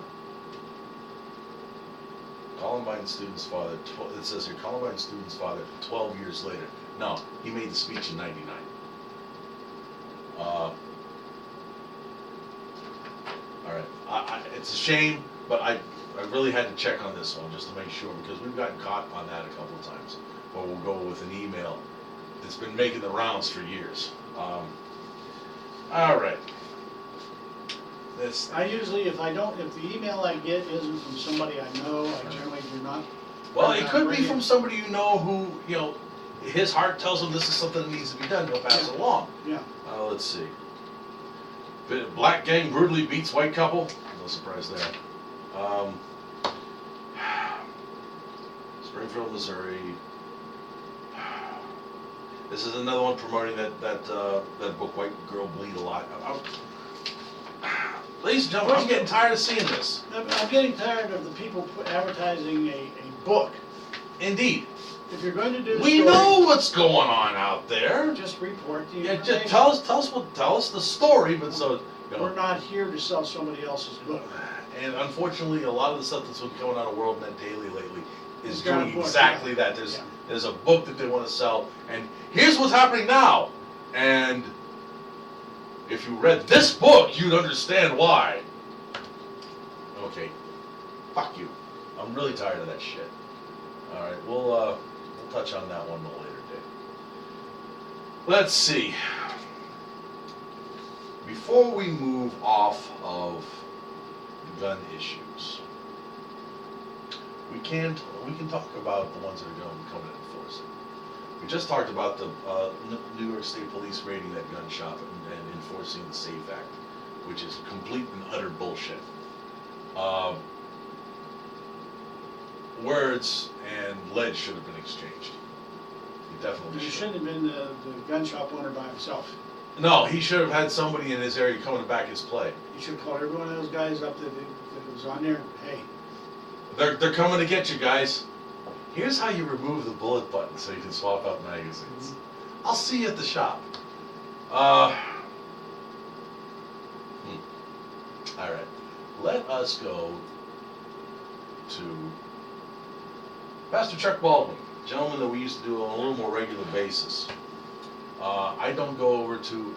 Columbine student's father, it says here, Columbine student's father, 12 years later. No, he made the speech in '99. All right, it's a shame, but I really had to check on this one just to make sure, because we've gotten caught on that a couple of times, where we'll go with an email that's been making the rounds for years. All right. I usually, if the email I get isn't from somebody I know, I generally do not. Well, it could be from somebody you know who, his heart tells him this is something that needs to be done, he'll pass it along. Yeah. Let's see. Black gang brutally beats white couple. No surprise there. Springfield, Missouri. This is another one promoting that book, White Girl Bleed a Lot. Ladies and gentlemen, I'm getting tired of seeing this. I'm getting tired of the people advertising a book. Indeed. If you're going to do the We story, know what's going on out there. just report the Yeah, information. just tell us the story, but We're not here to sell somebody else's book. And unfortunately, a lot of the stuff that's been coming out of WorldNet Daily lately is It's got a doing book, exactly yeah. that. Yeah. There's a book that they want to sell, and here's what's happening now. And if you read this book, you'd understand why. Okay, fuck you. I'm really tired of that shit. All right, we'll touch on that one at a later date. Let's see. Before we move off of gun issues, we can talk about the ones that are going to come and enforce it. We just talked about the New York State Police raiding that gun shop and enforcing the SAFE Act, which is complete and utter bullshit. Words and lead should have been exchanged. He definitely It should. shouldn't have been the gun shop owner by himself. No, he should have had somebody in his area coming to back his play. He should have called every one of those guys up that was on there. Hey, They're coming to get you guys. Here's how you remove the bullet button so you can swap out magazines. I'll see you at the shop. All right. Let us go to Pastor Chuck Baldwin, gentleman that we used to do on a little more regular basis. I don't go over to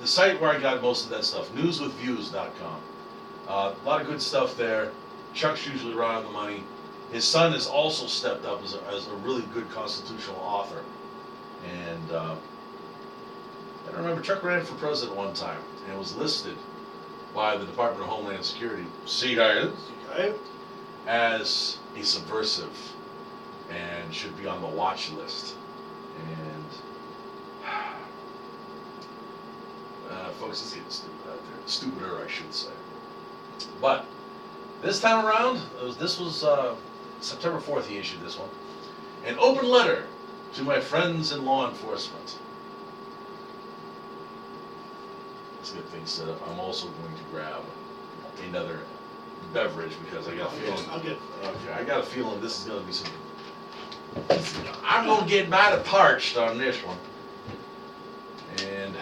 the site where I got most of that stuff, newswithviews.com. A lot of good stuff there. Chuck's usually right on the money. His son has also stepped up as a really good constitutional author. And I remember Chuck ran for president one time and was listed by the Department of Homeland Security, CIA, as a subversive and should be on the watch list. And folks, it's getting stupid out there. Stupider, I should say. But this time around, this was September 4th he issued this one. An open letter to my friends in law enforcement. Let's get things set up. I'm also going to grab another beverage because I got a feeling. I'll get it. Okay, I got a feeling this is going to be some. I'm going to get mighty parched on this one. And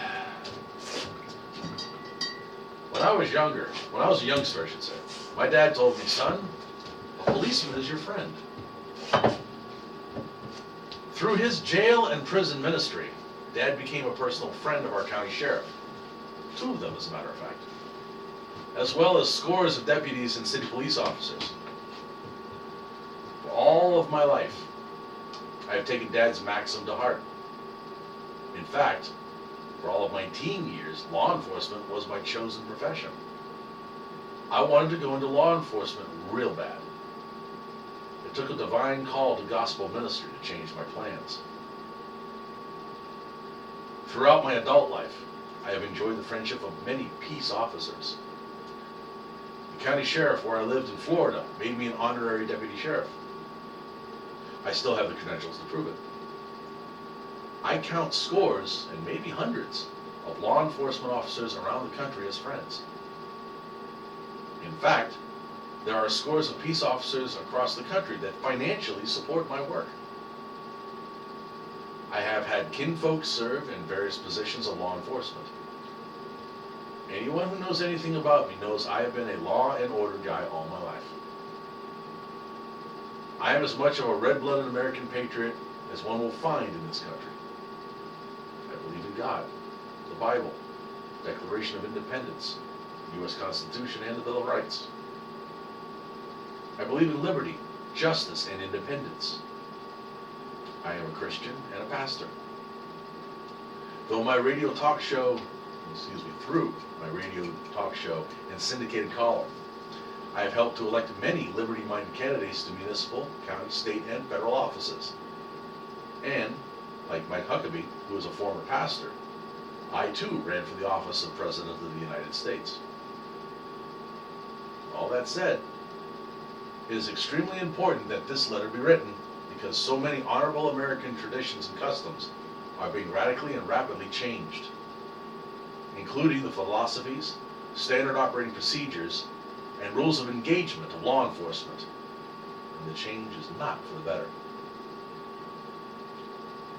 when I was a youngster, I should say, my dad told me, son, a policeman is your friend. Through his jail and prison ministry, Dad became a personal friend of our county sheriff. 2 of them, as a matter of fact. As well as scores of deputies and city police officers. For all of my life, I have taken Dad's maxim to heart. In fact, for all of my teen years, law enforcement was my chosen profession. I wanted to go into law enforcement real bad. It took a divine call to gospel ministry to change my plans. Throughout my adult life, I have enjoyed the friendship of many peace officers. The county sheriff where I lived in Florida made me an honorary deputy sheriff. I still have the credentials to prove it. I count scores, and maybe hundreds, of law enforcement officers around the country as friends. In fact, there are scores of peace officers across the country that financially support my work. I have had kinfolk serve in various positions of law enforcement. Anyone who knows anything about me knows I have been a law and order guy all my life. I am as much of a red-blooded American patriot as one will find in this country. I believe in God, the Bible, Declaration of Independence, the U.S. Constitution, and the Bill of Rights. I believe in liberty, justice, and independence. I am a Christian and a pastor. Through my radio talk show and syndicated column, I have helped to elect many liberty-minded candidates to municipal, county, state, and federal offices. And, like Mike Huckabee, who is a former pastor, I too ran for the office of President of the United States. All that said, it is extremely important that this letter be written because so many honorable American traditions and customs are being radically and rapidly changed, including the philosophies, standard operating procedures, and rules of engagement of law enforcement. And the change is not for the better.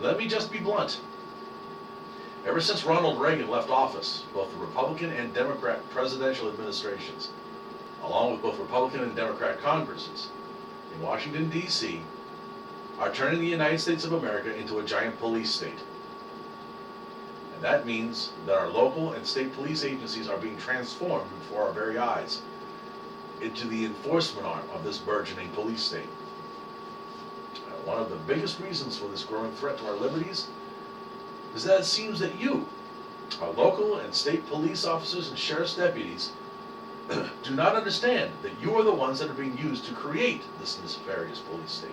Let me just be blunt. Ever since Ronald Reagan left office, both the Republican and Democrat presidential administrations, along with both Republican and Democrat Congresses in Washington, D.C., are turning the United States of America into a giant police state. And that means that our local and state police agencies are being transformed before our very eyes into the enforcement arm of this burgeoning police state. One of the biggest reasons for this growing threat to our liberties is that it seems that you, our local and state police officers and sheriff's deputies, do not understand that you are the ones that are being used to create this nefarious police state.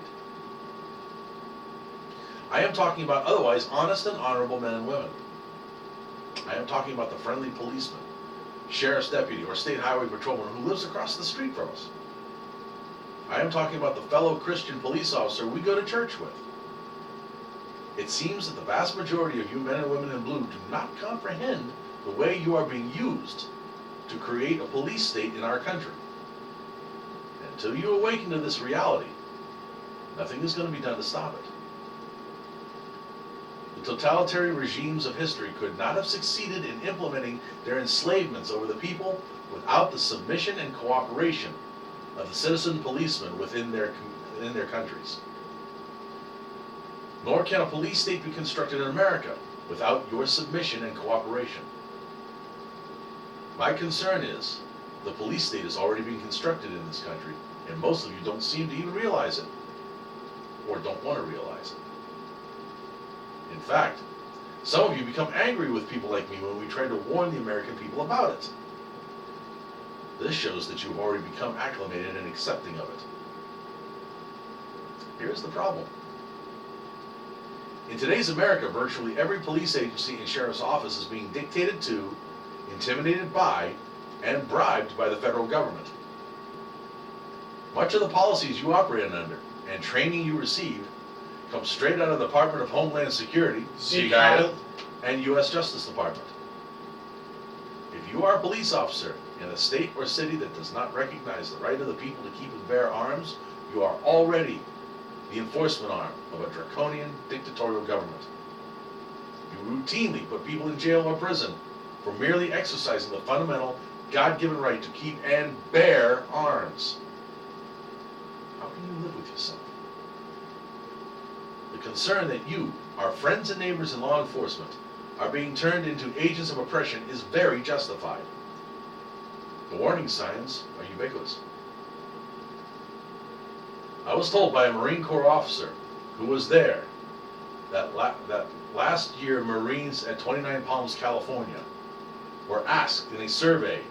I am talking about otherwise honest and honorable men and women. I am talking about the friendly policeman, sheriff's deputy, or state highway patrolman who lives across the street from us. I am talking about the fellow Christian police officer we go to church with. It seems that the vast majority of you men and women in blue do not comprehend the way you are being used to create a police state in our country. Until you awaken to this reality, nothing is going to be done to stop it. The totalitarian regimes of history could not have succeeded in implementing their enslavements over the people without the submission and cooperation of the citizen policemen within their countries. Nor can a police state be constructed in America without your submission and cooperation. My concern is the police state is already being constructed in this country, and most of you don't seem to even realize it, or don't want to realize it. In fact, some of you become angry with people like me when we try to warn the American people about it. This shows that you've already become acclimated and accepting of it. Here's the problem. In today's America, virtually every police agency and sheriff's office is being dictated to, intimidated by, and bribed by the federal government. Much of the policies you operate under and training you receive comes straight out of the Department of Homeland Security, CIA, and U.S. Justice Department. If you are a police officer in a state or city that does not recognize the right of the people to keep and bear arms, you are already the enforcement arm of a draconian dictatorial government. You routinely put people in jail or prison for merely exercising the fundamental God-given right to keep and bear arms. How can you live with yourself? The concern that you, our friends and neighbors in law enforcement, are being turned into agents of oppression is very justified. The warning signs are ubiquitous. I was told by a Marine Corps officer who was there that last year Marines at 29 Palms, California, were asked in a survey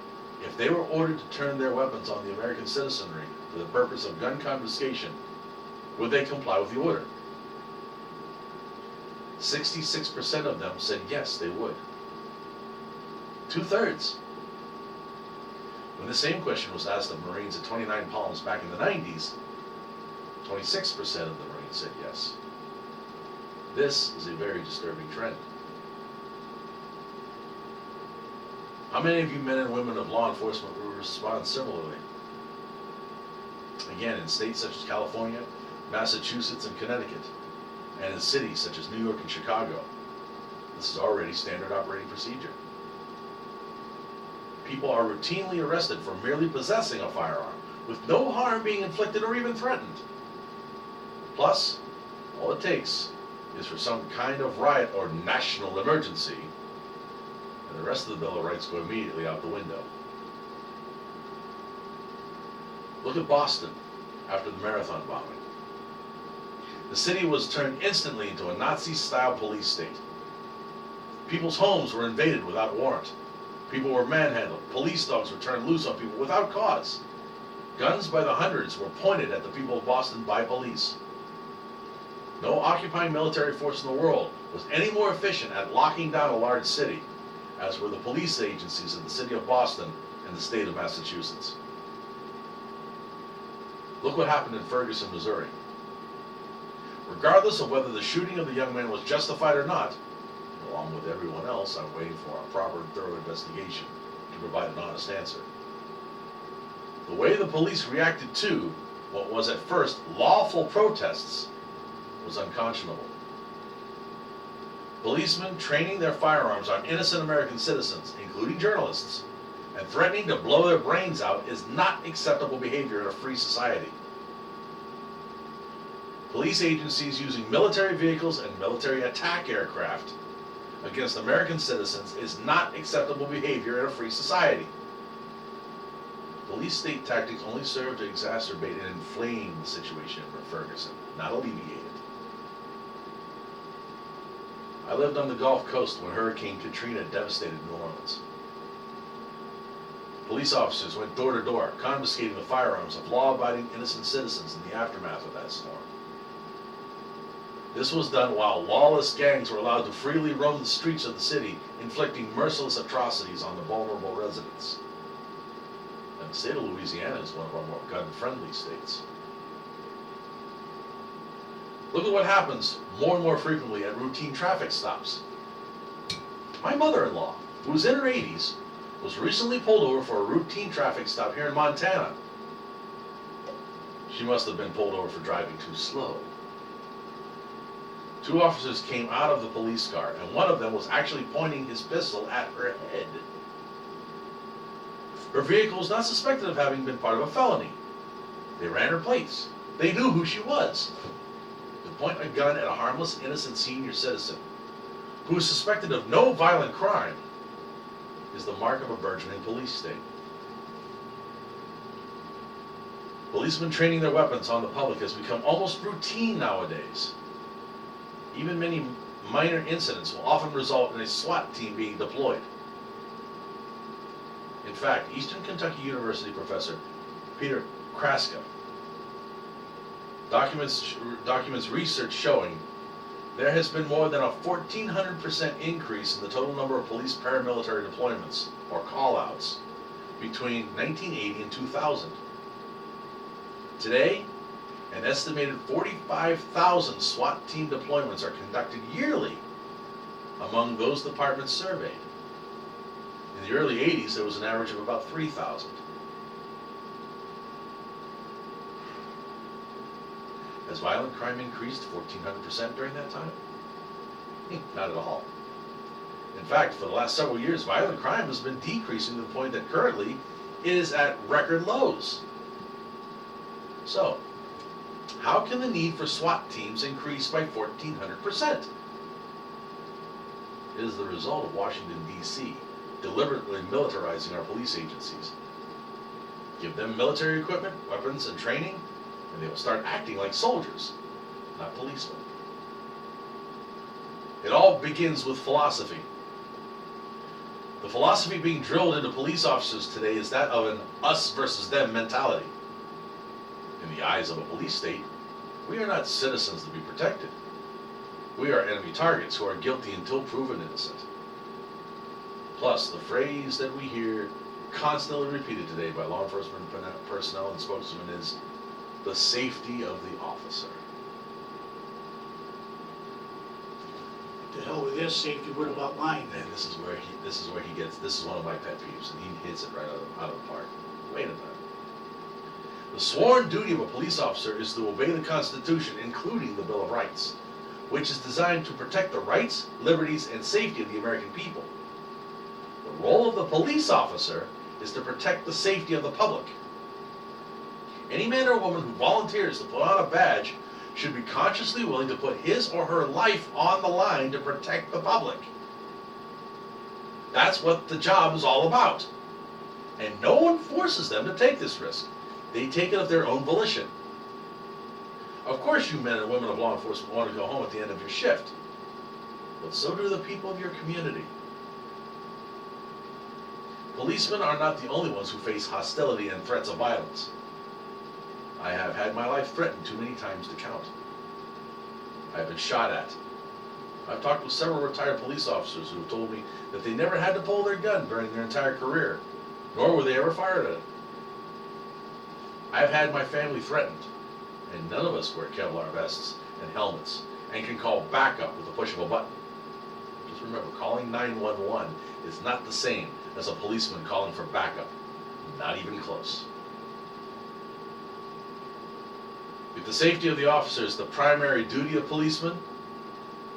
if they were ordered to turn their weapons on the American citizenry for the purpose of gun confiscation, would they comply with the order? 66% of them said yes, they would. 2/3. When the same question was asked of Marines at 29 Palms back in the 90s, 26% of the Marines said yes. This is a very disturbing trend. How many of you men and women of law enforcement will respond similarly? Again, in states such as California, Massachusetts, and Connecticut, and in cities such as New York and Chicago, this is already standard operating procedure. People are routinely arrested for merely possessing a firearm, with no harm being inflicted or even threatened. Plus, all it takes is for some kind of riot or national emergency, and the rest of the Bill of Rights go immediately out the window. Look at Boston after the Marathon bombing. The city was turned instantly into a Nazi-style police state. People's homes were invaded without warrant. People were manhandled. Police dogs were turned loose on people without cause. Guns by the hundreds were pointed at the people of Boston by police. No occupying military force in the world was any more efficient at locking down a large city as were the police agencies of the city of Boston and the state of Massachusetts. Look what happened in Ferguson, Missouri. Regardless of whether the shooting of the young man was justified or not, along with everyone else, I'm waiting for a proper and thorough investigation to provide an honest answer. The way the police reacted to what was at first lawful protests was unconscionable. Policemen training their firearms on innocent American citizens, including journalists, and threatening to blow their brains out is not acceptable behavior in a free society. Police agencies using military vehicles and military attack aircraft against American citizens is not acceptable behavior in a free society. Police state tactics only serve to exacerbate and inflame the situation in Ferguson, not alleviate it. I lived on the Gulf Coast when Hurricane Katrina devastated New Orleans. Police officers went door to door, confiscating the firearms of law-abiding innocent citizens in the aftermath of that storm. This was done while lawless gangs were allowed to freely roam the streets of the city, inflicting merciless atrocities on the vulnerable residents. And the state of Louisiana is one of our more gun-friendly states. Look at what happens more and more frequently at routine traffic stops. My mother-in-law, who was in her 80s, was recently pulled over for a routine traffic stop here in Montana. She must have been pulled over for driving too slow. Two officers came out of the police car, and one of them was actually pointing his pistol at her head. Her vehicle was not suspected of having been part of a felony. They ran her plates. They knew who she was. To point a gun at a harmless, innocent senior citizen who is suspected of no violent crime is the mark of a burgeoning police state. Policemen training their weapons on the public has become almost routine nowadays. Even many minor incidents will often result in a SWAT team being deployed. In fact, Eastern Kentucky University professor Peter Kraska documents research showing there has been more than a 1,400% increase in the total number of police paramilitary deployments, or call-outs, between 1980 and 2000. Today, an estimated 45,000 SWAT team deployments are conducted yearly among those departments surveyed. In the early 80s, there was an average of about 3,000. Has violent crime increased 1,400% during that time? Not at all. In fact, for the last several years, violent crime has been decreasing to the point that currently it is at record lows. So, how can the need for SWAT teams increase by 1,400%? It is the result of Washington, D.C. deliberately militarizing our police agencies. Give them military equipment, weapons, and training, and they will start acting like soldiers, not policemen. It all begins with philosophy. The philosophy being drilled into police officers today is that of an us versus them mentality. In the eyes of a police state, we are not citizens to be protected. We are enemy targets who are guilty until proven innocent. Plus, the phrase that we hear constantly repeated today by law enforcement personnel and spokesmen is the safety of the officer. To hell with this safety, what about mine? And this is where he gets, this is one of my pet peeves, and he hits it right out of the park. Wait a minute. The sworn duty of a police officer is to obey the Constitution, including the Bill of Rights, which is designed to protect the rights, liberties, and safety of the American people. The role of the police officer is to protect the safety of the public. Any man or woman who volunteers to put on a badge should be consciously willing to put his or her life on the line to protect the public. That's what the job is all about. And no one forces them to take this risk. They take it of their own volition. Of course you men and women of law enforcement want to go home at the end of your shift. But so do the people of your community. Policemen are not the only ones who face hostility and threats of violence. I have had my life threatened too many times to count. I've been shot at. I've talked with several retired police officers who have told me that they never had to pull their gun during their entire career, nor were they ever fired at it. I've had my family threatened, and none of us wear Kevlar vests and helmets and can call backup with the push of a button. Just remember, calling 911 is not the same as a policeman calling for backup. Not even close. If the safety of the officer is the primary duty of policemen,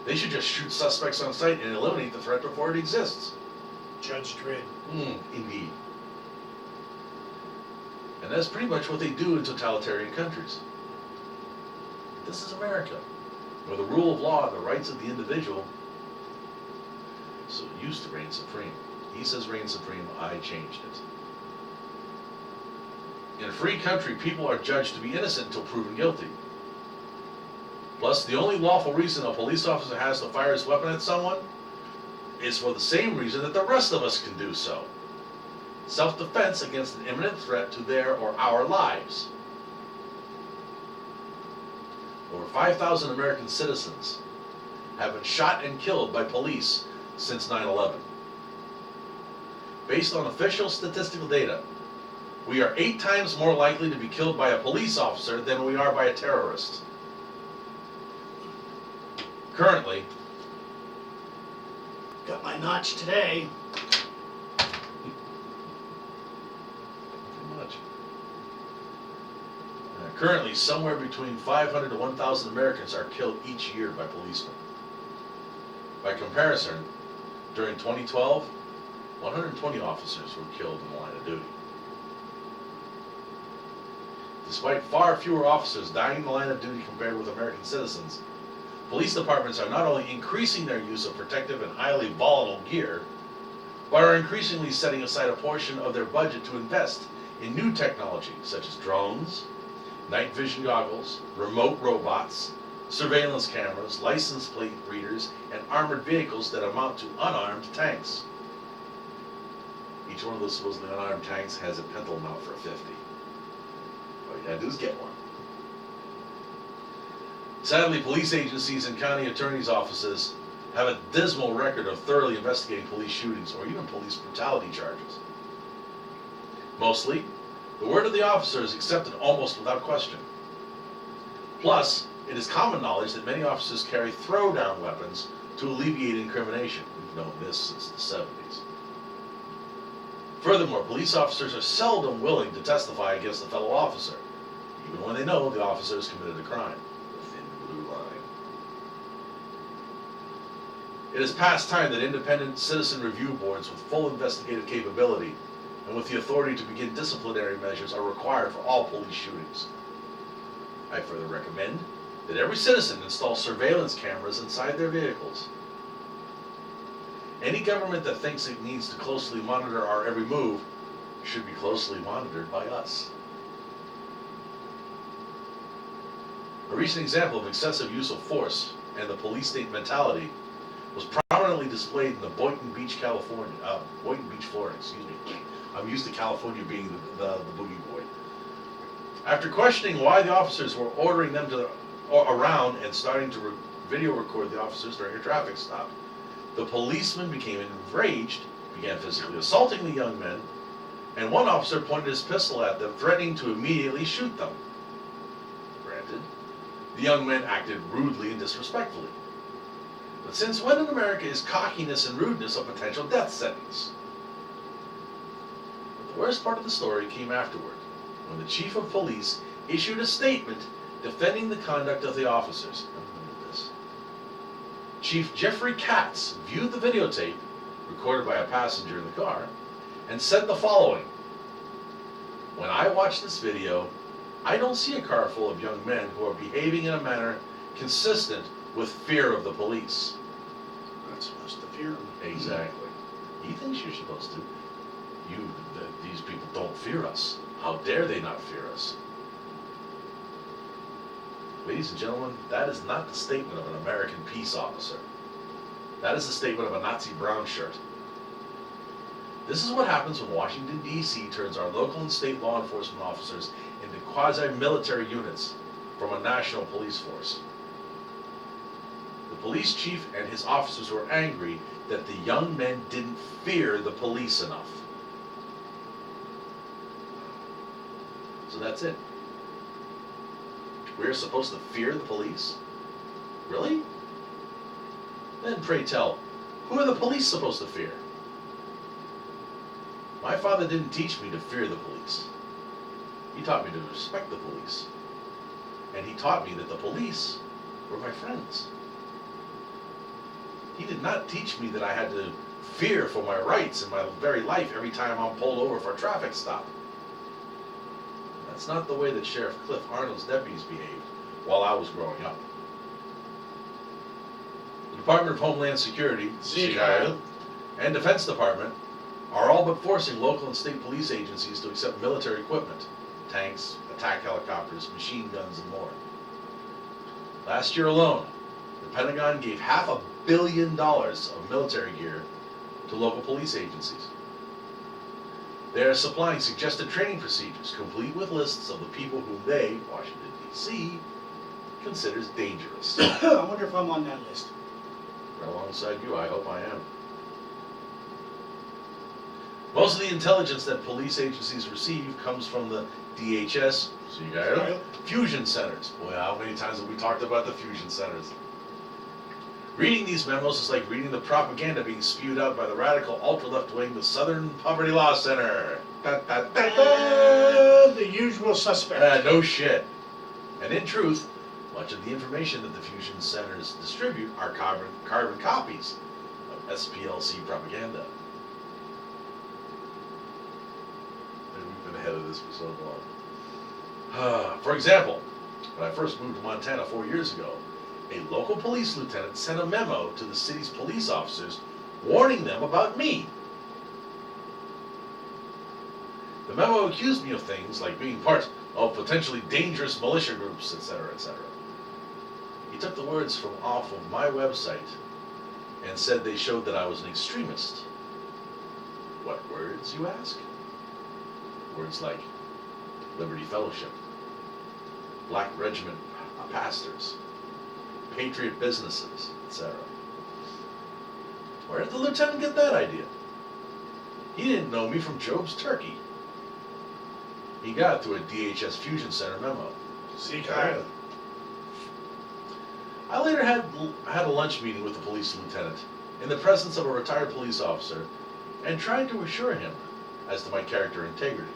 they should just shoot suspects on sight and eliminate the threat before it exists. Judge Dredd. Indeed. And that's pretty much what they do in totalitarian countries. This is America, where the rule of law and the rights of the individual so used to reign supreme. He says reign supreme, I changed it. In a free country, people are judged to be innocent until proven guilty. Plus, the only lawful reason a police officer has to fire his weapon at someone is for the same reason that the rest of us can do so. Self-defense against an imminent threat to their or our lives. Over 5,000 American citizens have been shot and killed by police since 9/11. Based on official statistical data, we are 8 times more likely to be killed by a police officer than we are by a terrorist. Currently, Got my notch today. Currently, somewhere between 500 to 1,000 Americans are killed each year by policemen. By comparison, during 2012, 120 officers were killed in the line of duty. Despite far fewer officers dying in the line of duty compared with American citizens, police departments are not only increasing their use of protective and highly volatile gear, but are increasingly setting aside a portion of their budget to invest in new technology such as drones, night vision goggles, remote robots, surveillance cameras, license plate readers, and armored vehicles that amount to unarmed tanks. Each one of those supposedly unarmed tanks has a pencil mount for 50. All you gotta do is get one. Sadly, police agencies and county attorneys' offices have a dismal record of thoroughly investigating police shootings or even police brutality charges. Mostly, the word of the officer is accepted almost without question. Plus, it is common knowledge that many officers carry throw-down weapons to alleviate incrimination. We've known this since the 70s. Furthermore, police officers are seldom willing to testify against a fellow officer, even when they know the officer has committed a crime. The thin blue line. It is past time that independent citizen review boards with full investigative capability and with the authority to begin disciplinary measures are required for all police shootings. I further recommend that every citizen install surveillance cameras inside their vehicles. Any government that thinks it needs to closely monitor our every move should be closely monitored by us. A recent example of excessive use of force and the police state mentality was prominently displayed in the Boynton Beach, Florida, excuse me. I'm used to California being the boogie boy. After questioning why the officers were ordering them around and starting to video record the officers during a traffic stop, the policeman became enraged, began physically assaulting the young men, and one officer pointed his pistol at them, threatening to immediately shoot them. Granted, the young men acted rudely and disrespectfully. But since when in America is cockiness and rudeness a potential death sentence? But the worst part of the story came afterward, when the chief of police issued a statement defending the conduct of the officers. Remember this. Chief Jeffrey Katz viewed the videotape, recorded by a passenger in the car, and said the following: "When I watch this video, I don't see a car full of young men who are behaving in a manner consistent with fear of the police." Not supposed to fear them. Exactly. He thinks you're supposed to. These people don't fear us. How dare they not fear us? Ladies and gentlemen, that is not the statement of an American peace officer. That is the statement of a Nazi brown shirt. This is what happens when Washington, D.C. turns our local and state law enforcement officers into quasi-military units from a national police force. The police chief and his officers were angry that the young men didn't fear the police enough. So that's it. We're supposed to fear the police? Really? Then pray tell, who are the police supposed to fear? My father didn't teach me to fear the police. He taught me to respect the police. And he taught me that the police were my friends. He did not teach me that I had to fear for my rights in my very life every time I'm pulled over for a traffic stop. That's not the way that Sheriff Cliff Arnold's deputies behaved while I was growing up. The Department of Homeland Security, CIA, and Defense Department are all but forcing local and state police agencies to accept military equipment, tanks, attack helicopters, machine guns, and more. Last year alone, the Pentagon gave $500 million of military gear to local police agencies. They are supplying suggested training procedures, complete with lists of the people whom they, Washington, D.C., considers dangerous. I wonder if I'm on that list. Right alongside you, I hope I am. Most of the intelligence that police agencies receive comes from the DHS, CIA, fusion centers. Boy, how many times have we talked about the fusion centers? Reading these memos is like reading the propaganda being spewed out by the radical ultra-left wing, the Southern Poverty Law Center. Da, da, da, da. The usual suspect. No shit. And in truth, much of the information that the fusion centers distribute are carbon copies of SPLC propaganda. And we've been ahead of this for so long. For example, when I first moved to Montana 4 years ago, a local police lieutenant sent a memo to the city's police officers warning them about me. The memo accused me of things like being part of potentially dangerous militia groups, etc., etc. He took the words from off of my website and said they showed that I was an extremist. What words, you ask? Words like Liberty Fellowship, Black Regiment pastors, patriot businesses, etc. Where did the lieutenant get that idea? He didn't know me from Job's turkey. He got it through a DHS Fusion Center memo. CIA. I later had a lunch meeting with the police lieutenant in the presence of a retired police officer and tried to assure him as to my character integrity.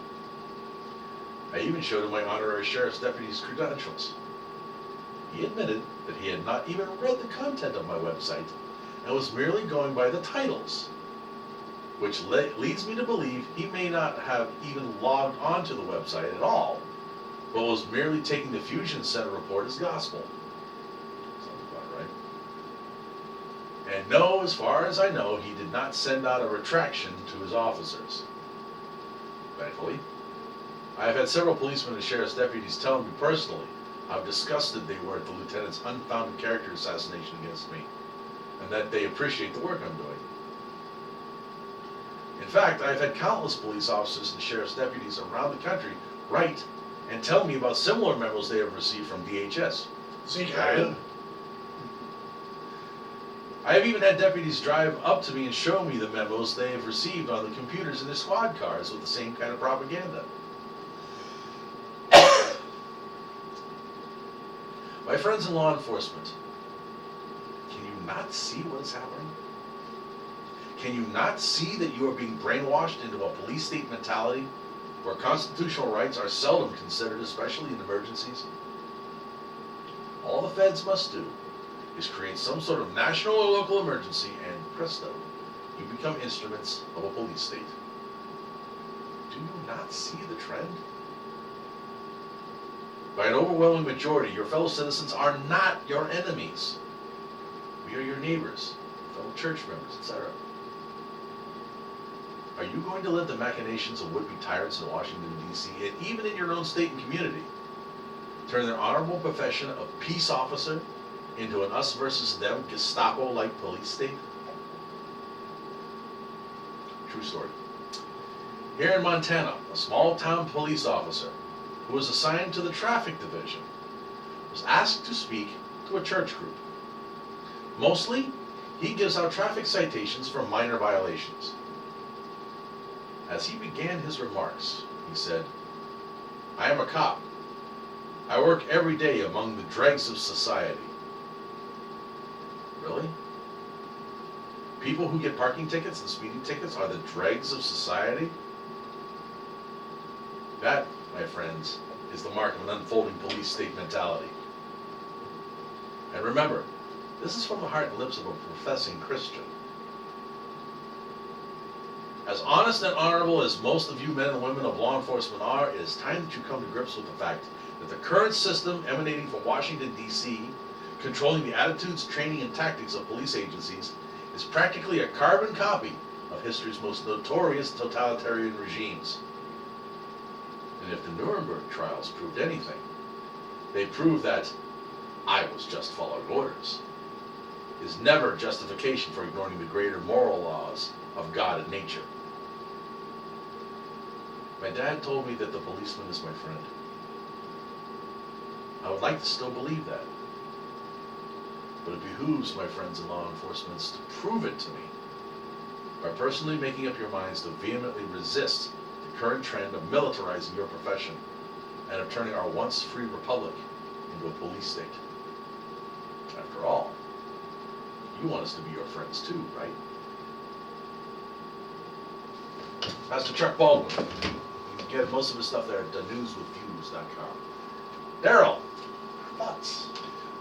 I even showed him my honorary sheriff's deputy's credentials. He admitted that he had not even read the content of my website and was merely going by the titles, which leads me to believe he may not have even logged onto the website at all, but was merely taking the Fusion Center report as gospel. Sounds about right. And no, as far as I know, he did not send out a retraction to his officers. Thankfully, I have had several policemen and sheriff's deputies tell me personally how disgusted they were at the lieutenant's unfounded character assassination against me, and that they appreciate the work I'm doing. In fact, I've had countless police officers and sheriff's deputies around the country write and tell me about similar memos they have received from DHS. CIA. I have even had deputies drive up to me and show me the memos they have received on the computers in their squad cars with the same kind of propaganda. My friends in law enforcement, can you not see what is happening? Can you not see that you are being brainwashed into a police state mentality where constitutional rights are seldom considered, especially in emergencies? All the feds must do is create some sort of national or local emergency, and presto, you become instruments of a police state. Do you not see the trend? By an overwhelming majority, your fellow citizens are not your enemies. We are your neighbors, fellow church members, etc. Are you going to let the machinations of would-be tyrants in Washington, D.C., and even in your own state and community, turn their honorable profession of peace officer into an us versus them Gestapo-like police state? True story. Here in Montana, a small town police officer who was assigned to the traffic division was asked to speak to a church group. Mostly, he gives out traffic citations for minor violations. As he began his remarks, he said, "I am a cop. I work every day among the dregs of society." Really? People who get parking tickets and speeding tickets are the dregs of society? That, my friends, is the mark of an unfolding police state mentality. And remember, this is from the heart and lips of a professing Christian. As honest and honorable as most of you men and women of law enforcement are, it is time that you come to grips with the fact that the current system emanating from Washington, D.C., controlling the attitudes, training, and tactics of police agencies, is practically a carbon copy of history's most notorious totalitarian regimes. And if the Nuremberg trials proved anything, they proved that "I was just following orders" is never justification for ignoring the greater moral laws of God and nature. My dad told me that the policeman is my friend. I would like to still believe that. But it behooves my friends in law enforcement to prove it to me by personally making up your minds to vehemently resist the current trend of militarizing your profession and of turning our once free republic into a police state. After all, you want us to be your friends too, right? Pastor Chuck Baldwin. You can get most of his stuff there at newswithviews.com. Daryl, thoughts?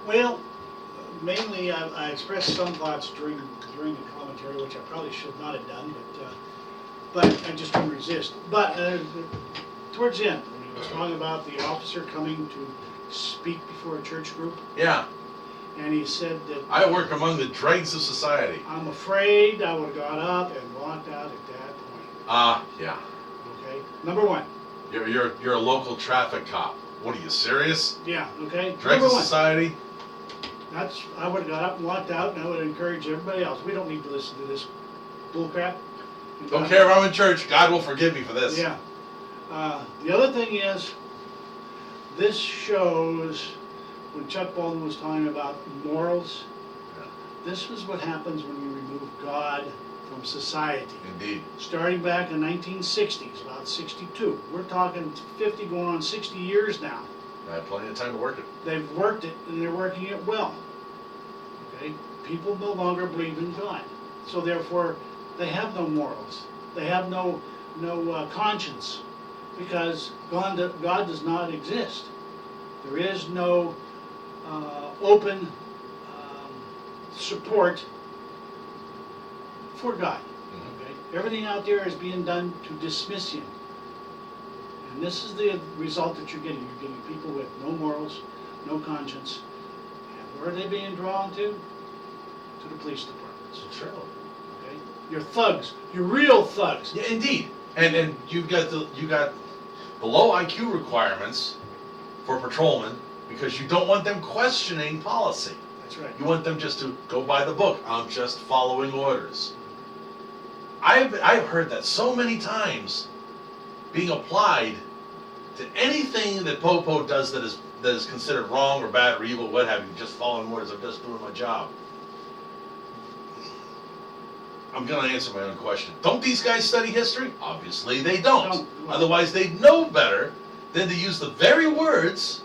Well, mainly I expressed some thoughts during the commentary, which I probably should not have done, but I just couldn't resist. But towards the end, when he was talking about the officer coming to speak before a church group, Yeah. and he said that I work among the dregs of society. I'm afraid I would have got up and walked out at that point. Yeah. Okay, number one. You're a local traffic cop. What are you, serious? Yeah. Okay. Dregs Number of one. society? I would have got up and walked out, and I would encourage everybody else. We don't need to listen to this bullcrap. Don't care if I'm in church. God will forgive me for this. Yeah. The other thing is, this shows, when Chuck Baldwin was talking about morals, Yeah. this is what happens when you remove God from society. Indeed. Starting back in 1960s, about 62. We're talking 50 going on 60 years now. I had plenty of time to work it. They've worked it, and they're working it well. Okay? People no longer believe in God. So therefore, they have no morals. They have no conscience, because God does not exist. There is no open support for God. Okay? Everything out there is being done to dismiss Him. And this is the result that you're getting. You're getting people with no morals, no conscience. And where are they being drawn to? To the police departments. Sure. Okay? You're thugs. You're real thugs. Yeah, indeed. And you got the low IQ requirements for patrolmen because you don't want them questioning policy. That's right. You want them just to go by the book. I'm just following orders. I've heard that so many times being applied to anything that Popo does that is considered wrong or bad or evil, what have you, just following orders. I'm just doing my job. I'm gonna answer my own question. Don't these guys study history? Obviously they don't. Don't. Otherwise they'd know better than to use the very words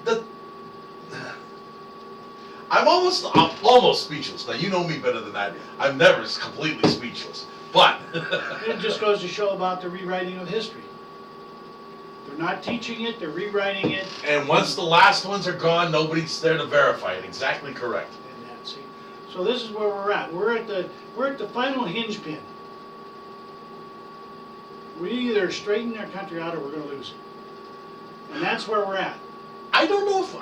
that I'm almost speechless. Now you know me better than that. I'm never completely speechless. But It just goes to show about the rewriting of history. They're not teaching it, they're rewriting it. and once the last ones are gone, nobody's there to verify it. Exactly correct. And that's it. So this is where we're at. We're at the final hinge pin. We either straighten our country out or we're gonna lose it. And that's where we're at. I don't know if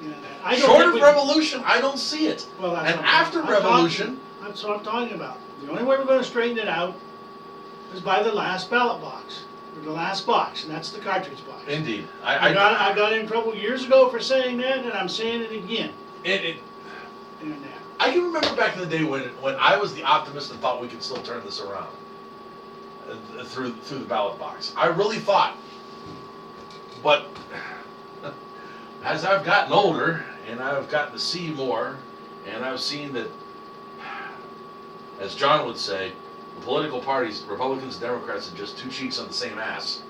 And I don't short think of we- revolution, I don't see it. Well, that's And what after I'm revolution, that's what I'm talking about. The only way we're gonna straighten it out is by the last ballot box, or the last box, and that's the cartridge box. indeed, I got in trouble years ago for saying that, and I'm saying it again. And I can remember back in the day when I was the optimist and thought we could still turn this around through the ballot box. I really thought, but as I've gotten older and I've gotten to see more, and I've seen that, as John would say, the political parties, Republicans and Democrats, are just two cheeks on the same ass.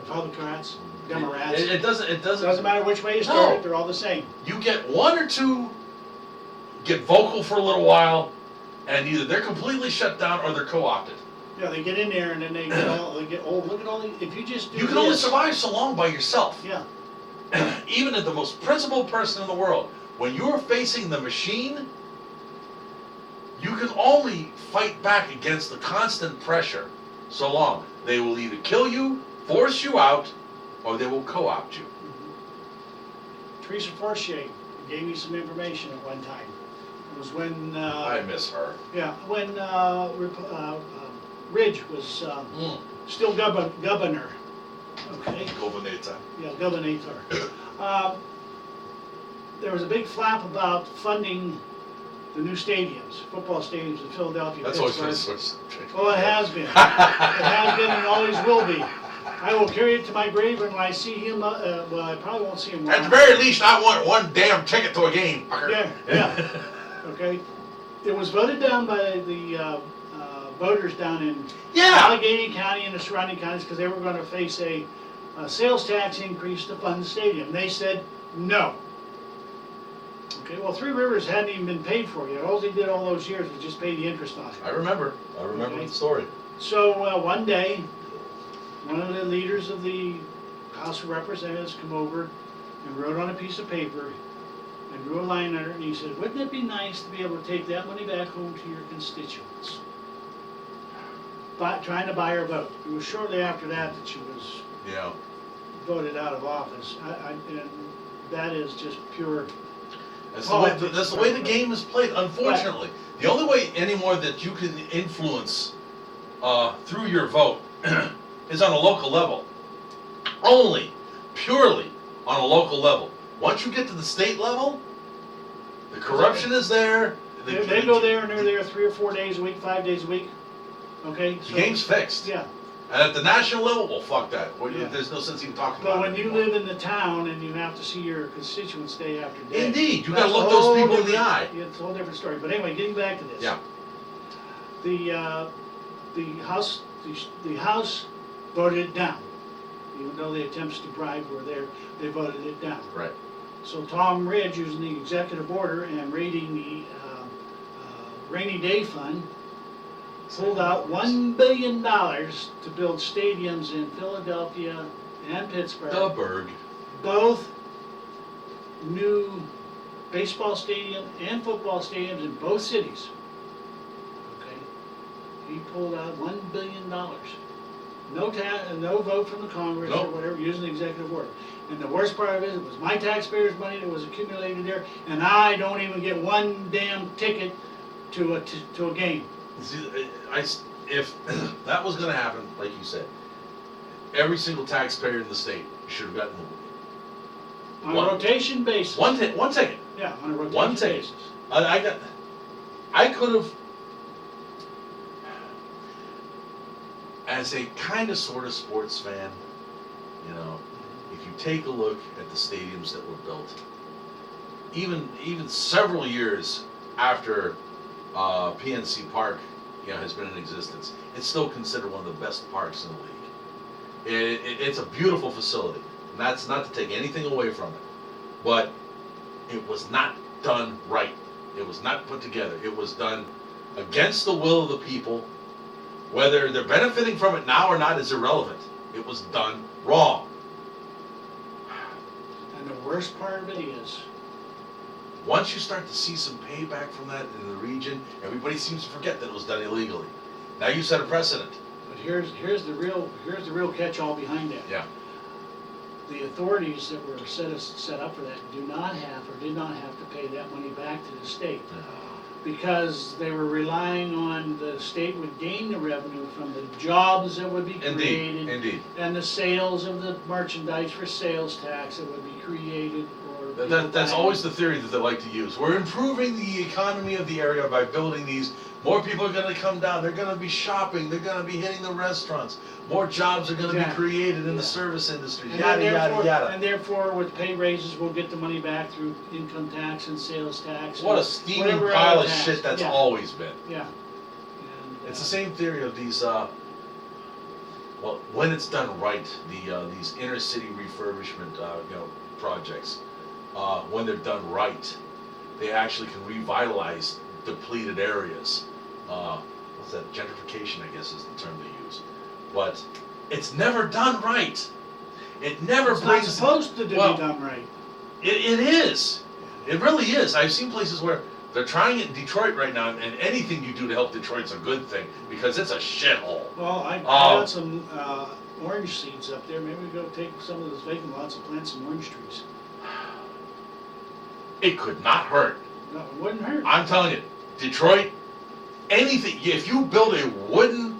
Republicans, Democrats, It doesn't matter which way you start No. it, they're all the same. You get one or two get vocal for a little while, and either they're completely shut down or they're co-opted. Yeah, they get in there and then they get, oh, look at all these, if you just do You can only this- survive so long by yourself. Yeah, Even as the most principled person in the world, when you're facing the machine, you can only fight back against the constant pressure so long. They will either kill you, force you out, or they will co-opt you. Teresa Fortier gave me some information at one time. It was when, I miss her. yeah, when Ridge was still governor. Okay, Governator. yeah, governor. There was a big flap about funding the new stadiums, football stadiums in Philadelphia. That's always been a Pittsburgh. switch. Well, it has been. It has been and always will be. I will carry it to my grave, and when I see him, well, I probably won't see him. At the very least, I want one damn ticket to a game. fucker. Yeah. Okay. It was voted down by the voters down in Yeah. Allegheny County and the surrounding counties because they were going to face a sales tax increase to fund the stadium. They said no. Okay. Well, Three Rivers hadn't even been paid for yet. All they did all those years was just pay the interest on it. I remember Okay. the story. So one day, one of the leaders of the House of Representatives come over and wrote on a piece of paper and drew a line under it, and he said, wouldn't it be nice to be able to take that money back home to your constituents? Trying to buy her vote. It was shortly after that that she was Yeah. voted out of office. And that is just pure, That's Politics. that's the way the game is played, unfortunately. The only way anymore that you can influence through your vote is on a local level. Only, purely on a local level. Once you get to the state level, the corruption is there. they go there and they're there 3 or 4 days a week, 5 days a week. Okay? The game's fixed. Yeah. And at the national level, well, fuck that. Well, Yeah. There's no sense even talking But about when it you anymore. live in the town and you have to see your constituents day after day. Indeed, you that's gotta look a those whole people in the different- eye. Yeah, it's a whole different story. But anyway, getting back to this. Yeah. The House voted it down. Even though the attempts to bribe were there, they voted it down. Right. So Tom Ridge, using the executive order and raiding the rainy day fund, pulled out $1 billion to build stadiums in Philadelphia and Pittsburgh. The Berg. Both new baseball stadium and football stadiums in both cities. Okay, he pulled out $1 billion. No vote from the Congress or Nope. whatever, using the executive order. And the worst part of it was my taxpayers' money that was accumulated there, and I don't even get one damn ticket to a game. See, if that was going to happen, like you said, every single taxpayer in the state should have gotten On One- a rotation basis. one ticket. Yeah, on a rotation one ticket. basis. I could have, as a kind of sort of sports fan, you know, if you take a look at the stadiums that were built, even several years after PNC Park, has been in existence. It's still considered one of the best parks in the league. It's a beautiful facility, and that's not to take anything away from it, but it was not done right. It was not put together. It was done against the will of the people. Whether they're benefiting from it now or not is irrelevant. It was done wrong. And the worst part of it is, Once you start to see some payback from that in the region, everybody seems to forget that it was done illegally. Now you set a precedent. but here's the real catch-all behind that. Yeah. The authorities that were set up for that do not have or did not have to pay that money back to the state, because they were relying on the state would gain the revenue from the jobs that would be created. Indeed. And the sales of the merchandise for sales tax that would be created, or That's always the theory that they like to use. We're improving the economy of the area by building these. More people are going to come down. They're going to be shopping. They're going to be hitting the restaurants. More jobs are going to be Exactly. created in Yeah. the service industry. And Yada, then yada, therefore- yada. And therefore, with pay raises, we'll get the money back through income tax and sales tax. What a and steaming whatever pile other of tax. shit that's Yeah. always been. Yeah. And, It's the same theory of these, well, when it's done right, these inner city refurbishment, projects, when they're done right, they actually can revitalize depleted areas. What's that? Gentrification, I guess, is the term they use. But it's never done right. It never It's not brings. supposed to be well, done right. It is. It really is. I've seen places where they're trying it in Detroit right now, and anything you do to help Detroit's a good thing, because it's a shithole. Well, I got some orange seeds up there. Maybe we go take some of those vacant lots and plant some orange trees. It could not hurt. No, it wouldn't hurt. I'm telling you, Detroit, anything, if you build a wooden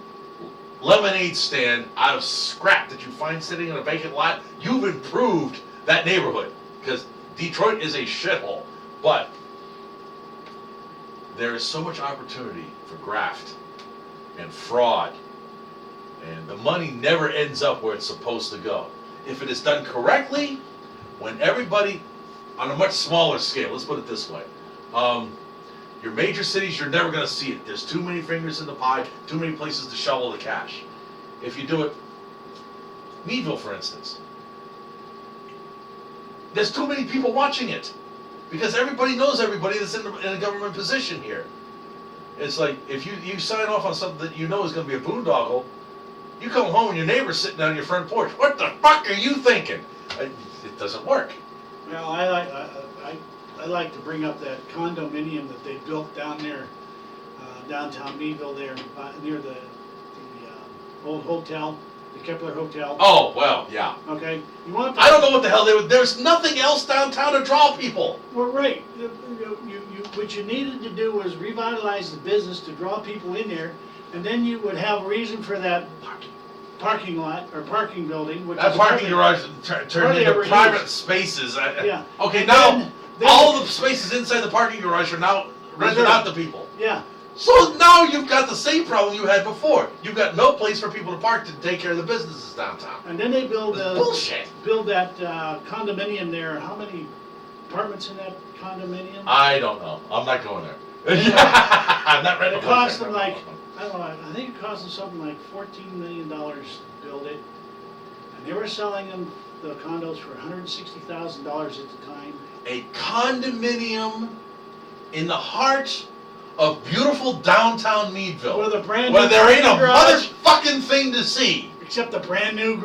lemonade stand out of scrap that you find sitting in a vacant lot, you've improved that neighborhood. Because Detroit is a shithole. But there is so much opportunity for graft and fraud, and the money never ends up where it's supposed to go. If it is done correctly, when everybody, on a much smaller scale, let's put it this way, your major cities, you're never going to see it. There's too many fingers in the pie, too many places to shovel the cash. If you do it, Meadville, for instance, there's too many people watching it, because everybody knows everybody that's in a government position here. It's like, if you sign off on something that you know is going to be a boondoggle, you come home and your neighbor's sitting on your front porch. What the fuck are you thinking? It doesn't work. Well, I like to bring up that condominium that they built down there, downtown Meadville there, near the old hotel, the Kepler Hotel. Oh, well, yeah. Okay, you want to? I don't know what the hell there's nothing else downtown to draw people. Well, right. What you needed to do was revitalize the business to draw people in there, and then you would have a reason for that parking lot or parking building, which That is parking hardly- garage turned hardly into ever private used. spaces. Yeah. Okay, And now then all the spaces inside the parking garage are now rented Reserved. out to people. Yeah. So now you've got the same problem you had before. You've got no place for people to park to take care of the businesses downtown. And then they build It's bullshit. that condominium there. How many apartments in that condominium? I don't know. I'm not going there. I'm not ready It to cost them like, I don't know, I think it cost them something like $14 million to build it. And they were selling them, the condos, for $160,000 at the time. a condominium in the heart of beautiful downtown Meadville, With a brand where new there ain't a parking garage. motherfucking thing to see. Except the brand new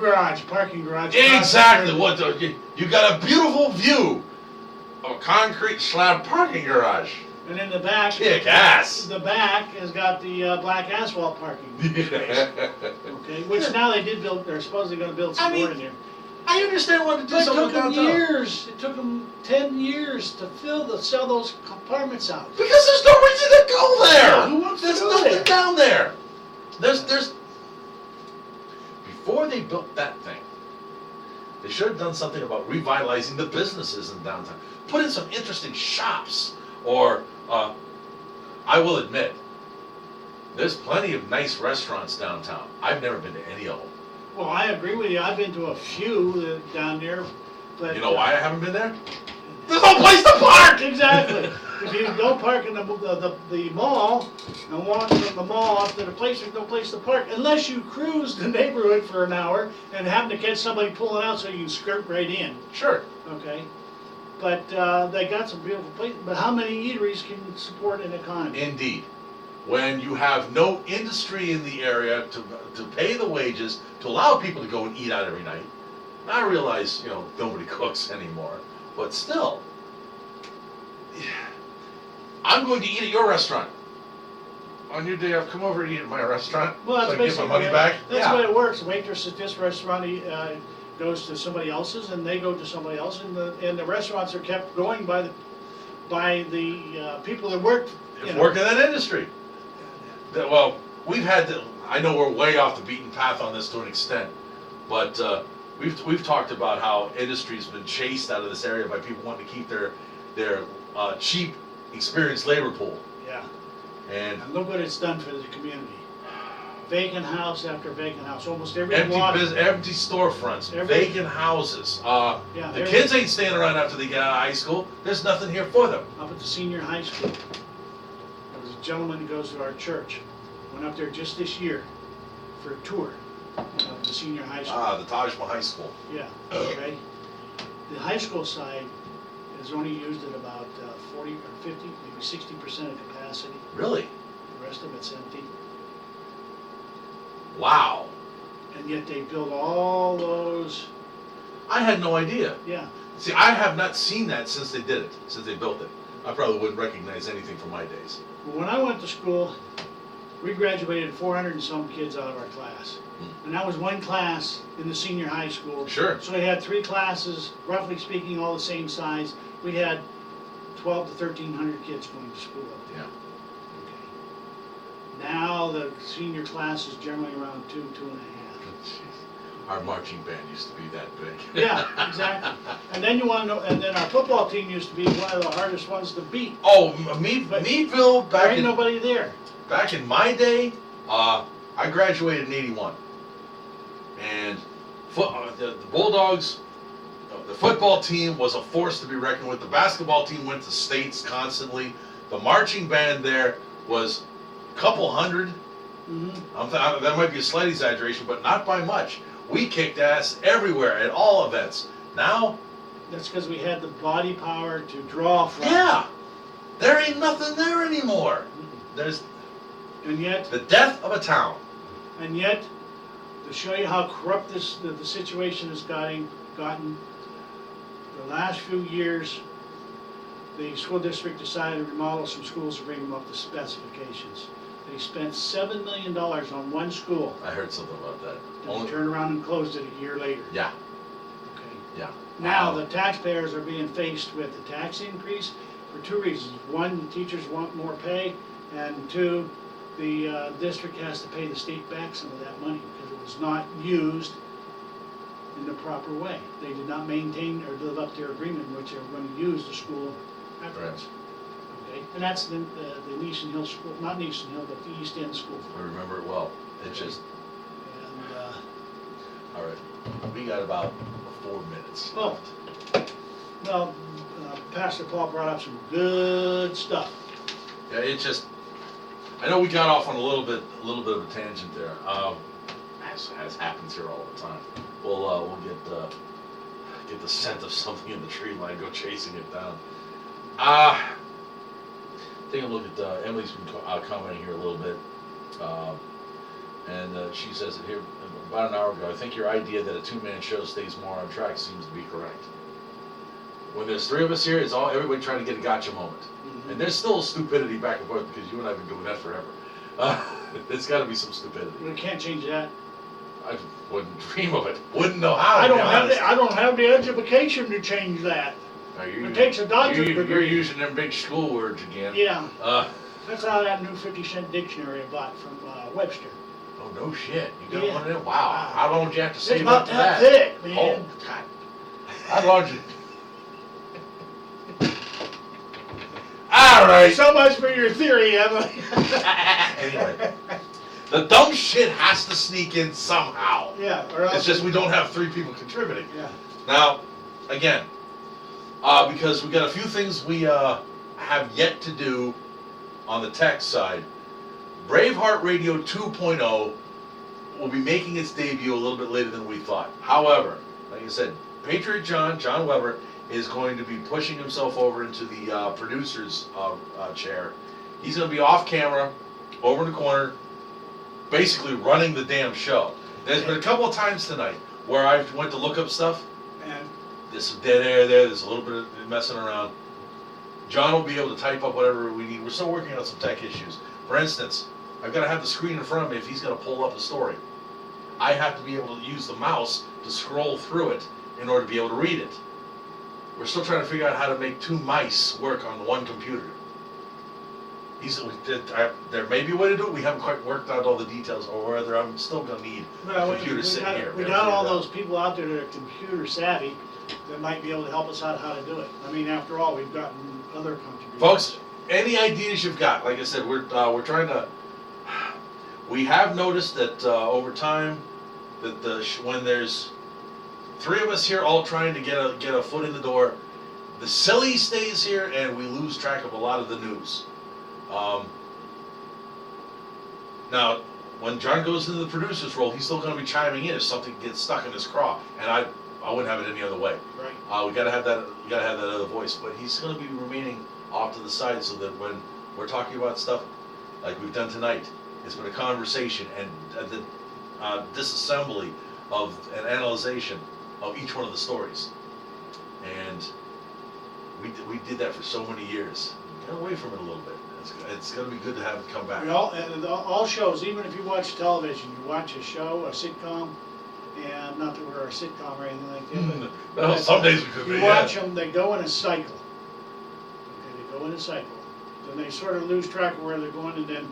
parking garage. Exactly. What you got a beautiful view of a concrete slab parking garage. And in the back. Kick ass. The back has got the black asphalt parking space. Okay, which now they're supposedly gonna build some I mean, more in there. I understand wanting to do But it something took them downtown. years, it took them 10 years to sell those apartments out. Because there's no reason to go there. Yeah, who wants to There's go nothing there? down there. There's. Before they built that thing, they should have done something about revitalizing the businesses in downtown. Put in some interesting shops, or I will admit, there's plenty of nice restaurants downtown. I've never been to any of them. Well, I agree with you, I've been to a few down there, but. You know why I haven't been there? There's no place to park! Exactly. If you don't park in the mall and walk from the mall up to the place, there's no place to park unless you cruise the neighborhood for an hour and happen to catch somebody pulling out so you can skirt right in. Sure. Okay. But they got some beautiful places. But how many eateries can support an economy? Indeed. When you have no industry in the area to pay the wages, to allow people to go and eat out every night. I realize, you know, nobody cooks anymore, but still, I'm going to eat at your restaurant. On your day off, come over and eat at my restaurant. Well, that's so I can get my money back. That's the way it works. The waitress at this restaurant goes to somebody else's, and they go to somebody else, and the restaurants are kept going by the people that work. Work in that industry. Well, we've had to. I know we're way off the beaten path on this to an extent, but we've talked about how industry's been chased out of this area by people wanting to keep their cheap, experienced labor pool. Yeah. And look what it's done for the community. Vacant house after vacant house, almost every empty block. Empty storefronts, vacant houses. The kids ain't staying around after they get out of high school. There's nothing here for them. Up at the senior high school, there was a gentleman who goes to our church. Went up there just this year for a tour of the senior high school. The Tajma High School. Yeah. Okay. The high school side is only used at about 40 or 50, maybe 60% of capacity. Really? The rest of it's empty. Wow. And yet they build all those. I had no idea. Yeah. See, I have not seen that since they did it, since they built it. I probably wouldn't recognize anything from my days. Well, when I went to school, we graduated 400 and some kids out of our class. And that was one class in the senior high school. Sure. So we had 3 classes, roughly speaking, all the same size. We had 12 to 1,300 kids going to school up there. Yeah. Now the senior class is generally around 2.5. Our marching band used to be that big. Yeah, exactly. And then you want to know, and then our football team used to be one of the hardest ones to beat. Oh, Meadville There ain't nobody there. Back in my day, I graduated in '81, and the Bulldogs, the football team was a force to be reckoned with. The basketball team went to states constantly. The marching band there was a couple hundred. Mm-hmm. That might be a slight exaggeration, but not by much. We kicked ass everywhere at all events. Now, that's because we had the body power to draw from. Yeah, there ain't nothing there anymore. There's and yet the death of a town. And yet, to show you how corrupt the situation has gotten, the last few years, the school district decided to remodel some schools to bring them up to specifications. They spent $7 million on one school. I heard something about that. And they turned around and closed it a year later. Yeah. Okay. Yeah. Now the taxpayers are being faced with the tax increase for 2 reasons. One, the teachers want more pay, and 2, the district has to pay the state back some of that money because it was not used in the proper way. They did not maintain or live up to their agreement in which they were going to use the school afterwards. Right. Okay, and that's the Neeson Hill School, not Neeson Hill, but the East End School. I remember it well. It just. And all right, we got about 4 minutes. Oh, well, Pastor Paul brought up some good stuff. Yeah, it just. I know we got off on a little bit of a tangent there. As happens here all the time. We'll get the scent of something in the tree line, go chasing it down. Take a look at Emily's been commenting here a little bit, and she says that here about an hour ago. I think your idea that a 2-man show stays more on track seems to be correct. When there's 3 of us here, it's all everybody trying to get a gotcha moment. And there's still stupidity back and forth because you and I have been doing that forever. There's got to be some stupidity. We can't change that. I wouldn't dream of it. Wouldn't know how. I don't have the education to change that. It takes a doctorate degree. You're using them big school words again. Yeah. That's how that new 50-cent dictionary I bought from Webster. Oh no shit! You got one of them? Wow. How long did you have to save it's up about for that that? thick, man. Oh God. How long did you? All right. So much for your theory, Emily. Anyway, the dumb shit has to sneak in somehow. Yeah. Or else it's just we don't have 3 people contributing. Yeah. Now, again, Because we got a few things we have yet to do on the tech side. Braveheart Radio 2.0 will be making its debut a little bit later than we thought. However, like I said, Patriot John Weber, is going to be pushing himself over into the producer's chair. He's going to be off camera, over in the corner, basically running the damn show. There's been a couple of times tonight where I went to look up stuff, And there's some dead air there, there's a little bit of messing around. John will be able to type up whatever we need. We're still working on some tech issues. For instance, I've got to have the screen in front of me if he's going to pull up a story. I have to be able to use the mouse to scroll through it in order to be able to read it. We're still trying to figure out how to make two mice work on one computer. There may be a way to do it. We haven't quite worked out all the details, or whether I'm still going to need a computer sitting here. We got all those people out there that are computer savvy that might be able to help us out how to do it. I mean, after all, we've gotten other contributions. Folks, any ideas you've got? Like I said, we're trying to. We have noticed that over time, that when there's three of us here all trying to get a foot in the door, the silly stays here, and we lose track of a lot of the news. Now, when John goes into the producer's role, he's still going to be chiming in if something gets stuck in his craw, and I wouldn't have it any other way. Right. We got to have that. We got to have that other voice, but he's going to be remaining off to the side so that when we're talking about stuff like we've done tonight, it's been a conversation and the disassembly of an analyzation of each one of the stories, and we did that for so many years. Get away from it a little bit. It's going to be good to have it come back. All shows, even if you watch television, you watch a show, a sitcom, and not that we're a sitcom or anything like that. No, some days we could be. You watch them; they go in a cycle. Okay, they go in a cycle. Then they sort of lose track of where they're going, and then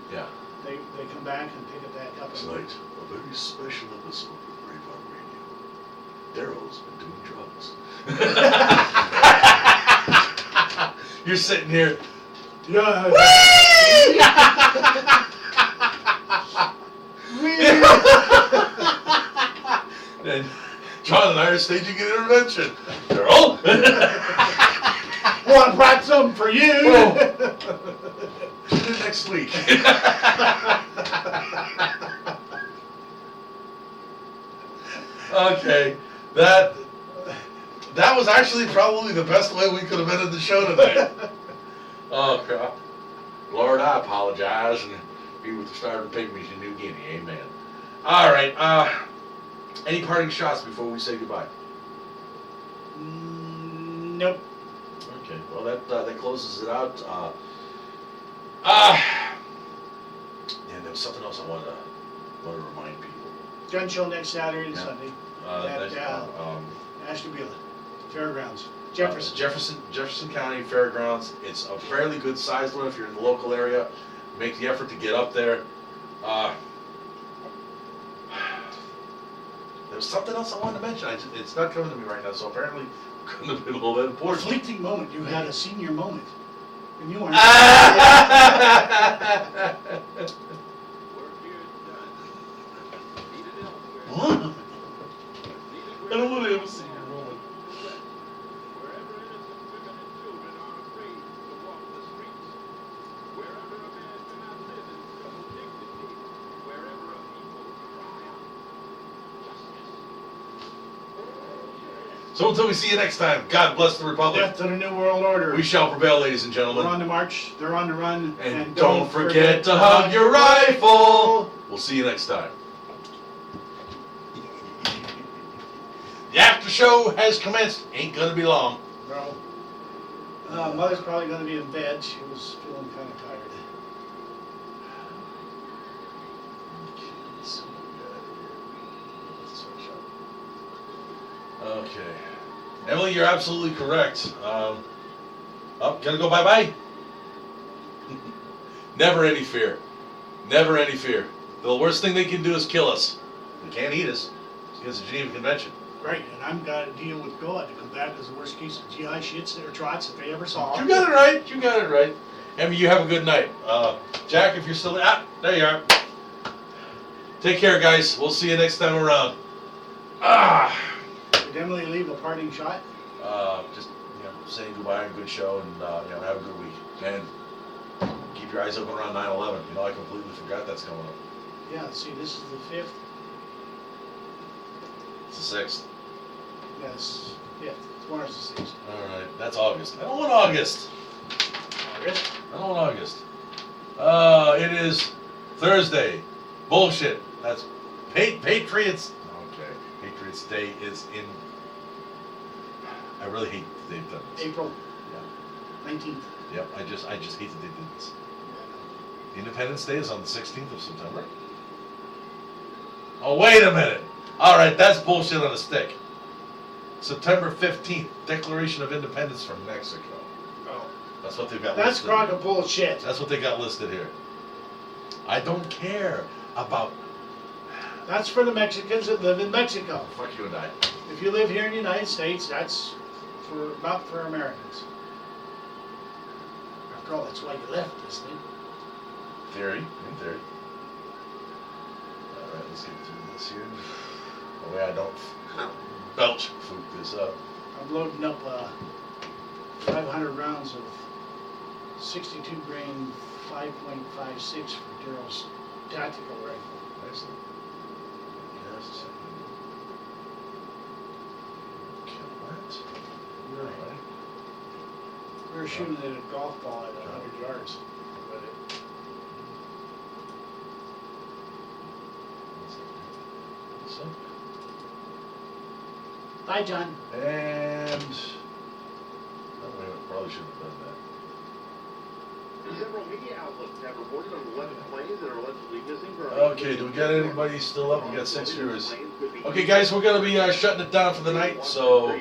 they come back and pick it back up. Tonight, a very special episode of Braveheart Radio. Daryl's been doing drugs. You're sitting here. Yeah. And John and I are staging an intervention. Daryl. Well, I brought something for you. Tune in next week. Okay, that was actually probably the best way we could have ended the show tonight. Oh, crap. Lord, I apologize, and be with the starving pygmies in New Guinea. Amen. All right. Any parting shots before we say goodbye? Nope. Okay. Well, that closes it out. And there was something else I wanted to remind people. Gun show next Saturday and Sunday Next, at Ashtabula Fairgrounds, Jefferson County Fairgrounds. It's a fairly good sized one if you're in the local area. Make the effort to get up there. There was something else I wanted to mention. It's not coming to me right now, so apparently it couldn't have been all that a important. fleeting moment. You had a senior moment, and you weren't. What? I don't want to ever see your moment. Wherever innocent women and children are afraid to walk the streets, wherever a man cannot live in civil dignity, wherever a people cry out justice. So until we see you next time, God bless the Republic. Death to the New World Order. We shall prevail, ladies and We're gentlemen. on the march. They're on the run. And don't forget to hug your rifle. We'll see you next time. The after show has commenced. Ain't gonna be long. No. Mother's probably going to be in bed. She was feeling kind of tired. Okay. Emily, you're absolutely correct. Gonna go bye-bye? Never any fear. Never any fear. The worst thing they can do is kill us. They can't eat us. It's against the Geneva Convention. Right, and I'm got to deal with God to come back as the worst case of GI shits or trots that they ever saw. You got it right. You got it right. Emmy, you have a good night. Jack, if you're still there you are. Take care, guys. We'll see you next time around. Did Emily leave a parting shot? Just saying goodbye and good show, and you know, have a good week. And keep your eyes open around 9/11. You know, I completely forgot that's coming up. Yeah, see, this is the 5th. It's the 6th. Yes, 5th. Tomorrow's the 6th. All right, that's August. I don't want August. August? I don't want August. It is Thursday. Bullshit. That's Patriots. Okay, Patriots Day is in. I really hate that they've done this. April Yeah. 19th. Yep. I just hate that they did this. Independence Day is on the 16th of September. Oh, wait a minute. All right, that's bullshit on a stick. September 15th, Declaration of Independence from Mexico. Oh. That's what they've got That's listed. crock of bullshit. That's what they got listed here. I don't care about. That's for the Mexicans that live in Mexico. Fuck you and I. If you live here in the United States, that's not for Americans. After all, that's why you left, isn't it? Theory, in theory. All right, let's get through this here. That way I don't belch food this up. I'm loading up 500 rounds of 62 grain 5.56 for Daryl's tactical rifle. Excellent. Yes, a second. Kill that. All right. We were shooting at a golf ball at 100 yards with it. So, Bye, John. and oh, wait, probably shouldn't have done that. Several media outlets have reported on 11 planes that are allegedly missing from. Okay, do we got anybody still up? We got 6 viewers. Okay, guys, we're gonna be shutting it down for the night, so.